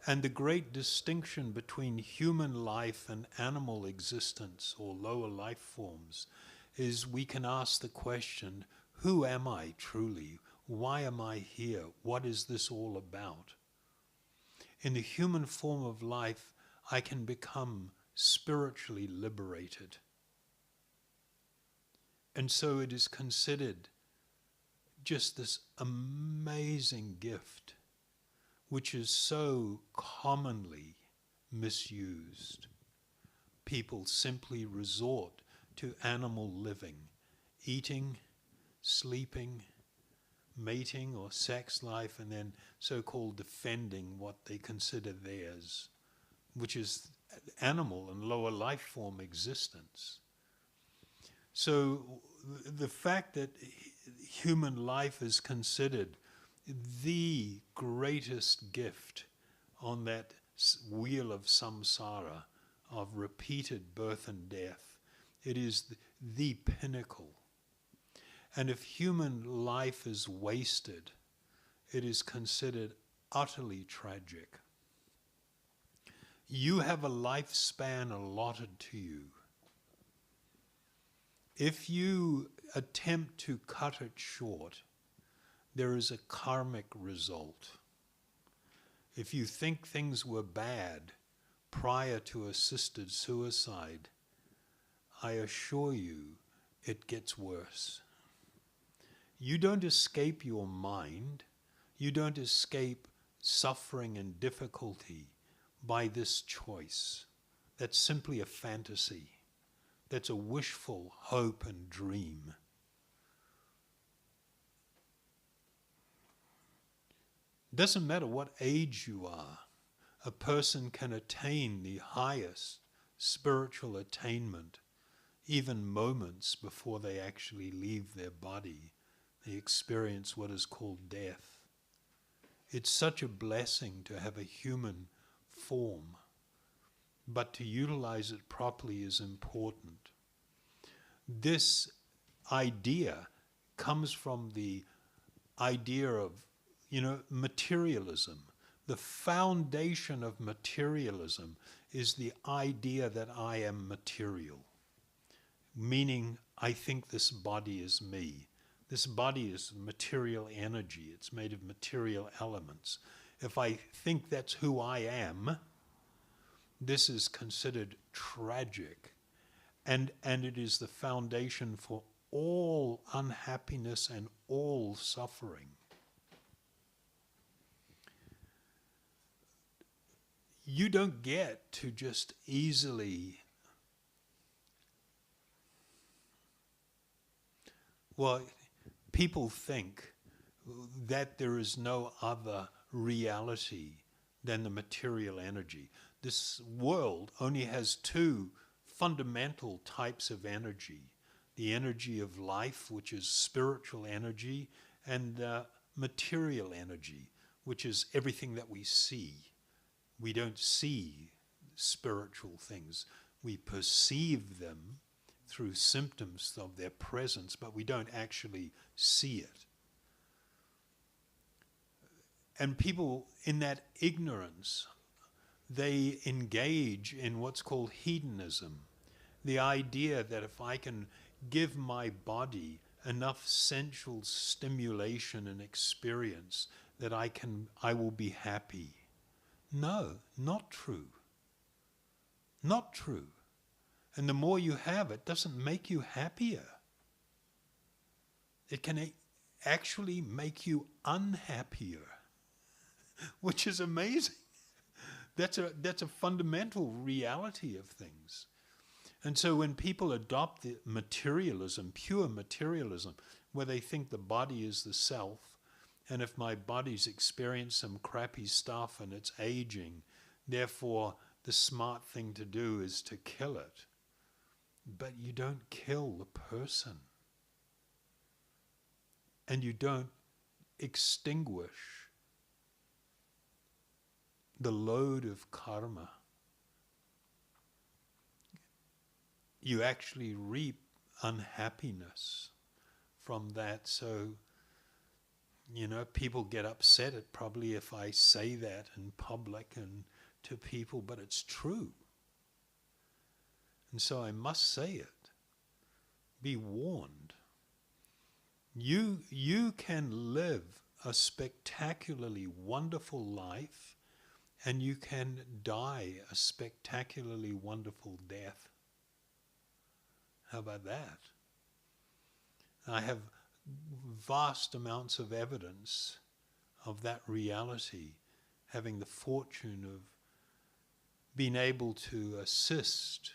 And the great distinction between human life and animal existence or lower life forms is we can ask the question, who am I truly? Why am I here? What is this all about? In the human form of life, I can become spiritually liberated. And so it is considered just this amazing gift, which is so commonly misused. People simply resort to animal living, eating, sleeping, mating or sex life, and then so-called defending what they consider theirs, which is animal and lower life form existence. So the fact that human life is considered the greatest gift on that wheel of samsara, of repeated birth and death, it is the pinnacle. And if human life is wasted, it is considered utterly tragic. You have a lifespan allotted to you. If you attempt to cut it short, there is a karmic result. If you think things were bad prior to assisted suicide, I assure you it gets worse. You don't escape your mind. You don't escape suffering and difficulty by this choice. That's simply a fantasy. That's a wishful hope and dream. Doesn't matter what age you are, a person can attain the highest spiritual attainment even moments before they actually leave their body. They experience what is called death. It's such a blessing to have a human form, but to utilize it properly is important. This idea comes from the idea of, materialism. The foundation of materialism is the idea that I am material, meaning I think this body is me. This body is material energy. It's made of material elements. If I think that's who I am, this is considered tragic. And it is the foundation for all unhappiness and all suffering. You don't get to just easily, people think that there is no other reality than the material energy. This world only has two fundamental types of energy: the energy of life, which is spiritual energy, and material energy, which is everything that we see. We don't see spiritual things. We perceive them through symptoms of their presence, but we don't actually see it. And people in that ignorance, they engage in what's called hedonism. The idea that if I can give my body enough sensual stimulation and experience that I will be happy. No, not true. Not true. And the more you have, it doesn't make you happier. It can actually make you unhappier, which is amazing. That's a fundamental reality of things. And so when people adopt the materialism, pure materialism, where they think the body is the self, and if my body's experienced some crappy stuff and it's aging, therefore the smart thing to do is to kill it. But you don't kill the person. And you don't extinguish the load of karma. You actually reap unhappiness from that. So, people get upset at probably if I say that in public and to people, but it's true. And so I must say it. Be warned. You can live a spectacularly wonderful life, and you can die a spectacularly wonderful death. How about that? I have vast amounts of evidence of that reality, having the fortune of being able to assist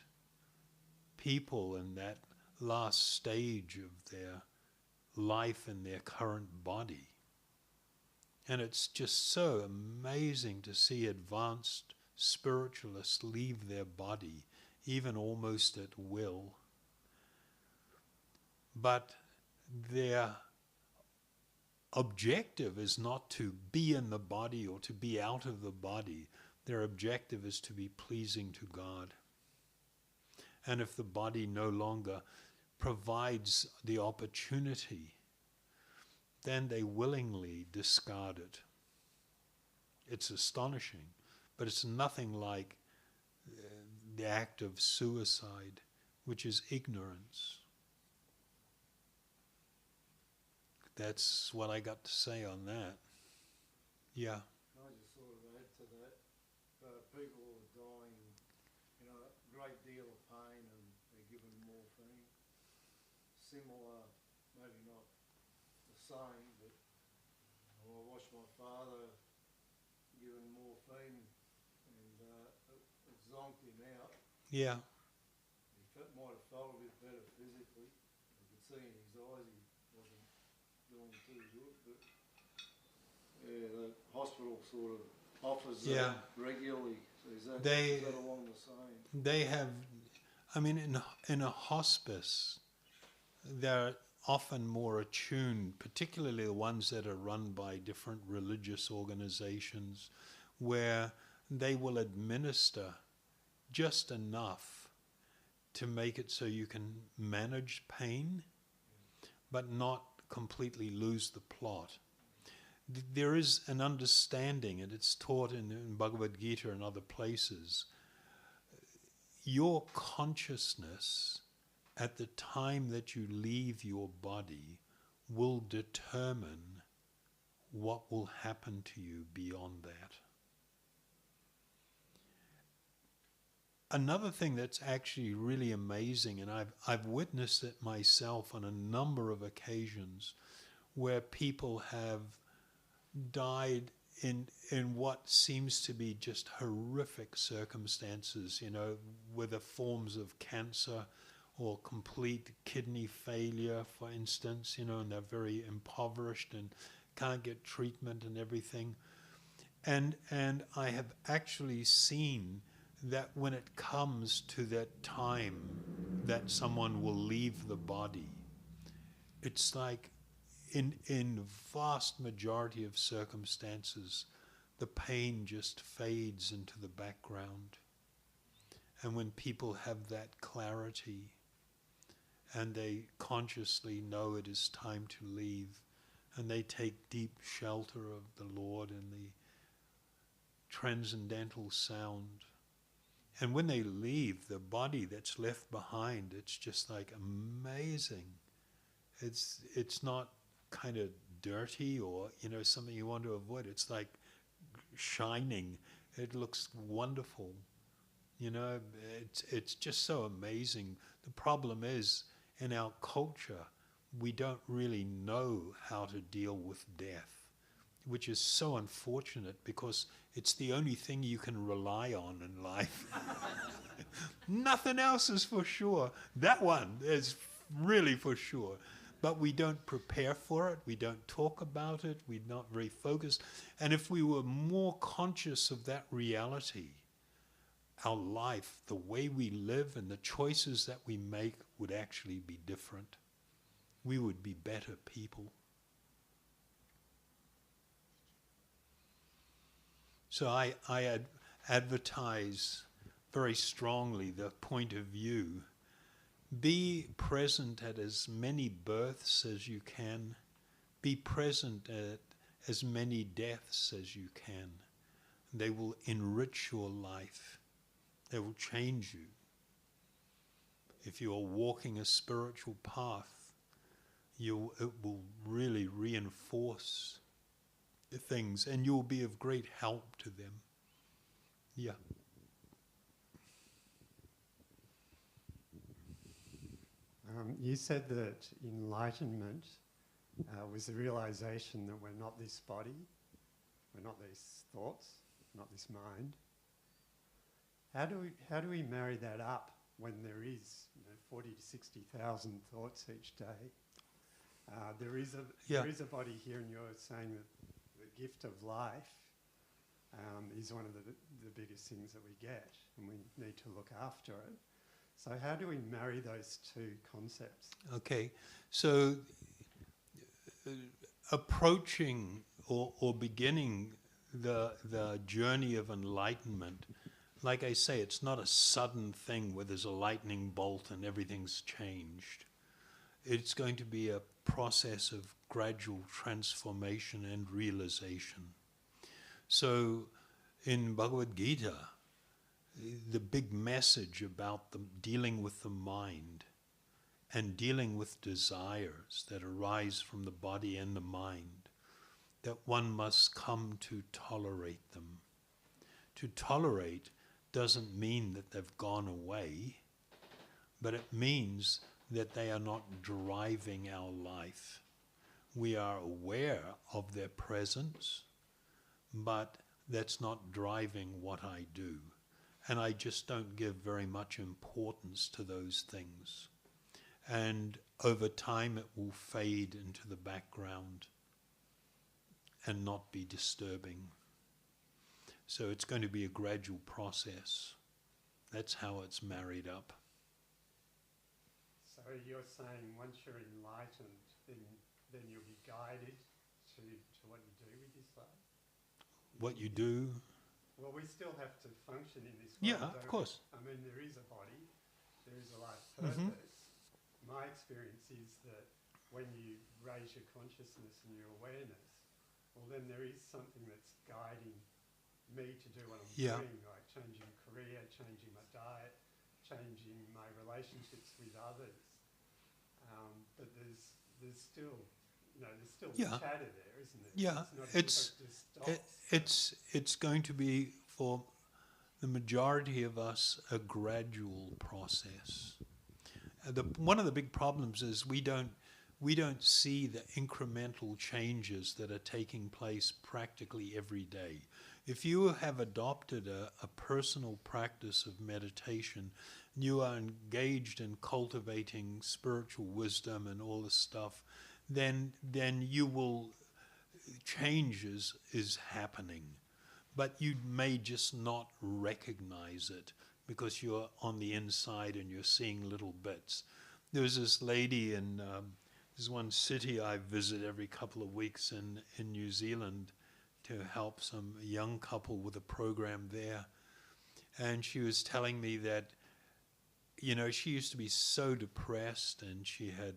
people in that last stage of their life in their current body. And it's just so amazing to see advanced spiritualists leave their body, even almost at will. But their objective is not to be in the body or to be out of the body. Their objective is to be pleasing to God. And if the body no longer provides the opportunity, then they willingly discard it. It's astonishing, but it's nothing like the act of suicide, which is ignorance. That's what I got to say on that. Yeah. I just sort of add to that. People are dying, a great deal of pain, and they're given morphine. Similar, maybe not the same, but I watched my father given morphine, and it zonked him out. Yeah. He might have felt seeing his eyes, he wasn't doing too good, but yeah, the hospital sort of offers Yeah. that regularly. So is that along the same? They have, I mean, in a hospice, they're often more attuned, particularly the ones that are run by different religious organizations, where they will administer just enough to make it so you can manage pain, but not completely lose the plot. There is an understanding, and it's taught in Bhagavad Gita and other places. Your consciousness at the time that you leave your body will determine what will happen to you beyond that. Another thing that's actually really amazing, and I've witnessed it myself on a number of occasions, where people have died in what seems to be just horrific circumstances, you know, whether forms of cancer or complete kidney failure, for instance, you know, and they're very impoverished and can't get treatment and everything. And I have actually seen that when it comes to that time that someone will leave the body, it's like in vast majority of circumstances, the pain just fades into the background. And when people have that clarity and they consciously know it is time to leave, and they take deep shelter of the Lord and the transcendental sound, and when they leave, the body that's left behind, it's just like amazing. It's not kind of dirty or, you know, something you want to avoid. It's like shining. It looks wonderful. You know, it's just so amazing. The problem is, in our culture, we don't really know how to deal with death, which is so unfortunate because it's the only thing you can rely on in life. Nothing else is for sure. That one is really for sure. But we don't prepare for it. We don't talk about it. We're not very focused. And if we were more conscious of that reality, our life, the way we live and the choices that we make would actually be different. We would be better people. So I advertise very strongly the point of view. Be present at as many births as you can. Be present at as many deaths as you can. They will enrich your life. They will change you. If you are walking a spiritual path, it will really reinforce the things, and you'll be of great help to them. Yeah. You said that enlightenment was the realization that we're not this body, we're not these thoughts, not this mind. How do we marry that up when there is 40 to 60,000 thoughts each day? There is a body here, and you're saying that the gift of life is one of the biggest things that we get, and we need to look after it. So how do we marry those two concepts? Okay, so approaching or beginning the journey of enlightenment, like I say, it's not a sudden thing where there's a lightning bolt and everything's changed. It's going to be a process of gradual transformation and realization. So in Bhagavad Gita, the big message about dealing with the mind and dealing with desires that arise from the body and the mind, that one must come to tolerate them. To tolerate doesn't mean that they've gone away, but it means that they are not driving our life. We are aware of their presence, but that's not driving what I do. And I just don't give very much importance to those things. and over time it will fade into the background and not be disturbing. So it's going to be a gradual process. That's how it's married up. So you're saying once you're enlightened, then you'll be guided to what you do with this life? What you do? Well, we still have to function in this world. Yeah, of course. I mean, there is a body, there is a life purpose. My experience is that when you raise your consciousness and your awareness, well, then there is something that's guiding me to do what I'm doing, like changing career, changing my diet, changing my relationships with others. But there's still, there's still chatter there, isn't there? Yeah, it's going to be, for the majority of us, a gradual process. One of the big problems is we don't see the incremental changes that are taking place practically every day. If you have adopted a personal practice of meditation, you are engaged in cultivating spiritual wisdom and all this stuff, then you will, changes is happening. But you may just not recognize it because you're on the inside and you're seeing little bits. There was this lady in there's one city I visit every couple of weeks in New Zealand to help some young couple with a program there. And she was telling me that, she used to be so depressed and she had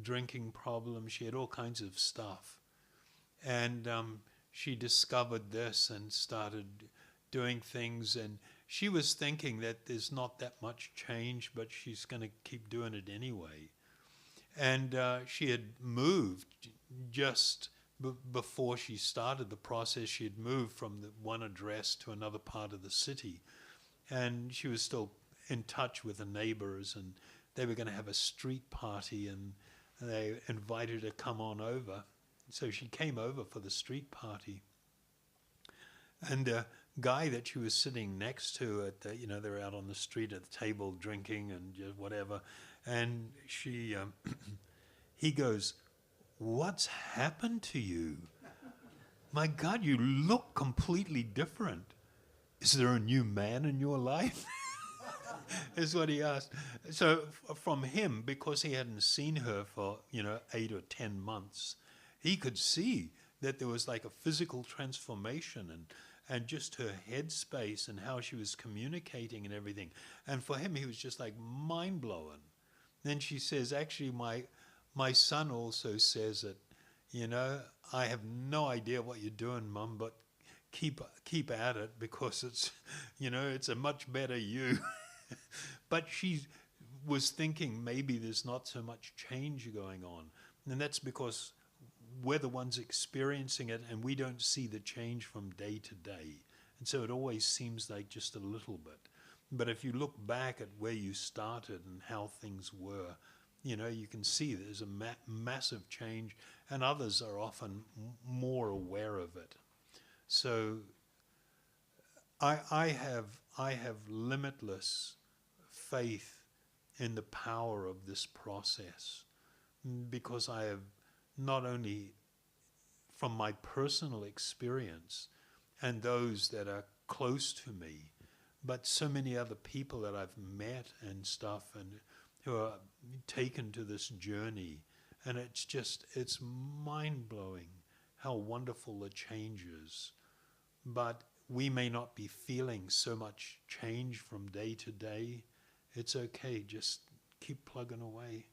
drinking problems, she had all kinds of stuff. And she discovered this and started doing things, and she was thinking that there's not that much change, but she's going to keep doing it anyway. And she had moved just before she started the process. She had moved from the one address to another part of the city, and she was still in touch with the neighbors, and they were going to have a street party, and they invited her to come on over. So she came over for the street party, and the guy that she was sitting next to at the, they're out on the street at the table drinking and just whatever, and she he goes, "What's happened to you? My God, you look completely different. Is there a new man in your life?" Is what he asked. So from him, because he hadn't seen her for 8 or 10 months, he could see that there was like a physical transformation and just her headspace and how she was communicating and everything. And for him, he was just like mind-blowing. Then she says, "Actually, my son also says that, I have no idea what you're doing, Mum, but keep at it, because it's, it's a much better you." But she was thinking maybe there's not so much change going on. And that's because we're the ones experiencing it, and we don't see the change from day to day. And so it always seems like just a little bit. But if you look back at where you started and how things were, you can see there's a massive change, and others are often more aware of it. So I have limitless faith in the power of this process, because I have, not only from my personal experience and those that are close to me, but so many other people that I've met and stuff, and who are taken to this journey. And it's mind-blowing how wonderful the change is. But we may not be feeling so much change from day to day. It's okay, just keep plugging away.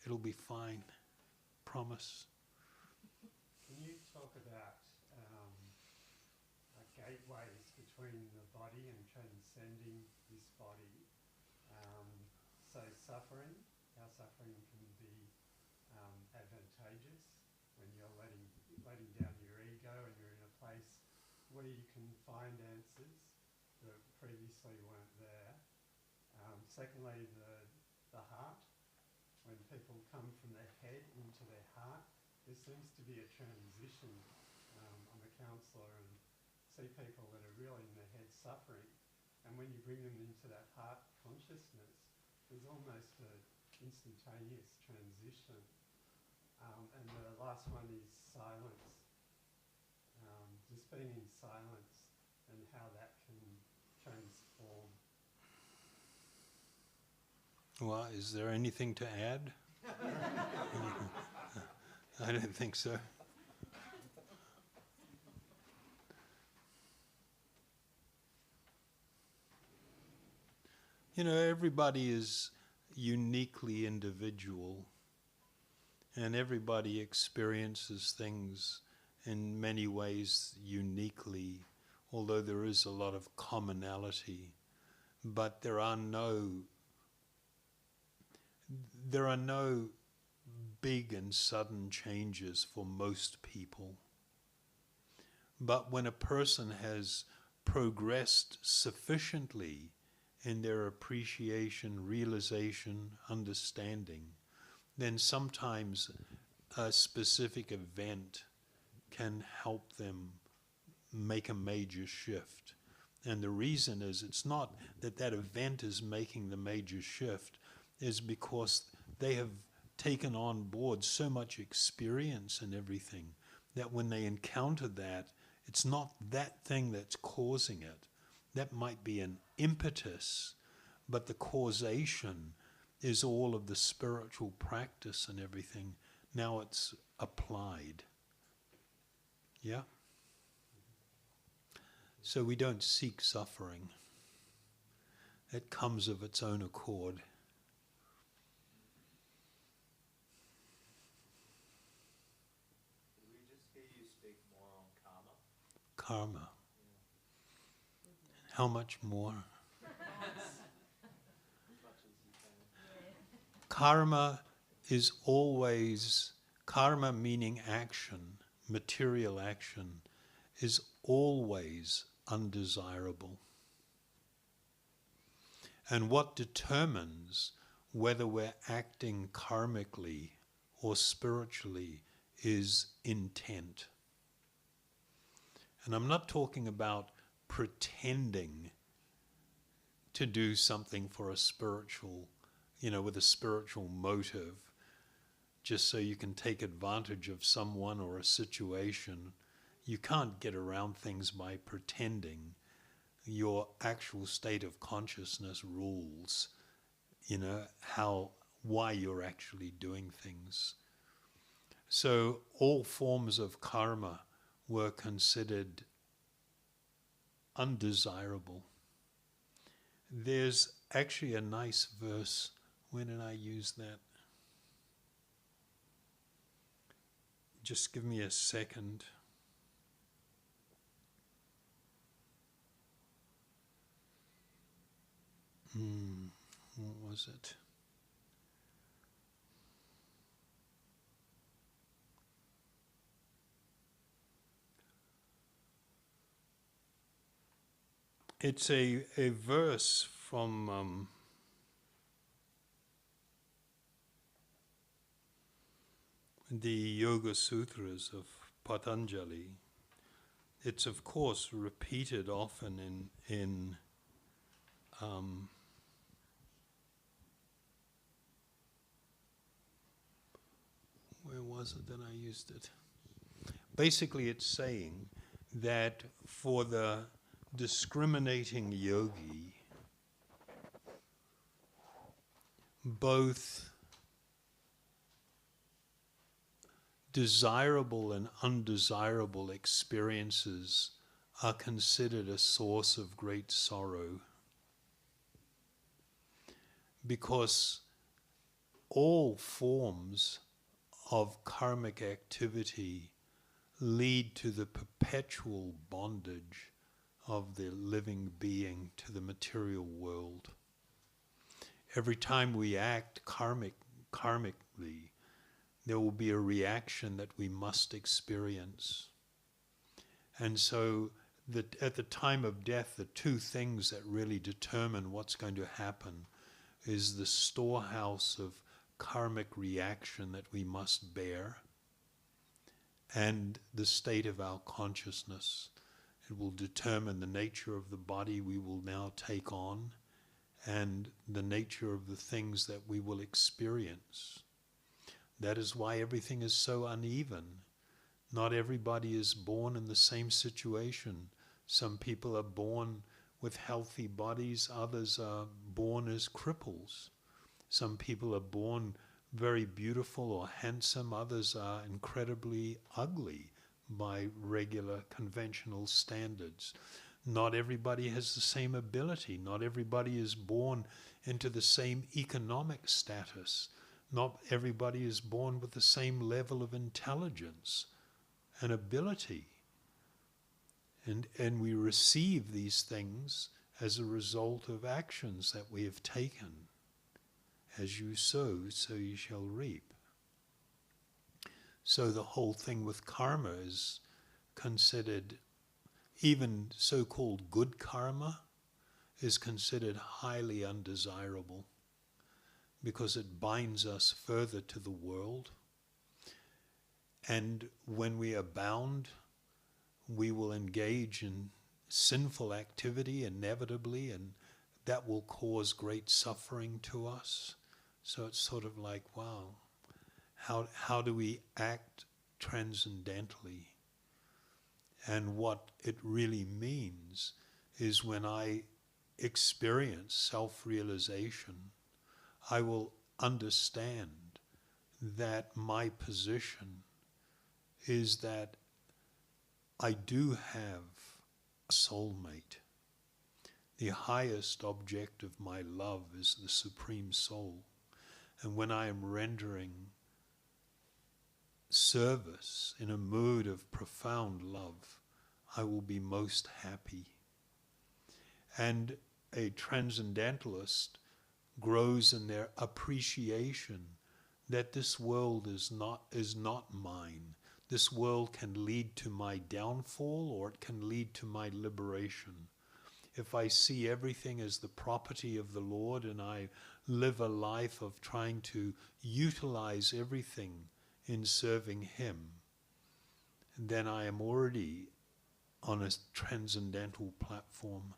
It'll be fine. Promise. Can you talk about gateways between the body and transcending this body? So suffering, how suffering can be advantageous when you're letting down your ego and you're in a place where you can find answers that previously weren't there. Secondly, the heart. When people come from their head into their heart, there seems to be a transition. I'm a counsellor and see people that are really in their head suffering, and when you bring them into that heart consciousness, there's almost a instantaneous transition. And the last one is silence. Just being in silence and how that can transform. Well, is there anything to add? I don't think so. You know, everybody is uniquely individual, and everybody experiences things in many ways uniquely, although there is a lot of commonality. But there are no big and sudden changes for most people. But when a person has progressed sufficiently in their appreciation, realization, understanding, then sometimes a specific event can help them make a major shift. And the reason is, it's not that that event is making the major shift, is because they have taken on board so much experience and everything that when they encounter that, it's not that thing that's causing it. That might be an impetus, but the causation is all of the spiritual practice and everything. Now it's applied. Yeah? So we don't seek suffering. It comes of its own accord. Did we just hear you speak more on karma? Karma. How much more? Karma is always, karma meaning action, material action, is always undesirable. And what determines whether we're acting karmically or spiritually is intent. And I'm not talking about pretending to do something for a spiritual, with a spiritual motive, just so you can take advantage of someone or a situation. You can't get around things by pretending. Your actual state of consciousness rules, why you're actually doing things. So all forms of karma were considered undesirable. There's actually a nice verse. When did I use that? Just give me a second. What was it? It's a verse from the Yoga Sutras of Patanjali. It's of course repeated often in where was it that I used it? Basically it's saying that for the discriminating yogi, both desirable and undesirable experiences are considered a source of great sorrow, because all forms of karmic activity lead to the perpetual bondage of the living being to the material world. Every time we act karmically, there will be a reaction that we must experience. And so at the time of death, the two things that really determine what's going to happen is the storehouse of karmic reaction that we must bear and the state of our consciousness. It will determine the nature of the body we will now take on and the nature of the things that we will experience. That is why everything is so uneven. Not everybody is born in the same situation. Some people are born with healthy bodies, others are born as cripples. Some people are born very beautiful or handsome, others are incredibly ugly by regular conventional standards. Not everybody has the same ability. Not everybody is born into the same economic status. Not everybody is born with the same level of intelligence and ability. And we receive these things as a result of actions that we have taken. As you sow, so you shall reap. So the whole thing with karma is considered, even so-called good karma, is considered highly undesirable because it binds us further to the world. And when we are bound, we will engage in sinful activity inevitably, and that will cause great suffering to us. So it's sort of like, wow, how do we act transcendentally? And what it really means is when I experience self-realization, I will understand that my position is that I do have a soulmate. The highest object of my love is the Supreme Soul. And when I am rendering service in a mood of profound love, I will be most happy. And a transcendentalist grows in their appreciation that this world is not mine. This world can lead to my downfall or it can lead to my liberation. If I see everything as the property of the Lord and I live a life of trying to utilize everything in serving Him, then I am already on a transcendental platform.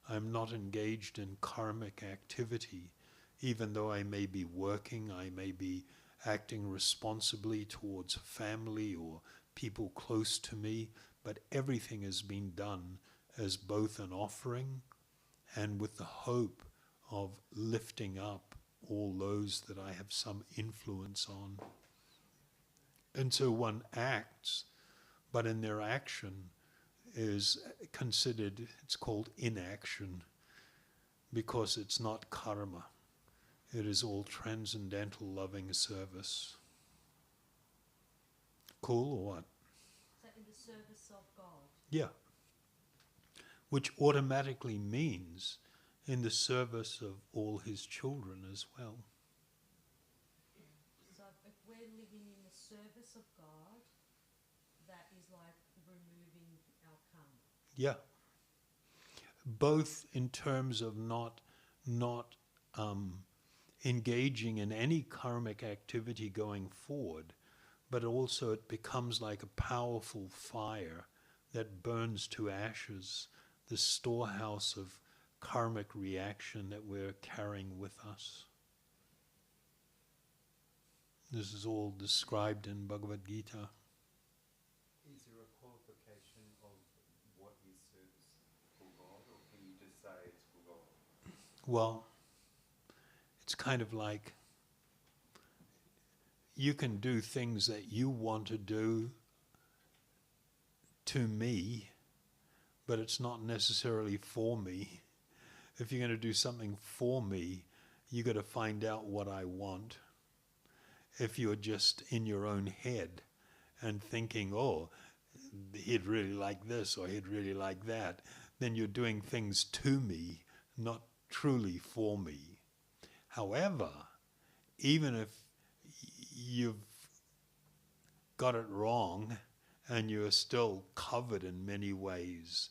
I'm not engaged in karmic activity, even though I may be working, I may be acting responsibly towards family or people close to me, but everything has been done as both an offering and with the hope of lifting up all those that I have some influence on. And so one acts, but in their action is considered, it's called inaction, because it's not karma. It is all transcendental loving service. Cool or what? So in the service of God? Yeah. Which automatically means in the service of all His children as well. So if we're living in the service of God, that is like removing our karma. Yeah. Both in terms of not engaging in any karmic activity going forward, but also it becomes like a powerful fire that burns to ashes the storehouse of karmic reaction that we're carrying with us. This is all described in Bhagavad Gita. Is there a qualification of what is service for God, or can you just say it's for God? Well, it's kind of like you can do things that you want to do to me, but it's not necessarily for me. If you're going to do something for me, you got to find out what I want. If you're just in your own head and thinking, oh, he'd really like this or he'd really like that, then you're doing things to me, not truly for me. However, even if you've got it wrong and you're still covered in many ways,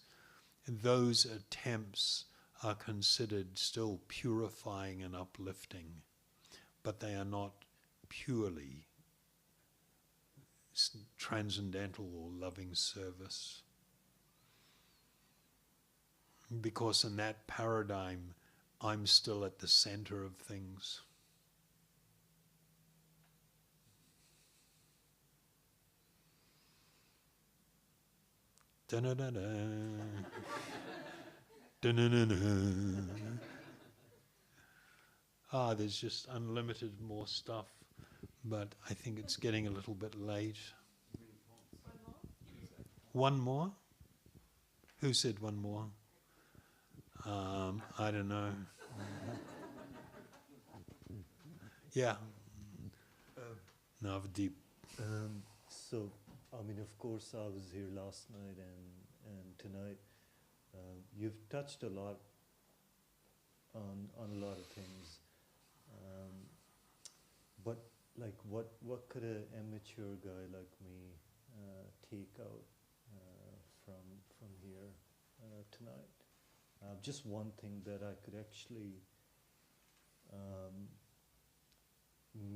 those attempts are considered still purifying and uplifting, but they are not purely transcendental or loving service. Because in that paradigm, I'm still at the center of things. Da-da-da-da. Da-na-na-na. There's just unlimited more stuff, but I think it's getting a little bit late. One more? Who said one more? I don't know. Yeah. Navdeep. So, I mean, of course, I was here last night and tonight. You've touched a lot on a lot of things. But like, what could an immature guy like me take out from here tonight? Just one thing that I could actually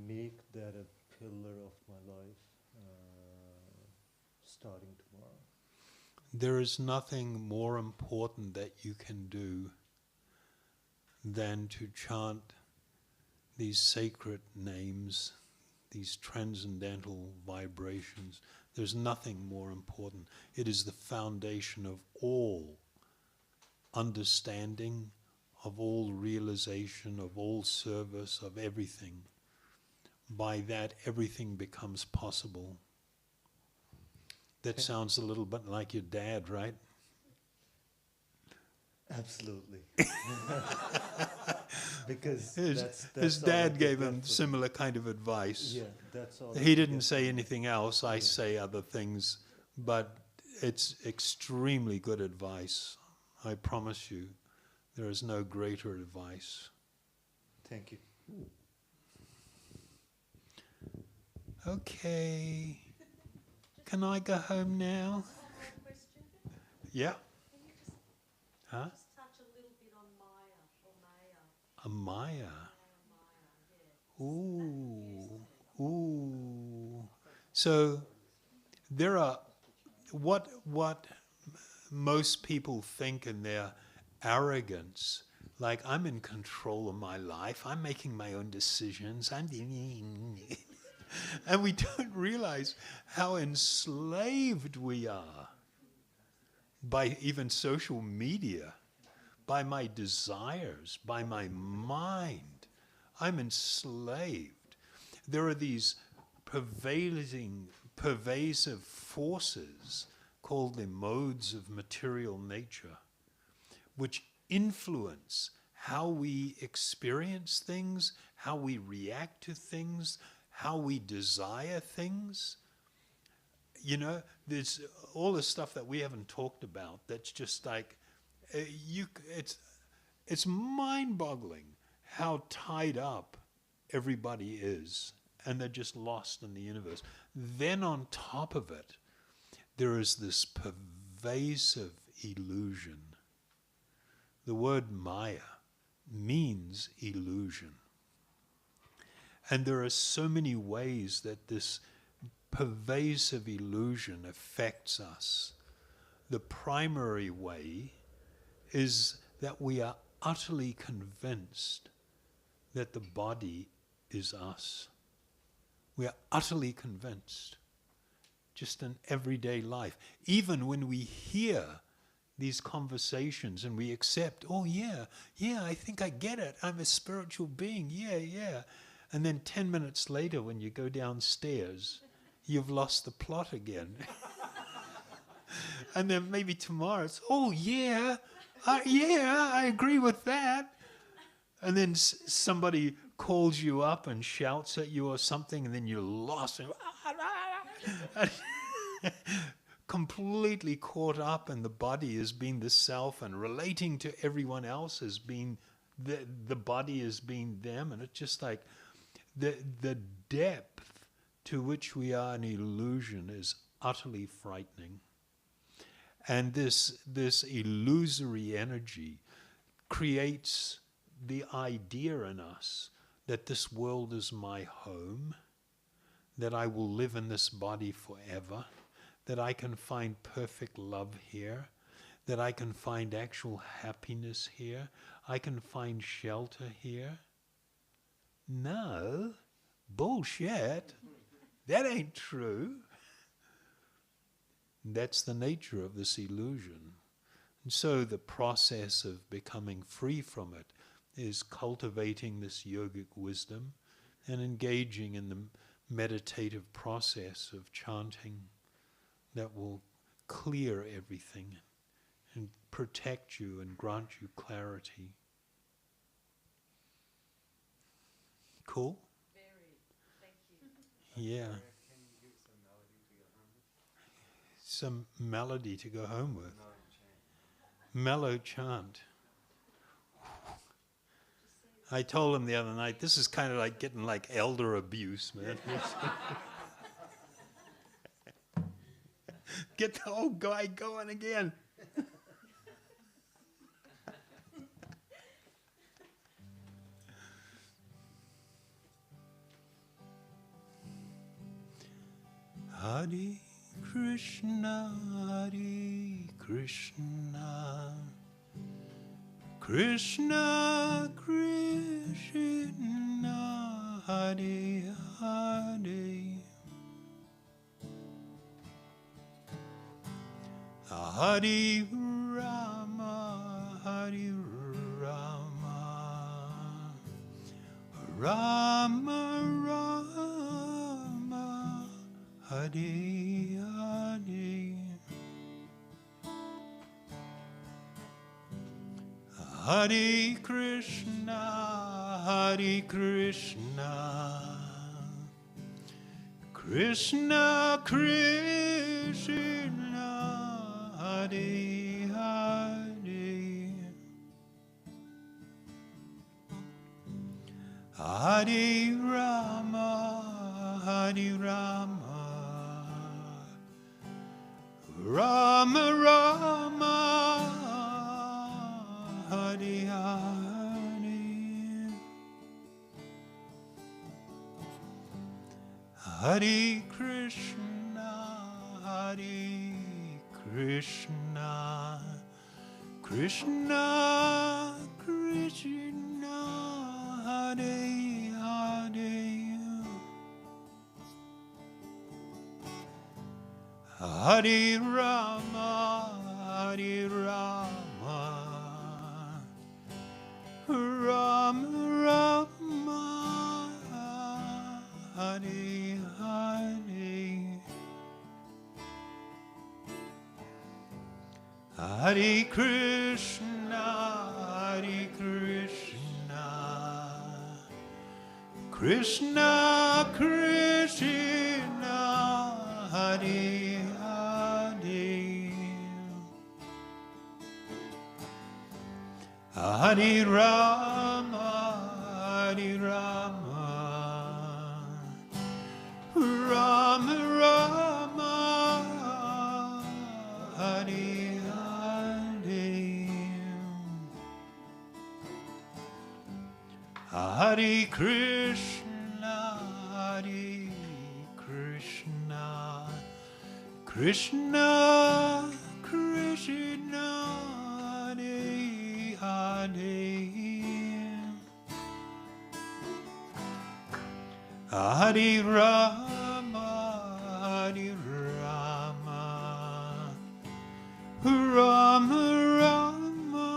make that a pillar of my life starting tomorrow. There is nothing more important that you can do than to chant these sacred names, these transcendental vibrations. There's nothing more important. It is the foundation of all understanding, of all realization, of all service, of everything. By that, everything becomes possible. That sounds a little bit like your dad, right? Absolutely. Because his dad gave him similar kind of advice. Yeah, that's all. He didn't say anything else. I say other things, but it's extremely good advice. I promise you, there is no greater advice. Thank you. Okay. Can I go home now? Yeah. Huh? Just touch a little bit on Maya or Maya. A Maya. Yeah. Ooh. So there are what most people think in their arrogance, like I'm in control of my life, I'm making my own decisions, and we don't realize how enslaved we are by even social media, by my desires, by my mind. I'm enslaved. There are these pervasive forces called the modes of material nature, which influence how we experience things, how we react to things, how we desire things. You know, there's all the stuff that we haven't talked about that's just like, it's mind-boggling how tied up everybody is, and they're just lost in the universe. Then on top of it, there is this pervasive illusion. The word Maya means illusion. And there are so many ways that this pervasive illusion affects us. The primary way is that we are utterly convinced that the body is us. We are utterly convinced, just in everyday life. Even when we hear these conversations and we accept, oh yeah, I think I get it, I'm a spiritual being, yeah. And then 10 minutes later when you go downstairs, you've lost the plot again. And then maybe tomorrow it's, oh yeah, I agree with that. And then somebody calls you up and shouts at you or something, and then you're lost. Completely caught up in the body as being the self, and relating to everyone else as being the body as being them. And it's just like the depth to which we are in illusion is utterly frightening. And this illusory energy creates the idea in us that this world is my home, that I will live in this body forever, that I can find perfect love here, that I can find actual happiness here. I can find shelter here. No, bullshit. That ain't true. That's the nature of this illusion. And so the process of becoming free from it is cultivating this yogic wisdom and engaging in the meditative process of chanting that will clear everything and protect you and grant you clarity. Cool? Very. Thank you. Yeah. Can you give some melody to go home with? Some melody to go home with. No chant. Mellow chant. I told him the other night, this is kind of like getting like elder abuse, man. Get the old guy going again. Hare Krishna, Hare Krishna, Krishna Krishna, Hare Hare, Hare Rama, Hare Rama, Rama Rama, Hare Hare, Hare Krishna, Hare Krishna, Krishna Krishna, Hare Hare, Hare Rama, Hare Rama, Rama Rama, Hare Hare, Hare Krishna, Hare Krishna, Krishna Krishna, Hare Hare, Hare Rama, Hare Rama, Rama Rama, Hare Hare, Hare Krishna, Hare Krishna, Krishna Krishna, Hare Hare, Hare Rama, Hare Rama, Rama Rama, Hare Hare, Hare Krishna, Hare Krishna, Krishna Krishna, Hare Hare, Hare Rama, Hare Rama, Rama Rama,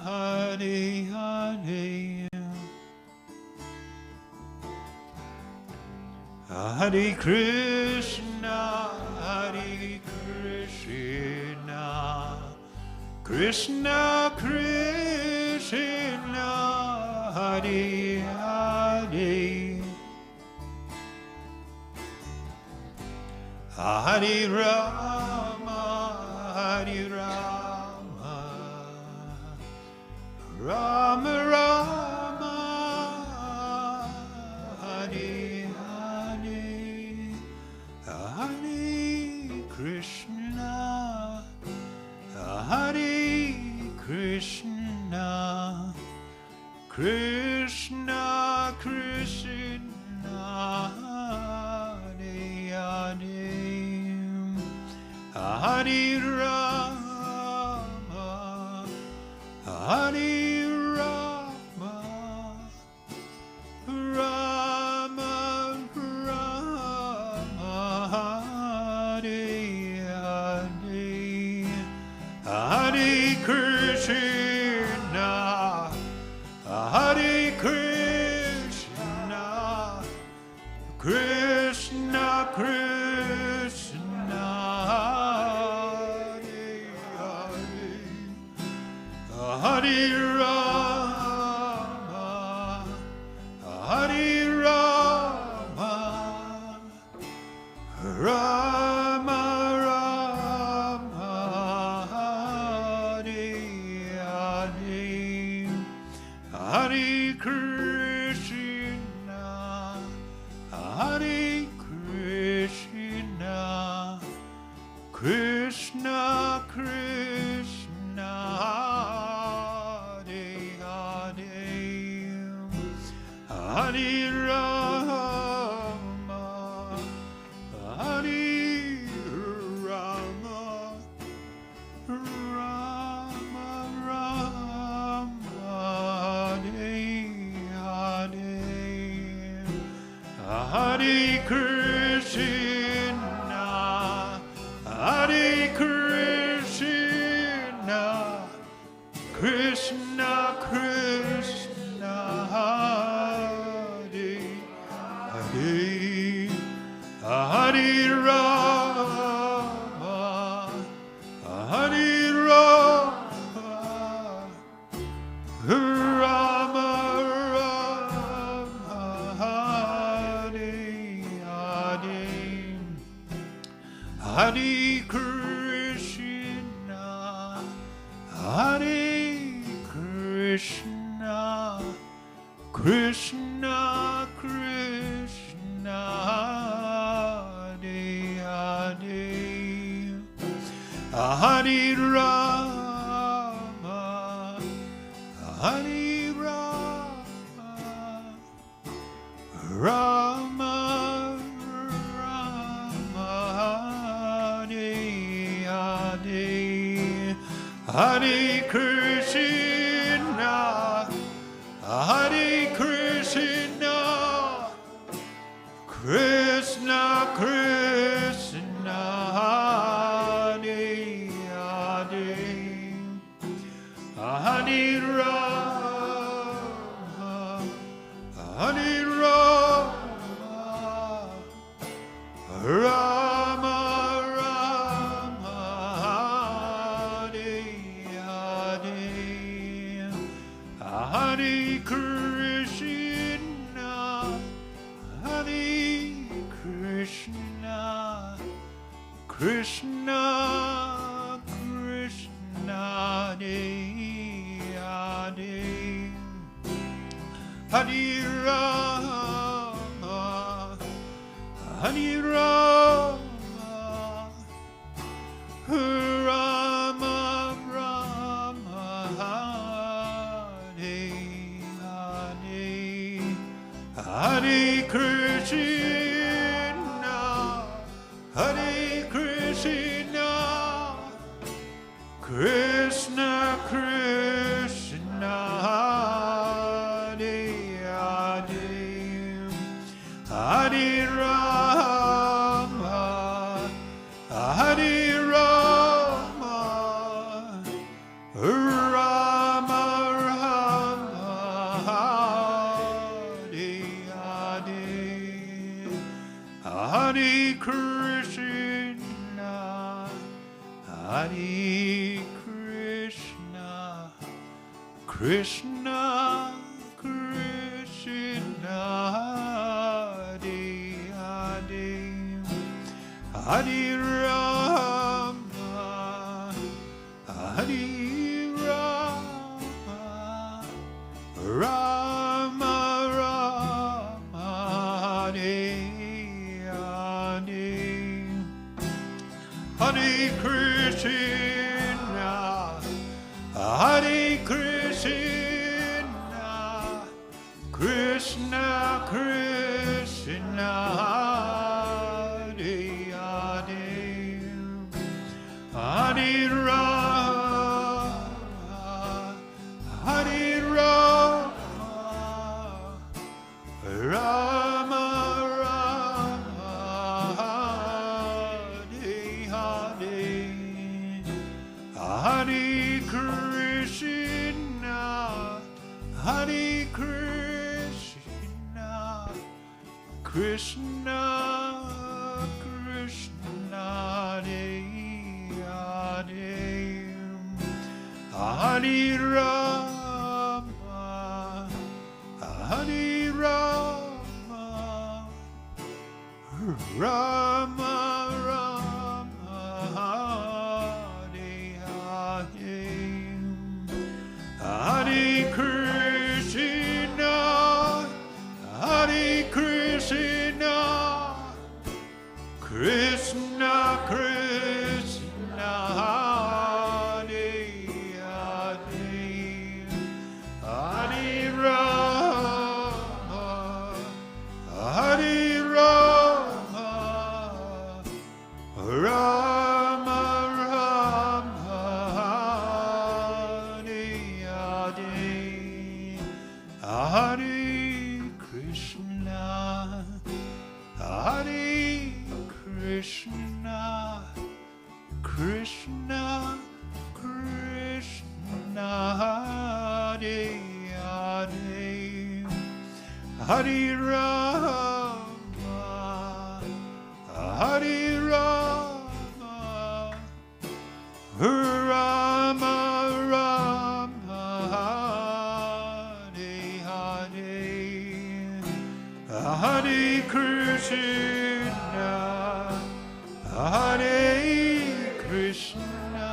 Hare Hare, Hare Krishna, Hare Krishna, Krishna Krishna, Hare Hare, Hare Rama, Hare Rama, Rama Rama, Hare Hare, Hare Krishna, Hare Krishna, Krishna Krishna, Hare Hare, Hare Rama, Hare Rama, Rama Rama, Hare Hare, Hare Krishna, Hare Krishna, Krishna Krishna, Hare Rama, Hare Rama, Rama Rama, Hare Hare, Hare Krishna, Hare Krishna, Krishna Krishna, Hare Rama, Hare Rama, Rama Rama, Hare Hare, Hare Krishna, Hare Krishna, Krishna Krishna, Hare Rama, Hare Rama, Rama Rama, Hare Hare, Hare Krishna, Hare Krishna, Krishna Krishna, Hare Rama, Hare Rama, Rama Rama, Hare Hare, Hare Krishna, Hare Krishna, Krishna Krishna, Hare Rama, Hare Rama, Rama Rama, Hare Hare, Hare Krishna, Hare Krishna, Krishna Krishna, Hare Rama, Hare Rama, Rama Rama, Hare Hare, Hare Krishna, Hare Krishna, Krishna Krishna, Hare Rama, Hare Rama, Rama Rama, Hare Hare, Hare Krishna, Hare Krishna, Krishna Krishna, Hare Rama, Hare Rama, Rama Rama, Hare Hare, Hare Krishna, Hare Krishna, Krishna Krishna, Hare Rama, Hare Krishna, Krishna Krishna, Hare Hare, Hare Rama, Hare Rama, Rama Rama, Hare Hare, Hare Krishna, Hare Krishna, Krishna Krishna, Hare Hare, Hare Rama, Hare Rama, Rama Rama, Hare Hare, Hare Krishna, Hare Krishna, Krishna Krishna, Hare Hare, Hare Rama, Hare Rama, Rama Rama, Hare Hare, Hare Krishna, Hare Krishna,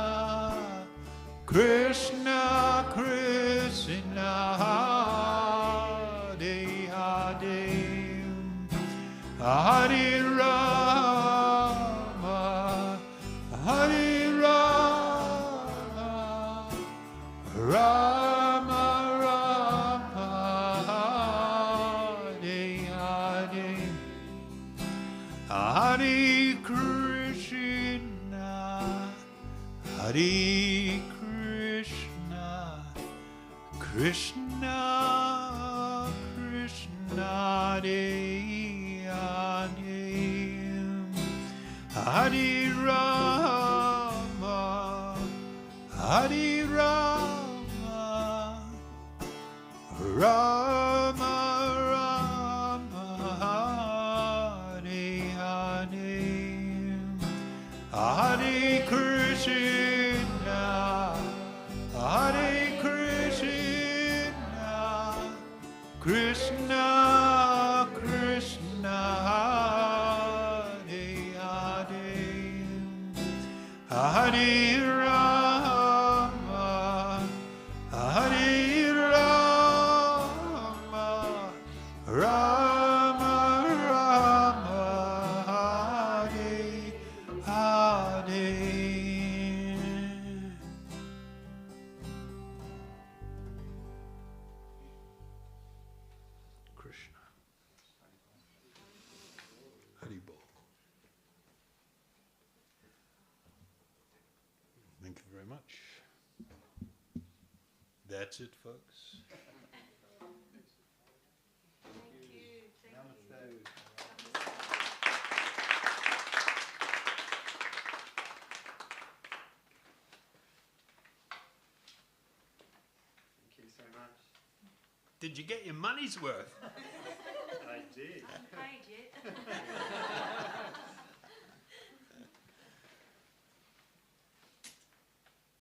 Krishna Krishna, Hare Hare, Hare Rama, Hare Rama, Rama Rama, Hare Hare, Hare Krishna, Hare Krishna, Krishna Krishna, Hare Hare, Hare Rama, Hare Rama, Rama Rama, Hare Hare, Hare Krishna, Hare Krishna, Krishna Krishna, Hare Hare, Hare Rama, Hare Rama, Rama Rama, Hare Hare. Krishna. Haribol. Thank you very much. That's it, folks. Thank you so much. Did you get your money's worth?